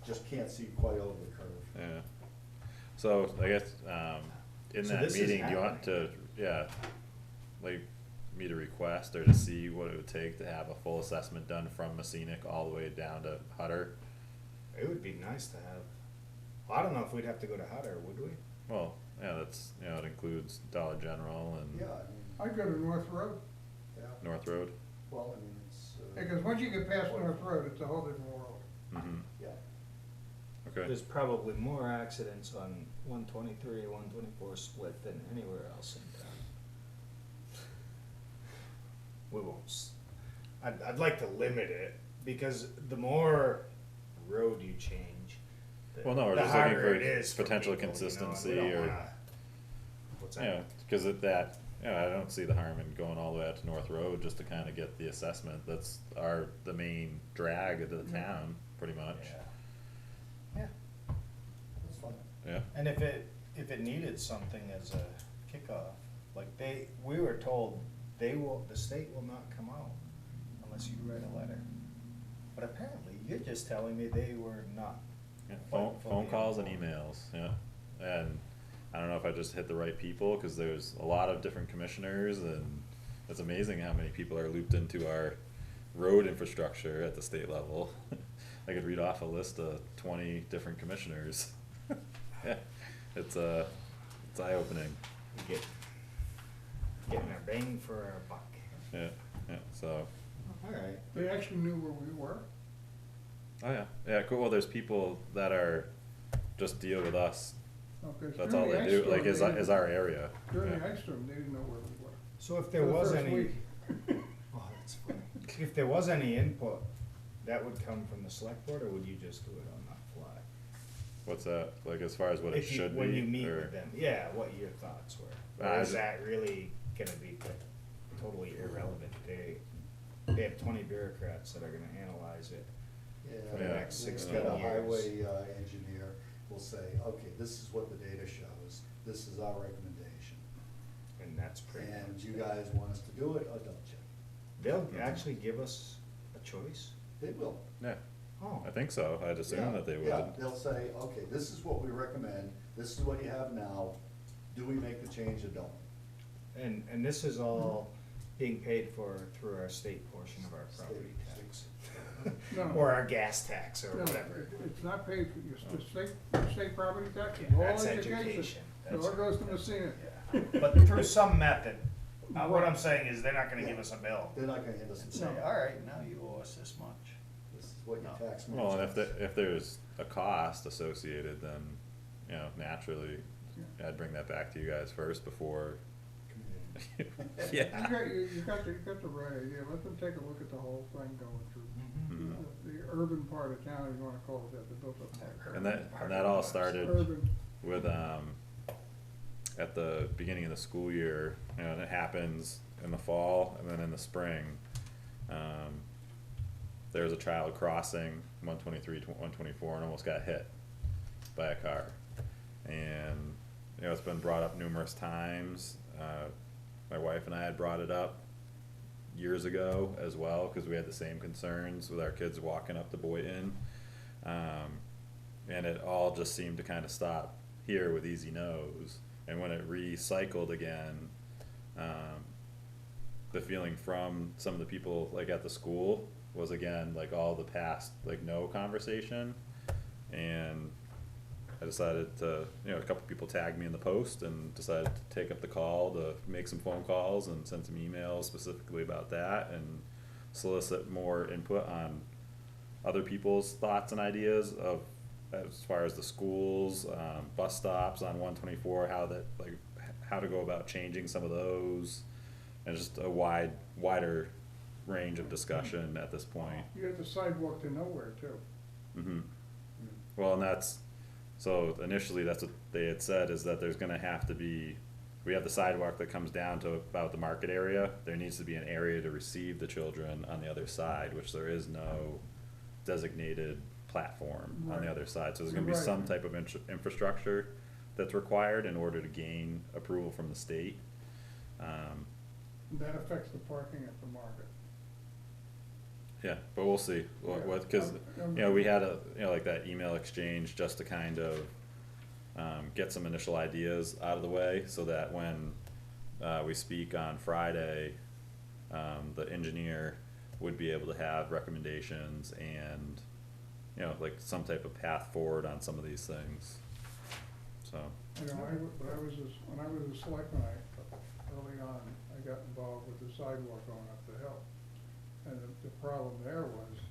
just can't see quite over the curve. Yeah, so I guess, in So that this is meeting, do you want to, happening. yeah, like, me to request or to see what it would take to have a full assessment done from Messinic all the way down to Hutter? It would be nice to have, well, I don't know if we'd have to go to Hutter, would we? Well, yeah, that's, you know, it includes Dollar General and Yeah, I mean, I'd go to North Road, yeah, North Road. well, I mean, it's, because once you get past North Road, it's a whole different world. Mm-hmm, yeah. okay, There's probably more accidents on 123, 124 split than anywhere else in town. We won't, I'd like to limit it, because the more road you change, Well, no, we're the just looking harder for it is for potential people, you know, and we consistency don't or- wanna- What's that? yeah, cause of that, yeah, I don't see the harm in going all the way out to North Road just to kinda get the assessment, that's the main drag of the town, pretty much, Yeah. That's fine. yeah. And if it needed something as a kickoff, like we were told the state will not come out unless you write a letter. But apparently, you're just telling me they were not. Yeah, Phone- phone calls and emails, yeah, and I don't know if I just hit the right people, cause there's a lot of different commissioners, and it's amazing how many people are looped into our road infrastructure at the state level. I could read off a list of 20 different commissioners. Yeah, it's eye-opening, Getting our bang for our buck. yeah, so, Alright. They actually knew where we were. oh yeah, cool, well, there's people that are, just deal with us Okay, That's during all the they ice do, storm, like, is, they didn't- is our area. During Yeah. the ice storm, they didn't know where we were. So if For there the was first any, week. Oh, that's funny. if there was any input, that would come from the select board, or would you just do it on the fly? What's that, like, as far as what it If you- should be? When you meet or- with them, yeah, what your thoughts were, I or is just- that really gonna be totally irrelevant? They have 20 bureaucrats that are gonna analyze it. Yeah. For the next we'll 16 get a years. highway, engineer will say, okay, this is what the data shows, this is our recommendation. And that's pretty And much you it. guys want us to do it or don't you? They'll actually give us a choice? They will. Yeah, Oh, I think so, I'd assume Yeah, that they would. Yeah, they'll say, okay, this is what we recommend, this is what you have now, do we make the change or don't? and this is all being paid for through our state portion of our property State. tax. No. Or our gas tax, or No, whatever. it's not paid for, the state property tax, is all That's education. education. It all goes to Messina. But through some method, what I'm saying is they're not gonna give us a bill They're not gonna hand us and a say, No. all right, now you owe us this much. this is what your No. tax. Well, and is. if there's a cost associated, then, you know, naturally, I'd bring that back to you guys first before. You Yeah. got the right idea, let them take a look at the whole thing going through. Mhm. The urban part of town, if you wanna call it that, the built up part. And that all started Urban, with, at the beginning of the school year, you know, and it happens in the fall and then in the spring. There was a child crossing 123, 124 and almost got hit by a car. And, you know, it's been brought up numerous times. My wife and I had brought it up years ago as well, cause we had the same concerns with our kids walking up to Boynton. And it all just seemed to kinda stop here with Easy Nose. And when it recycled again, the feeling from some of the people like at the school was again, like all the past, like no conversation. And I decided to, you know, a couple people tagged me in the post and decided to take up the call to make some phone calls and send some emails specifically about that and solicit more input on other people's thoughts and ideas of, as far as the schools, bus stops on 124, how to go about changing some of those, and just a wider range of discussion at this point. you got the sidewalk to nowhere too. Mm-hmm. Well, and so initially that's what they had said, is that there's gonna have to be, we have the sidewalk that comes down to about the market area, there needs to be an area to receive the children on the other side, which there is no designated platform on Right. the other side, so there's gonna be Right. some type of infrastructure that's required in order to gain approval from the state. And that affects the parking at the market. Yeah, but we'll see, what, cause, you know, we had like that email exchange just to kind of, get some initial ideas out of the way, so that when, we speak on Friday, the engineer would be able to have recommendations and, you know, like some type of path forward on some of these things, so. You know, when I was a selectman, early on, I got involved with the sidewalk going up the hill. And the problem there was,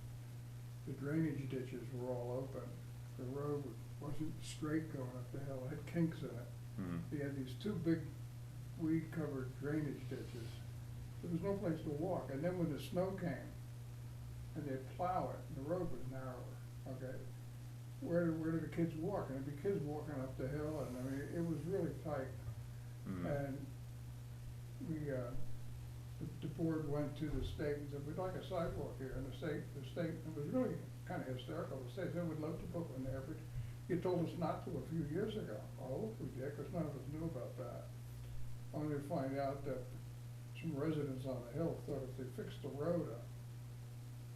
the drainage ditches were all open, the road wasn't straight going up the hill, it had kinks in it. Mhm. You had these two big weed-covered drainage ditches, there was no place to walk, and then when the snow came, and they'd plow it, the road was narrower, okay? Where do the kids walk? And there'd be kids walking up the hill, and I mean, it was really tight. Mhm. And we, the board went to the state and said, we'd like a sidewalk here, and the state, it was really kinda hysterical, the state said, we'd love to put one there, but you told us not to a few years ago. Oh, we did, cause none of us knew about that. Only to find out that some residents on the hill thought if they fixed the road up,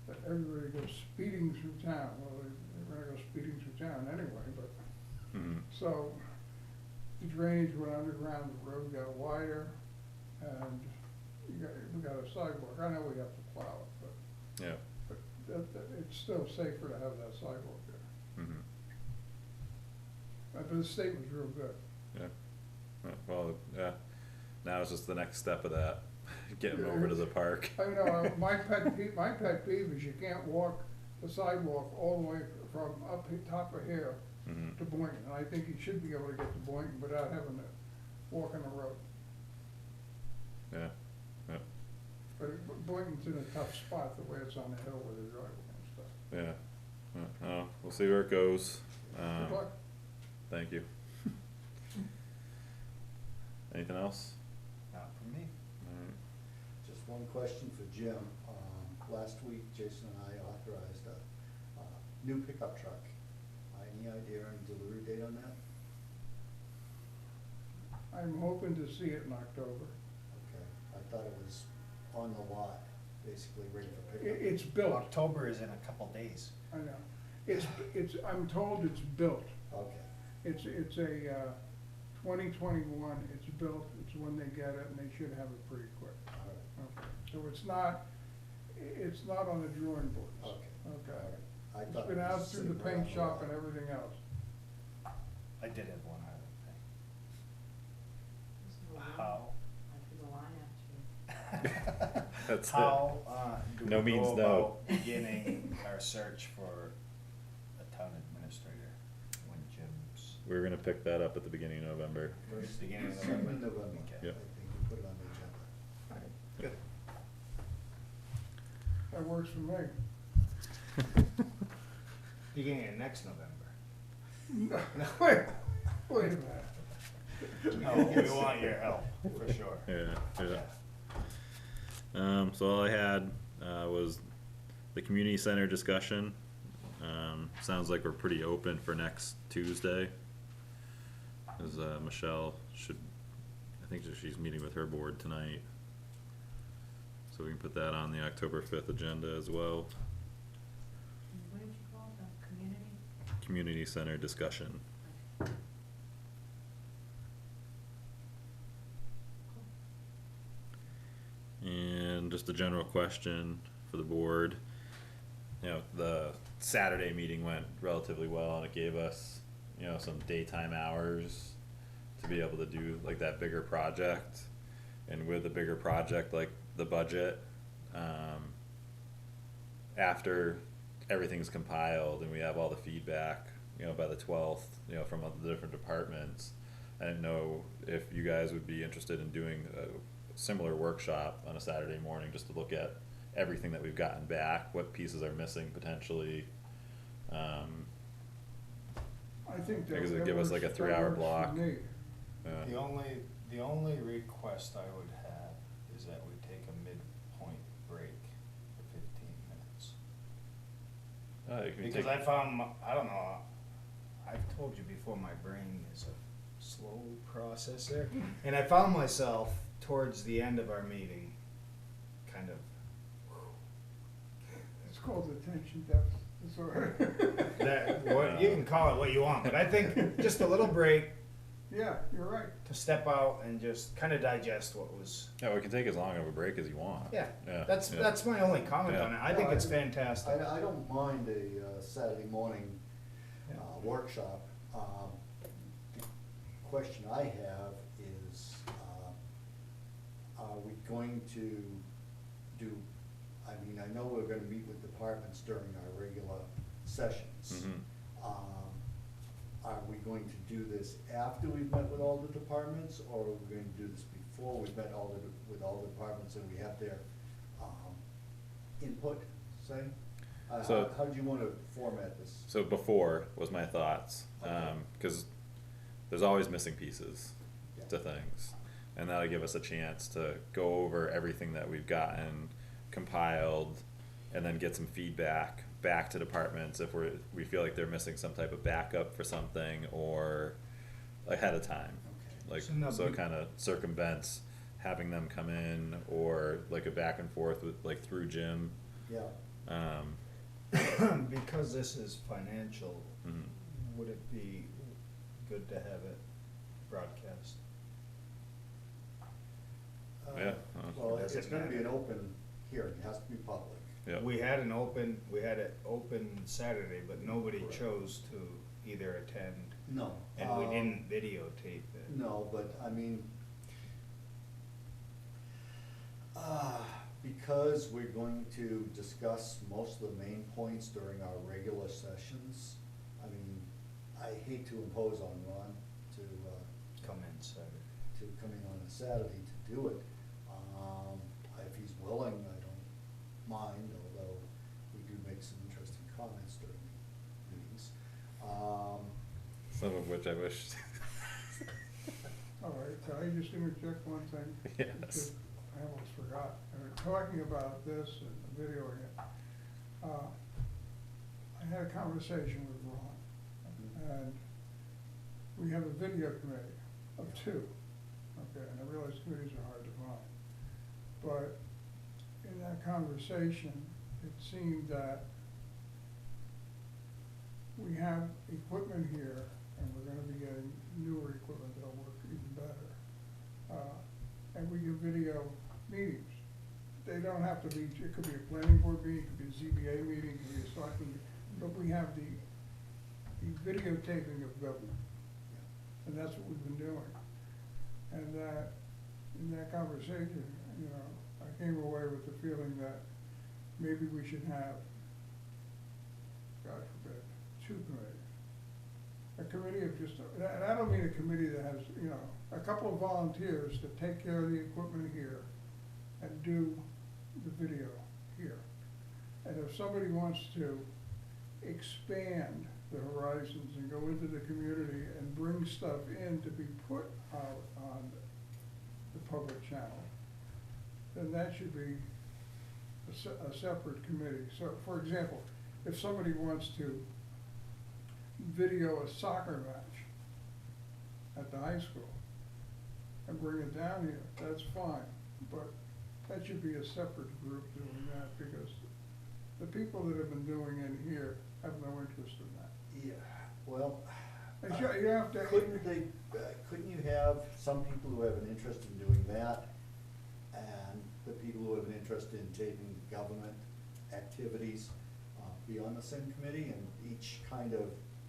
that everybody goes speeding through town, well, they're gonna go speeding through town anyway, but, Mhm. so, the drainage went underground, the road got wider, and we got a sidewalk, I know we have to plow it, but, Yeah. it's still safer to have that sidewalk there. Mhm. But the state was real good. Well, yeah, now it's just the next step of that, getting over to the park. I know, my pet peeve is you can't walk the sidewalk all the way from top of here Mhm. to Boynton. And I think he should be able to get to Boynton without having to walk on the road. Yeah, yeah, But Boynton's in a tough spot, the way it's on the hill with the driveway and stuff. yeah. We'll see where it goes. Good luck. Thank you. Anything else? Not for me. Alright. Just one question for Jim. Last week, Jason and I authorized a new pickup truck. Any idea on delivery date on that? I'm hoping to see it in October. Okay, I thought it was on the lot, basically ready for pickup. It's built, October is in a couple days. I know. I'm told it's built. Okay, It's a 2021, it's built, it's when they get it, and they should have it pretty quick. all right, Okay. So it's not on the drawing boards. okay. Okay. All right. I It's thought been it was out through the sitting paint around the shop lot. and everything else. I did have one other Just do a thing. line. How? I threw the line at you. That's it. How, do No we means go no. about beginning our search for a town administrator when Jim's We're gonna pick that up at the beginning of November. first beginning of Sometime in November? November, I Okay. Yep. think you put it on the agenda. Good. That works for me. Beginning of next November. Wait a minute. No, we want your help, for sure. Yeah. So all I had, was the community center discussion. Sounds like we're pretty open for next Tuesday. Cause, Michelle I think that she's meeting with her board tonight. So we can put that on the October 5th agenda as well. And what did you call it, the community? Community center discussion. And just a general question for the board. You know, the Saturday meeting went relatively well and it gave us, you know, some daytime hours to be able to do like that bigger project. And with the bigger project, like the budget, after everything's compiled and we have all the feedback, you know, by the 12th, you know, from all the different departments, I didn't know if you guys would be interested in doing a similar workshop on a Saturday morning, just to look at everything that we've gotten back, what pieces are missing potentially. I think that Because it'd that give us works- like a that 3-hour works for block. me. The only request I would have is that we take a midpoint break for 15 minutes. Because I found, I don't know, I've told you before, my brain is a slow processor. And I found myself towards the end of our meeting, kind of, It's called attention deficit disorder. you can call it what you want, but I think just a little break Yeah, you're right. to step out and just kind of digest what was. Yeah, we can take as long of a break as you want. Yeah, Yeah, that's yeah. that's my only comment on it. I think it's fantastic. I don't mind a Saturday morning Yeah. workshop. The question I have is, are we going to do, I mean, I know we're gonna meet with departments during our regular sessions. Mhm. Are we going to do this after we've met with all the departments, or are we going to do this before we've met with all the departments and we have their input, say? So- How do you wanna format this? So before was my thoughts, Okay. cause there's always missing pieces Yeah. to things. And that'll give us a chance to go over everything that we've gotten compiled and then get some feedback back to departments if we feel like they're missing some type of backup for something or ahead of time. Okay. Like, So now so it be- kinda circumvents having them come in or like a back and forth with, like through Jim. Yeah, Because this is financial, Mhm. would it be good to have it broadcast? Yeah. Well, Does it's it gonna be matter? an open hearing, it has to be public. Yeah. We had it open Saturday, but nobody Correct. chose to either attend, No. and we didn't videotape it. No, but I mean, because we're going to discuss most of the main points during our regular sessions, I mean, I hate to impose on Ron to, Come in, so. to come in on a Saturday to do it. If he's willing, I don't mind, although we do make some interesting comments during the meetings. Some of which I wish. All right, can I just interject one thing? Yes. Because I almost forgot. Talking about this and videoing it, I had a conversation with Ron, and we have a video committee of two, okay, and I realize committees are hard to find. But in that conversation, it seemed that we have equipment here, and we're gonna be getting newer equipment that'll work even better. And we can video meetings. They don't have to be, it could be a planning board meeting, it could be a ZBA meeting, it could be a selectmen meeting, but we have the videotaping of government. And that's what we've been doing. And that, in that conversation, you know, I came away with the feeling that maybe we should have, God forbid, two committees. A committee of just, and I don't mean a committee that has, you know, a couple of volunteers to take care of the equipment here and do the video here. And if somebody wants to expand the horizons and go into the community and bring stuff in to be put out on the public channel, then that should be a separate committee. So, for example, if somebody wants to video a soccer match at the high school and bring it down here, that's fine. But that should be a separate group doing that, because the people that have been doing it here have no interest in that. Yeah, well, And you have to. couldn't you have some people who have an interest in doing that, and the people who have an interest in taping government activities be on the same committee, and each kind of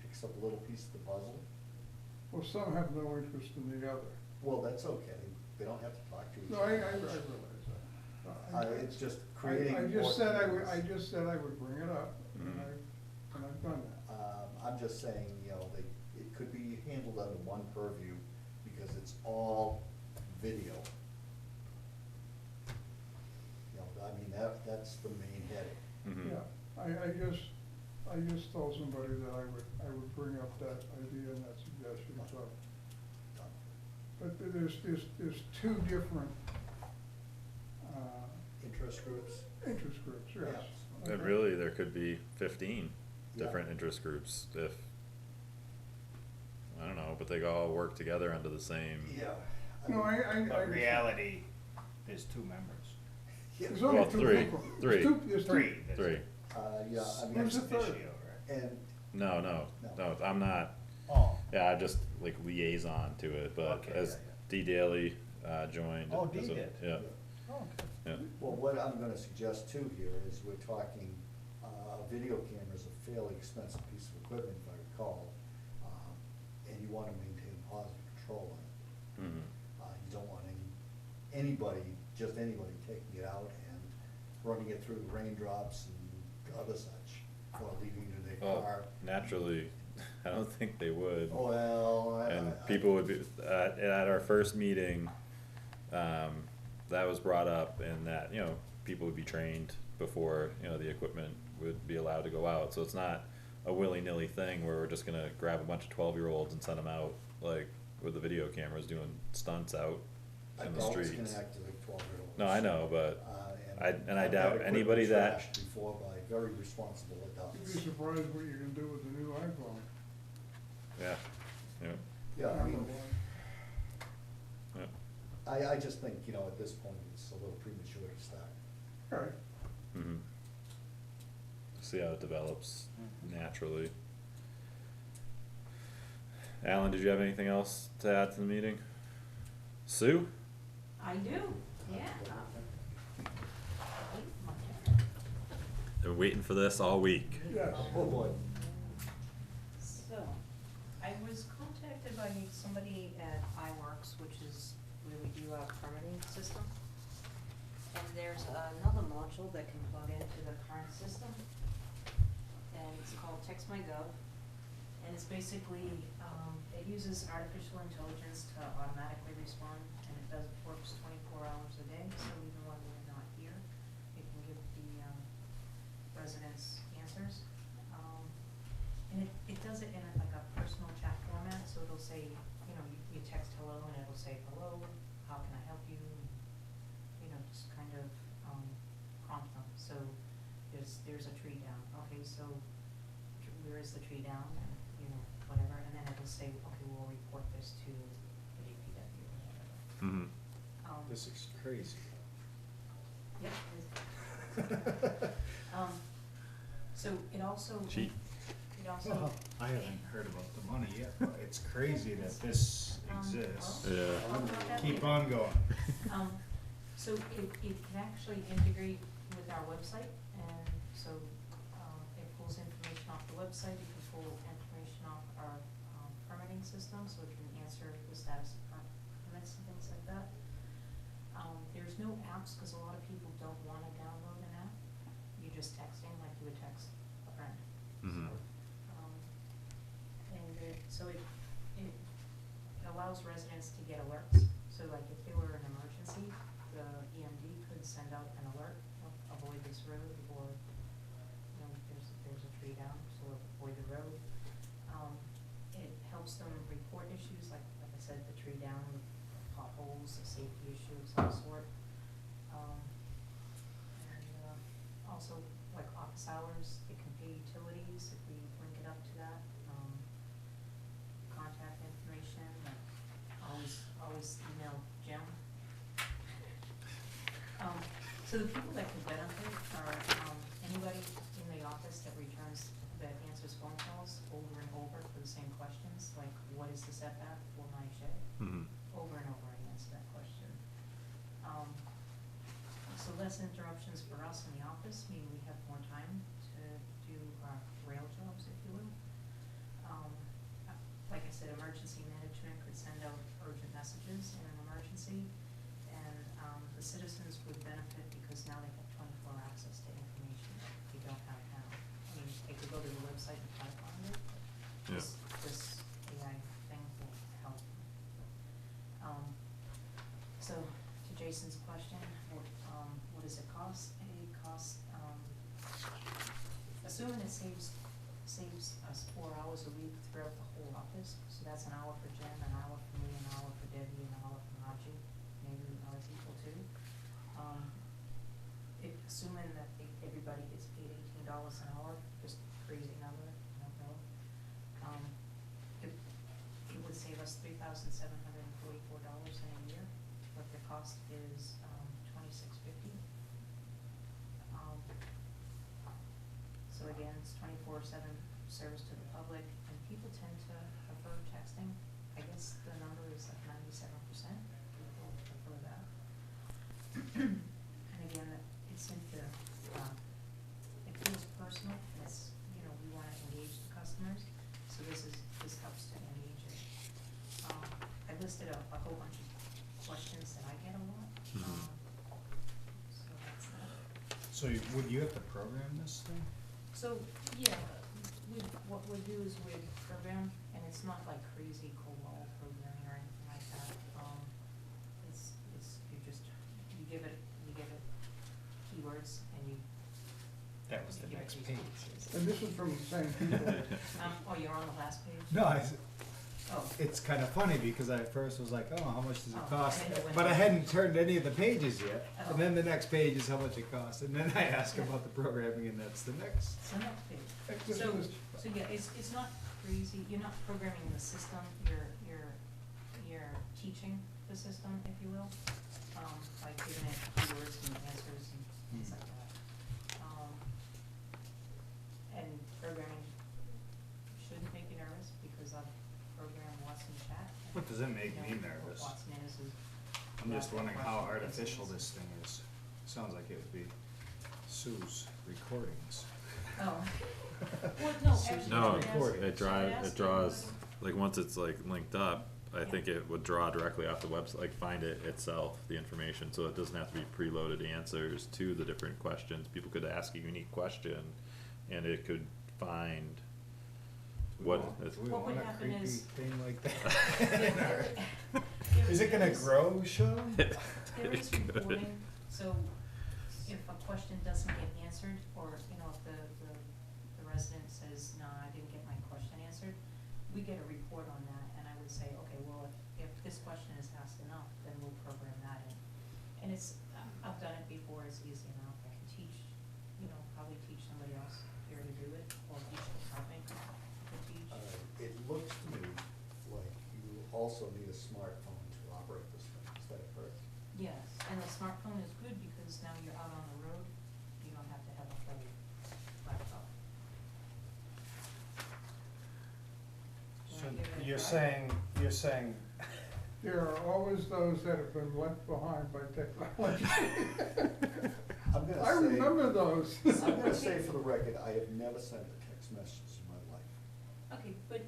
picks up a little piece of the puzzle? Well, some have no interest in the other. Well, that's okay, they don't have to talk to each No, other. I realize that. It's just creating. I more just said committees. I just said I would bring it up, and Mhm. I've done that. I'm just saying, you know, it could be handled under one purview, because it's all video. You know, I mean, that's the main heading. Mhm. Yeah, I just told somebody that I would bring up that idea and that suggestion, so. But there's two different, Interest groups? interest groups, yes. Yeah. And really, there could be 15 Yeah. different interest groups if, I don't know, but they all work together under the same. Yeah. No, I. But reality, there's two members. Yeah, There's only Well, two three. people. Three. There's two. Three. Three. yeah, I mean, Who's the third? Officio, right? and, No, I'm not, Oh, yeah, I just like liaison to it, but Okay, as yeah, D Daly, joined. Oh, Dee as a- did? Yeah, oh, okay. yeah. well, what I'm gonna suggest too here is we're talking, video cameras, a fairly expensive piece of equipment, if I recall, and you wanna maintain positive control on it. Mhm. You don't want anybody, just anybody taking it out and running it through the raindrops and other such, or leaving it in their Well, car. naturally, I don't think they would. Oh, well, And people would be, at our first meeting, that was brought up, and that, you know, people would be trained before, you know, the equipment would be allowed to go out, so it's not a willy-nilly thing where we're just gonna grab a bunch of 12-year-olds and send them out, like, with the video cameras doing stunts out in the Adults streets. can act like 12-year-olds. No, I know, but and I I've doubt had anybody equipment that- trashed before by very responsible You'd adults. be surprised what you can do with the new iPhone. yeah, yeah, Yeah, I mean, yeah. I just think, you know, at this point, it's a little premature to start. All right, Mhm. See how it develops naturally. Alan, did you have anything else to add to the meeting? Sue? I do, yeah. My turn. Been waiting for this all week. yes. Oh, boy. So, I was contacted by somebody at iWorks, which is where we do our permitting system. And there's another module that can plug into the current system, and it's called TextMyGov. And it's basically, it uses artificial intelligence to automatically respond, and it works 24 hours a day, so even when we're not here, it can give the, residents answers. And it does it in like a personal chat format, so it'll say, you know, you text hello, and it'll say, hello, how can I help you? You know, just kind of, prompt them, so there's a tree down, okay, so where is the tree down, and, you know, whatever, and then it'll say, okay, we'll report this to the DPW or whatever. Mm-hmm. This is crazy. Yep. So it also. Cheap. It also. Well, I haven't heard about the money yet, but it's crazy that this exists. Yeah. I'll talk about that Keep later. on going. So it can actually integrate with our website, and so, it pulls information off the website, it can pull information off our, permitting system, so it can answer the status of permits and things like that. There's no apps, cause a lot of people don't wanna download an app, you're just texting like you would text a friend. Mhm. So it allows residents to get alerts, so like if there were an emergency, the EMD could send out an alert, avoid this road, or, you know, there's a tree down, so avoid the road. It helps them report issues, like I said, the tree down, potholes, a safety issue of some sort. And also, like office hours, it can pay utilities if we link it up to that. Contact information, like always email Jim. So the people that can benefit are, anybody in the office that answers phone calls over and over for the same questions, like what is the setback for my shed? Mm-hmm. Over and over I answer that question. So less interruptions for us in the office, meaning we have more time to do our rail jobs, if you will. Like I said, emergency management could send out urgent messages in an emergency, and the citizens would benefit because now they have 24 access to information that they don't have now. I mean, they could go to the website and try to find it, but Yeah. this AI thing will help. So to Jason's question, what does it cost? It costs, assuming it saves us 4 hours a week throughout the whole office, so that's an hour for Jen, an hour for me, an hour for Debbie, an hour for Naji, maybe other people too. Assuming that everybody gets paid $18 an hour, just crazy number, I don't know. It would save us $3,744 in a year, but the cost is $2,650. So again, it's 24/7 service to the public, and people tend to prefer texting. I guess the number is like 97%, people prefer that. And again, it's into, it feels personal, and it's, you know, we wanna engage the customers, so this helps to engage it. I listed a whole bunch of questions that I get a lot, Mhm. so that's that. So would you have to program this thing? So, yeah, what we do is we program, and it's not like crazy COBOL programming or anything like that. You give it keywords, and you. That was the you give it next these page. boxes. And this is from the same people. Oh, you're on the last page? No, Oh, it's kind of funny because I at first was like, oh, how much does it Oh, cost? and then it went But I up. hadn't turned any of the pages yet. Oh. And then the next page is how much it costs. And then I ask about the programming, and that's the next. so next page. This So, is- so yeah, it's not crazy, you're not programming the system, you're teaching the system, if you will, by giving it keywords and answers and things like that. And programming shouldn't make you nervous, because I've programmed Watson Chat. and What does it make you know me what nervous? Watson is I'm just not wondering how Watson artificial is. this thing is. Sounds like it would be Sue's recordings. Oh. Well, no, actually, No, it has- recording. it so drives, has it draws, to- like, once it's like linked up, I Yeah. think it would draw directly off the website, like find it itself, the information, so it doesn't have to be preloaded answers to the different questions. People could ask a unique question, and it could find what Do is, we What would want a happen creepy is- thing like that? Is it gonna grow, Sean? There is reporting, so if a question doesn't get answered, or, you know, if the resident says, no, I didn't get my question answered, we get a report on that, and I would say, okay, well, if this question is asked enough, then we'll program that in. And it's, I've done it before, it's easy enough, I can teach, you know, probably teach somebody else here to do it, or each department could teach. It looks to me like you also need a smartphone to operate this thing, is that correct? Yes, and the smartphone is good because now you're out on the road, you don't have to have a full laptop. So Wanna give it a you're try? saying, There are always those that have been left behind by technology. I'm gonna I say- remember those. I'm gonna say for the record, I have never sent a text message in my life. Okay, but,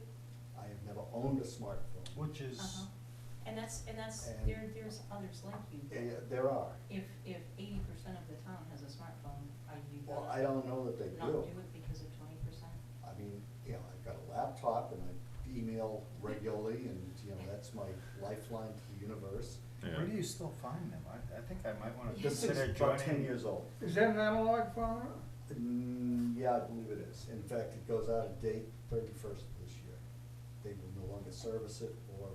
I have never owned a smartphone. which is, and that's, And- there's others like you. There are. If 80% of the town has a smartphone, are you Well, gonna I don't know that they not do. do it because of 20%? I mean, you know, I've got a laptop and I email regularly and, you know, that's my lifeline to the universe. yeah. where do you still find them? I think I might wanna This is consider about joining. 10 years old. Is that an analog phone? Yeah, I believe it is. In fact, it goes out of date 31st of this year. They will no longer service it or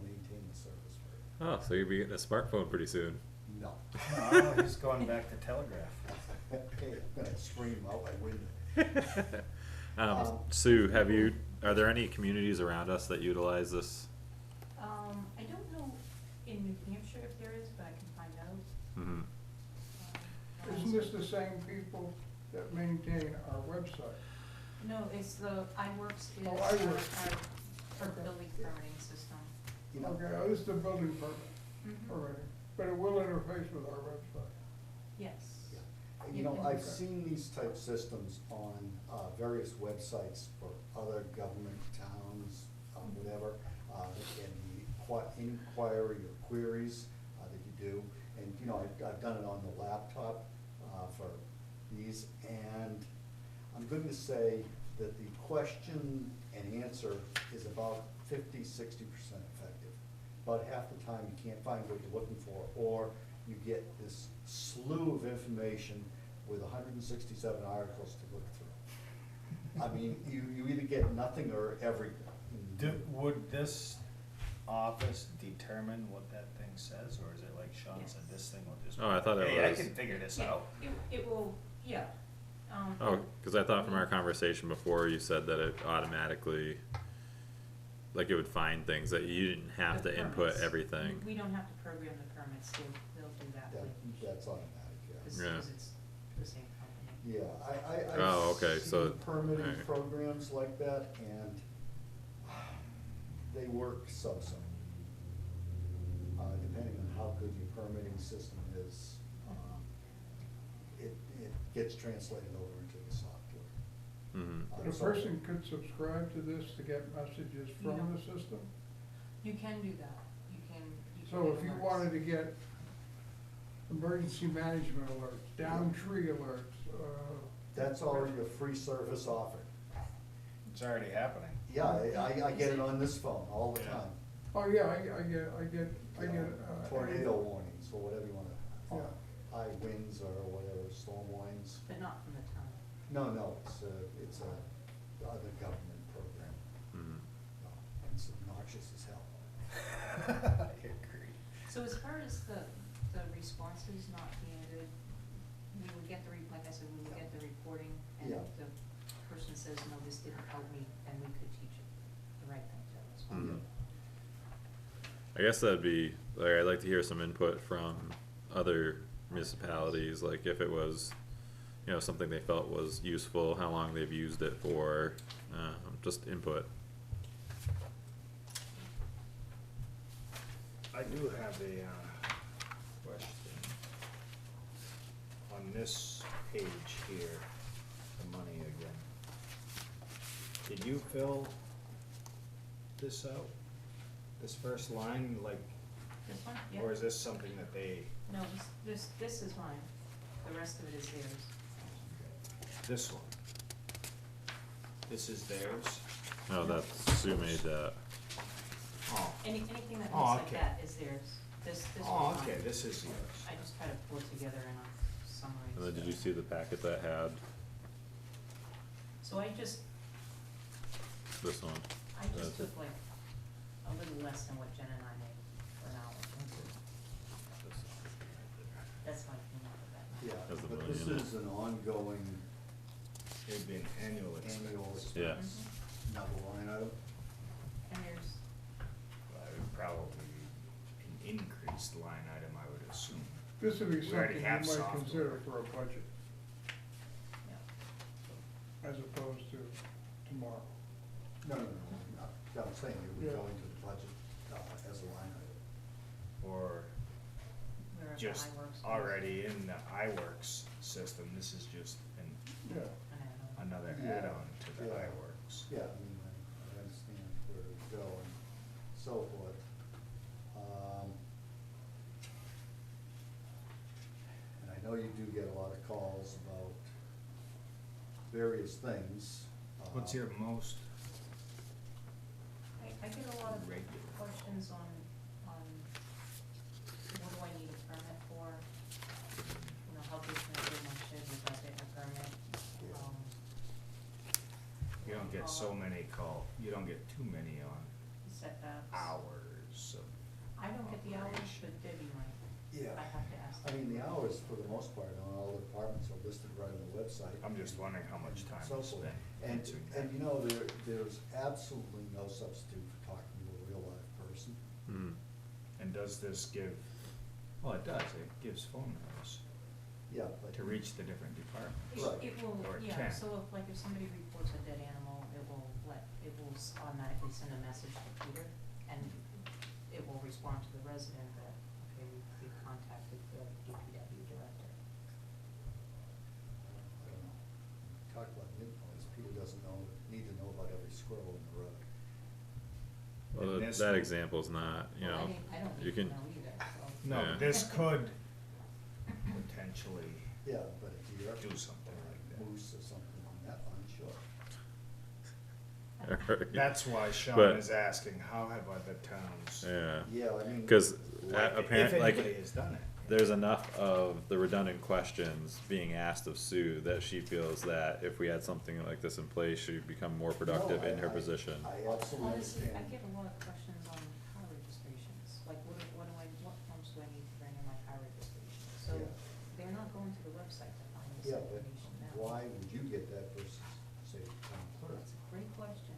maintain the service for it. Oh, so you'll be getting a smartphone pretty soon. No. No, he's going back to telegraph. Hey, I'm gonna scream out my window. Sue, are there any communities around us that utilize this? I don't know in New Hampshire if there is, but I can find out. Mm-hmm. Isn't this the same people that maintain our website? No, it's the, iWorks is Oh, our iWorks. our building permitting system. You know, Okay, oh, this is the building permit Mhm. already, but it will interface with our website. Yes. yeah. You You know, can- I've seen these type systems on various websites for other government towns, whatever, and the inquiry or queries that you do. And, you know, I've done it on the laptop for these, and I'm going to say that the question and answer is about 50–60% effective. About half the time you can't find what you're looking for, or you get this slew of information with 167 articles to look through. I mean, you either get nothing or everything. Would this office determine what that thing says, or is it like Sean said, Yes. this thing will just? Oh, I thought it Hey, I was- can figure this Yeah, out. it will, yeah. Oh, cause I thought from our conversation before, you said that it automatically, like it would find things that you didn't have The to input permits. everything. We don't have to program the permits, they'll do that with, That's automatic, yeah. because Yeah. it's the same company. Yeah, Oh, okay, I've so- seen permitting alright. programs like that, and they work so-so. Depending on how good your permitting system is, it gets translated over into the software. Mm-hmm. But a So- person could subscribe to this to get messages from No. the system? You can do that, you can So get if you alerts. wanted to get emergency management alerts, down tree alerts, That's already a free service offered. It's already happening. Yeah, I get it on this phone all the Yeah. time. oh yeah, I get, You know, tornado warnings, or whatever you wanna, Yeah. high winds or whatever, storm warnings. But not from the town. No, it's a other government program. Mm-hmm. No, it's obnoxious as hell. I agree. So as far as the responses not being good, we would get like I said, we would get the reporting, and Yeah. if the person says, no, this didn't help me, then we could teach it the right thing to respond. Mhm. I guess that'd be, like, I'd like to hear some input from other municipalities, like if it was, you know, something they felt was useful, how long they've used it for, just input. I do have a question. On this page here, the money again. Did you fill this out? This first line, like, This one, yeah. or is this something that they, No, this is mine, the rest of it is theirs. this one? This is theirs? No, that's, Sue made that. Oh, Anything that Oh, looks like okay. that is theirs. This oh, was okay, mine. this is yours. I just try to pull it together in a summary. And then did you see the packet that had So I just this one? took like a little less than what Jen and I made for an hour. That's how I came up with that. Yeah, Has the but money this in it. is an ongoing It'd be an annual expense. annual Yeah. expense, not a line item. And there's, Well, it would probably be an increased line item, I would assume. This would be We already something you have might software. consider for a budget, yeah. as opposed to tomorrow. No, I'm saying it would Yeah. go into the budget, as a line item. Or Wherever just iWorks goes. already in the iWorks system, this is just Yeah. And I don't know. another Yeah. add-on to the Yeah. iWorks. Yeah, I mean, I understand where it would go and so forth. And I know you do get a lot of calls about various things. What's your most I get a lot of regular? questions on what do I need a permit for? You know, how big can I build my shed without getting a permit? Yeah. You don't get so many you don't get too many on Setbacks. hours of. I don't get the hours, operation. but Debbie might. Yeah. I have to ask. I mean, the Debbie. hours, for the most part, on all the departments are listed right on the website. I'm just wondering how much time So you forth. spend And, answering and that. you know, there's absolutely no substitute for talking to a real live person. Hmm. And does this give, well, it does, it gives phone numbers Yeah, but. to reach the different departments. Right. It will, Or it yeah, can. so if somebody reports a dead animal, it will automatically send a message to Peter, and it will respond to the resident that, okay, we've contacted the DPW director. I don't know. Talk about new noise, Peter doesn't need to know about every squirrel in the road. Well, And this that would- example's not, you Well, know, I don't you need to can, know either, so. No, Yeah. this could potentially Yeah, but if you're. do something like that. Moose or something on that line, sure. That's why Sean But- is asking, how have other towns, yeah. Yeah, I mean. Cause like, if apparently, like, anybody has done it? there's enough of the redundant questions being asked of Sue that she feels that if we had something like this in place, she'd become more productive No, in her I- position. I absolutely Honestly, I understand. get a lot of questions on car registrations, like what forms do I need to bring in my car registration? So Yeah. they're not going to the website to find this Yeah, but information now. why would you get that versus, say, town clerk? That's a great question.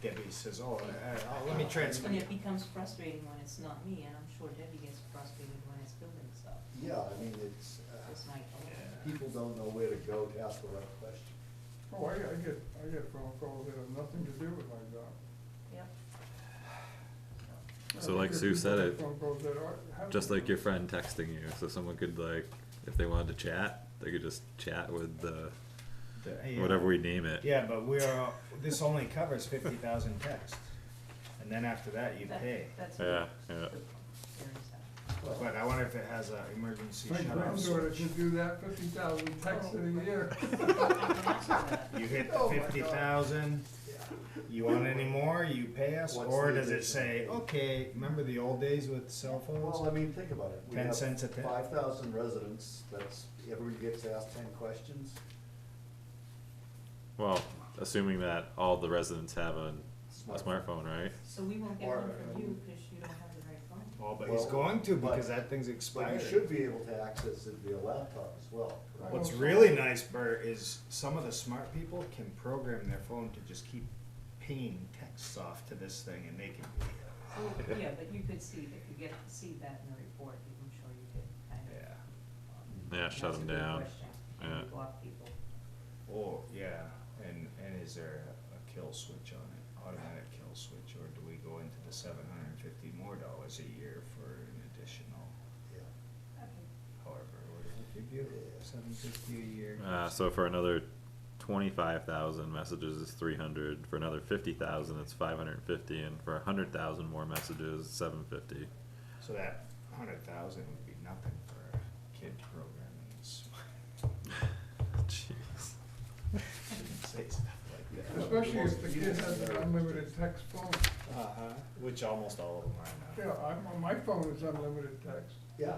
Debbie says, let me transfer And you. it becomes frustrating when it's not me, and I'm sure Debbie gets frustrated when it's building stuff. Yeah, I mean, it's, It's like, people don't know where to go to ask the right question. Oh, I get phone calls that have nothing to do with my job. yep, So I like get Sue people said get it, phone calls that have just to like do your friend texting you, so someone could like, if they wanted to chat, they could just chat with whatever we name it. Yeah, but this only covers 50,000 texts, and then after that, you pay. that's. Yeah, a yeah. good point. There is that. But I wonder if it has a emergency My shut-off granddaughter switch. should do that, 50,000 texts in a year. I can answer that. You hit Oh the my God. 50,000, you want any more, you pay us, What's or the does it addition? say, okay, remember the old days with cell Well, I phones? mean, think about it. We 10 have cents a 5,000 residents, everybody gets asked 10 questions. Well, assuming that all the residents have a smartphone, right? So we won't get Or, one from you, cause you don't have the right phone. Oh, but he's Well, going to, but- because that thing's But expired. you should be able to access it via laptop as well. correct? What's really nice, Bert, is some of the smart people can program their phone to just keep pinging texts off to this thing, and they can. So, yeah, but you could see, if you get to see that in the report, I'm sure you could kind of. Yeah. Yeah, shut that's a them good down. question. Can Yeah. you block people? Oh, yeah, and is there a kill switch on it, automatic kill switch, or do we go into the $750 more a year for an additional, Yeah. Okay. however, what does it give you, $750 a year? So for another 25,000 messages is 300, for another 50,000 it's 550, and for 100,000 more messages, 750. So that 100,000 would be nothing for a kid programming. Jeez. Shouldn't say stuff like that. especially if the kid has an unlimited text phone. Uh-huh, which almost all of them are now. Yeah, I'm, on my phone is unlimited text. Yeah,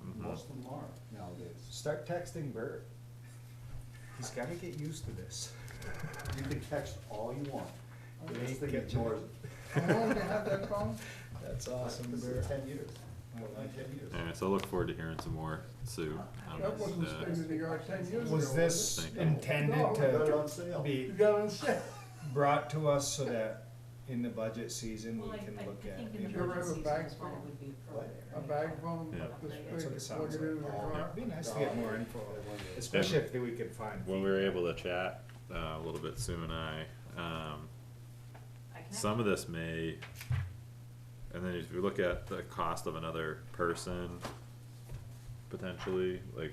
Mhm. most of them are nowadays. Start texting Bert. He's gotta get used to this. You can text all you want. The They next thing get ignores it. How long do you have that phone? That's awesome, This Bert. is 10 years, more than 10 years. Alright, so I look forward to hearing some more, Sue. on That this, wasn't uh, state of the art 10 years ago. Was this Thank you. intended No, Got it to on sale. be You got it on sale. brought to us so that in the budget season Well, we I can look at? think in You the ever budget have a season bag is when it phone? would be What? appropriate. A right? bag phone, Yeah. this That's big, what it plug sounds it in the like. car. It'd be nice to get more info, especially if we could find. When we were able to chat, a little bit, Sue and I, I can some of this may, and then if you look at the cost of another person, potentially, like,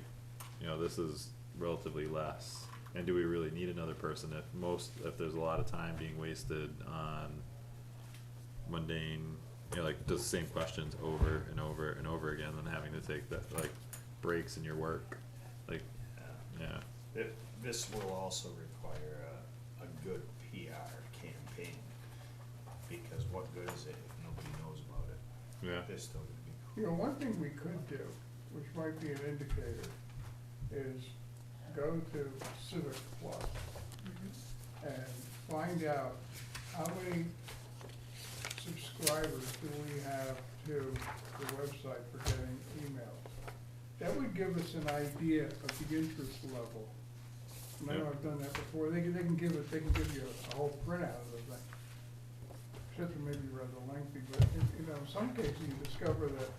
you know, this is relatively less. And do we really need another person if there's a lot of time being wasted on mundane, you know, like just the same questions over and over and over again, than having to take that, like, breaks in your work, like, yeah. This will also require a good PR campaign, because what good is it if nobody knows about it? Yeah. They're still gonna be. You know, one thing we could do, which might be an indicator, is go to Civic Plus and find out how many subscribers do we have to the website for getting emails. That would give us an idea of the interest level. And I know Yeah. I've done that before, they can give you a whole printout of the thing. Except it may be rather lengthy, but you know, in some cases you discover that,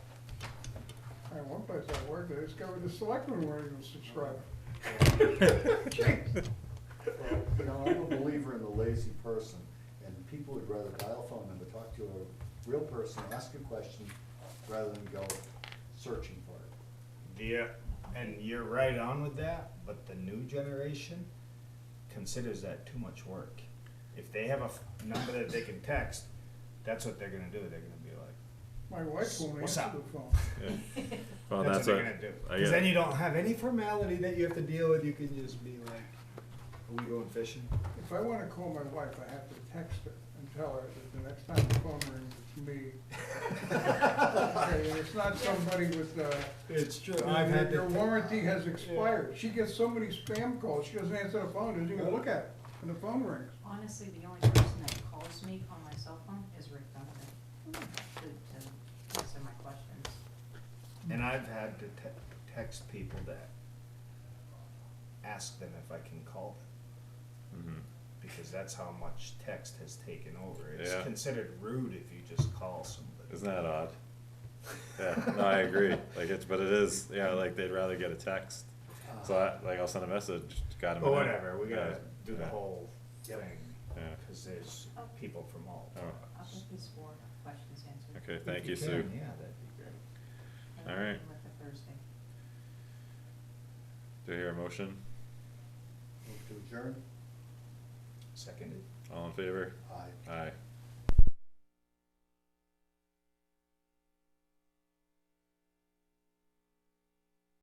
one place I worked, I discovered the selectmen weren't even subscribing. Jeez. Well, you know, I'm a believer in the lazy person, and people would rather dial a phone number, talk to a real person, ask a question, rather than go searching for it. Yeah, and you're right on with that, but the new generation considers that too much work. If they have a number that they can text, that's what they're gonna do, they're gonna be like, My wife won't What's answer up? the phone. Yeah. Well, that's that's what what, they're gonna do. I Cause then get, you don't have any formality that you have to deal with, you can just be like, are we going fishing? If I wanna call my wife, I have to text her and tell her that the next time the phone rings, it's me. Okay, and it's not somebody with, It's true, your warranty has expired. She gets so many spam calls, she doesn't answer the phone, doesn't even look at it, when the phone rings. Honestly, the only person that calls me on my cell phone is Rick Donovan, to answer my questions. And I've had to text people that ask them if I can call them, mhm. because that's how much text has taken over. It's Yeah. considered rude if you just call somebody. Isn't that odd? Yeah, no, I agree, like, but it is, yeah, like, they'd rather get a text, so I'll send a message, got him. But whatever, we gotta Yeah, do the yeah, whole Yep. thing, Yeah, cause there's people from all Oh. I'll parts. get these 4 questions answered. okay, If thank you, can, Sue. Yeah, that'd be great. And All I'm right. meeting with the Thursday. Do I hear a motion? Move to adjourn? Seconded. All in favor? Aye. Aye.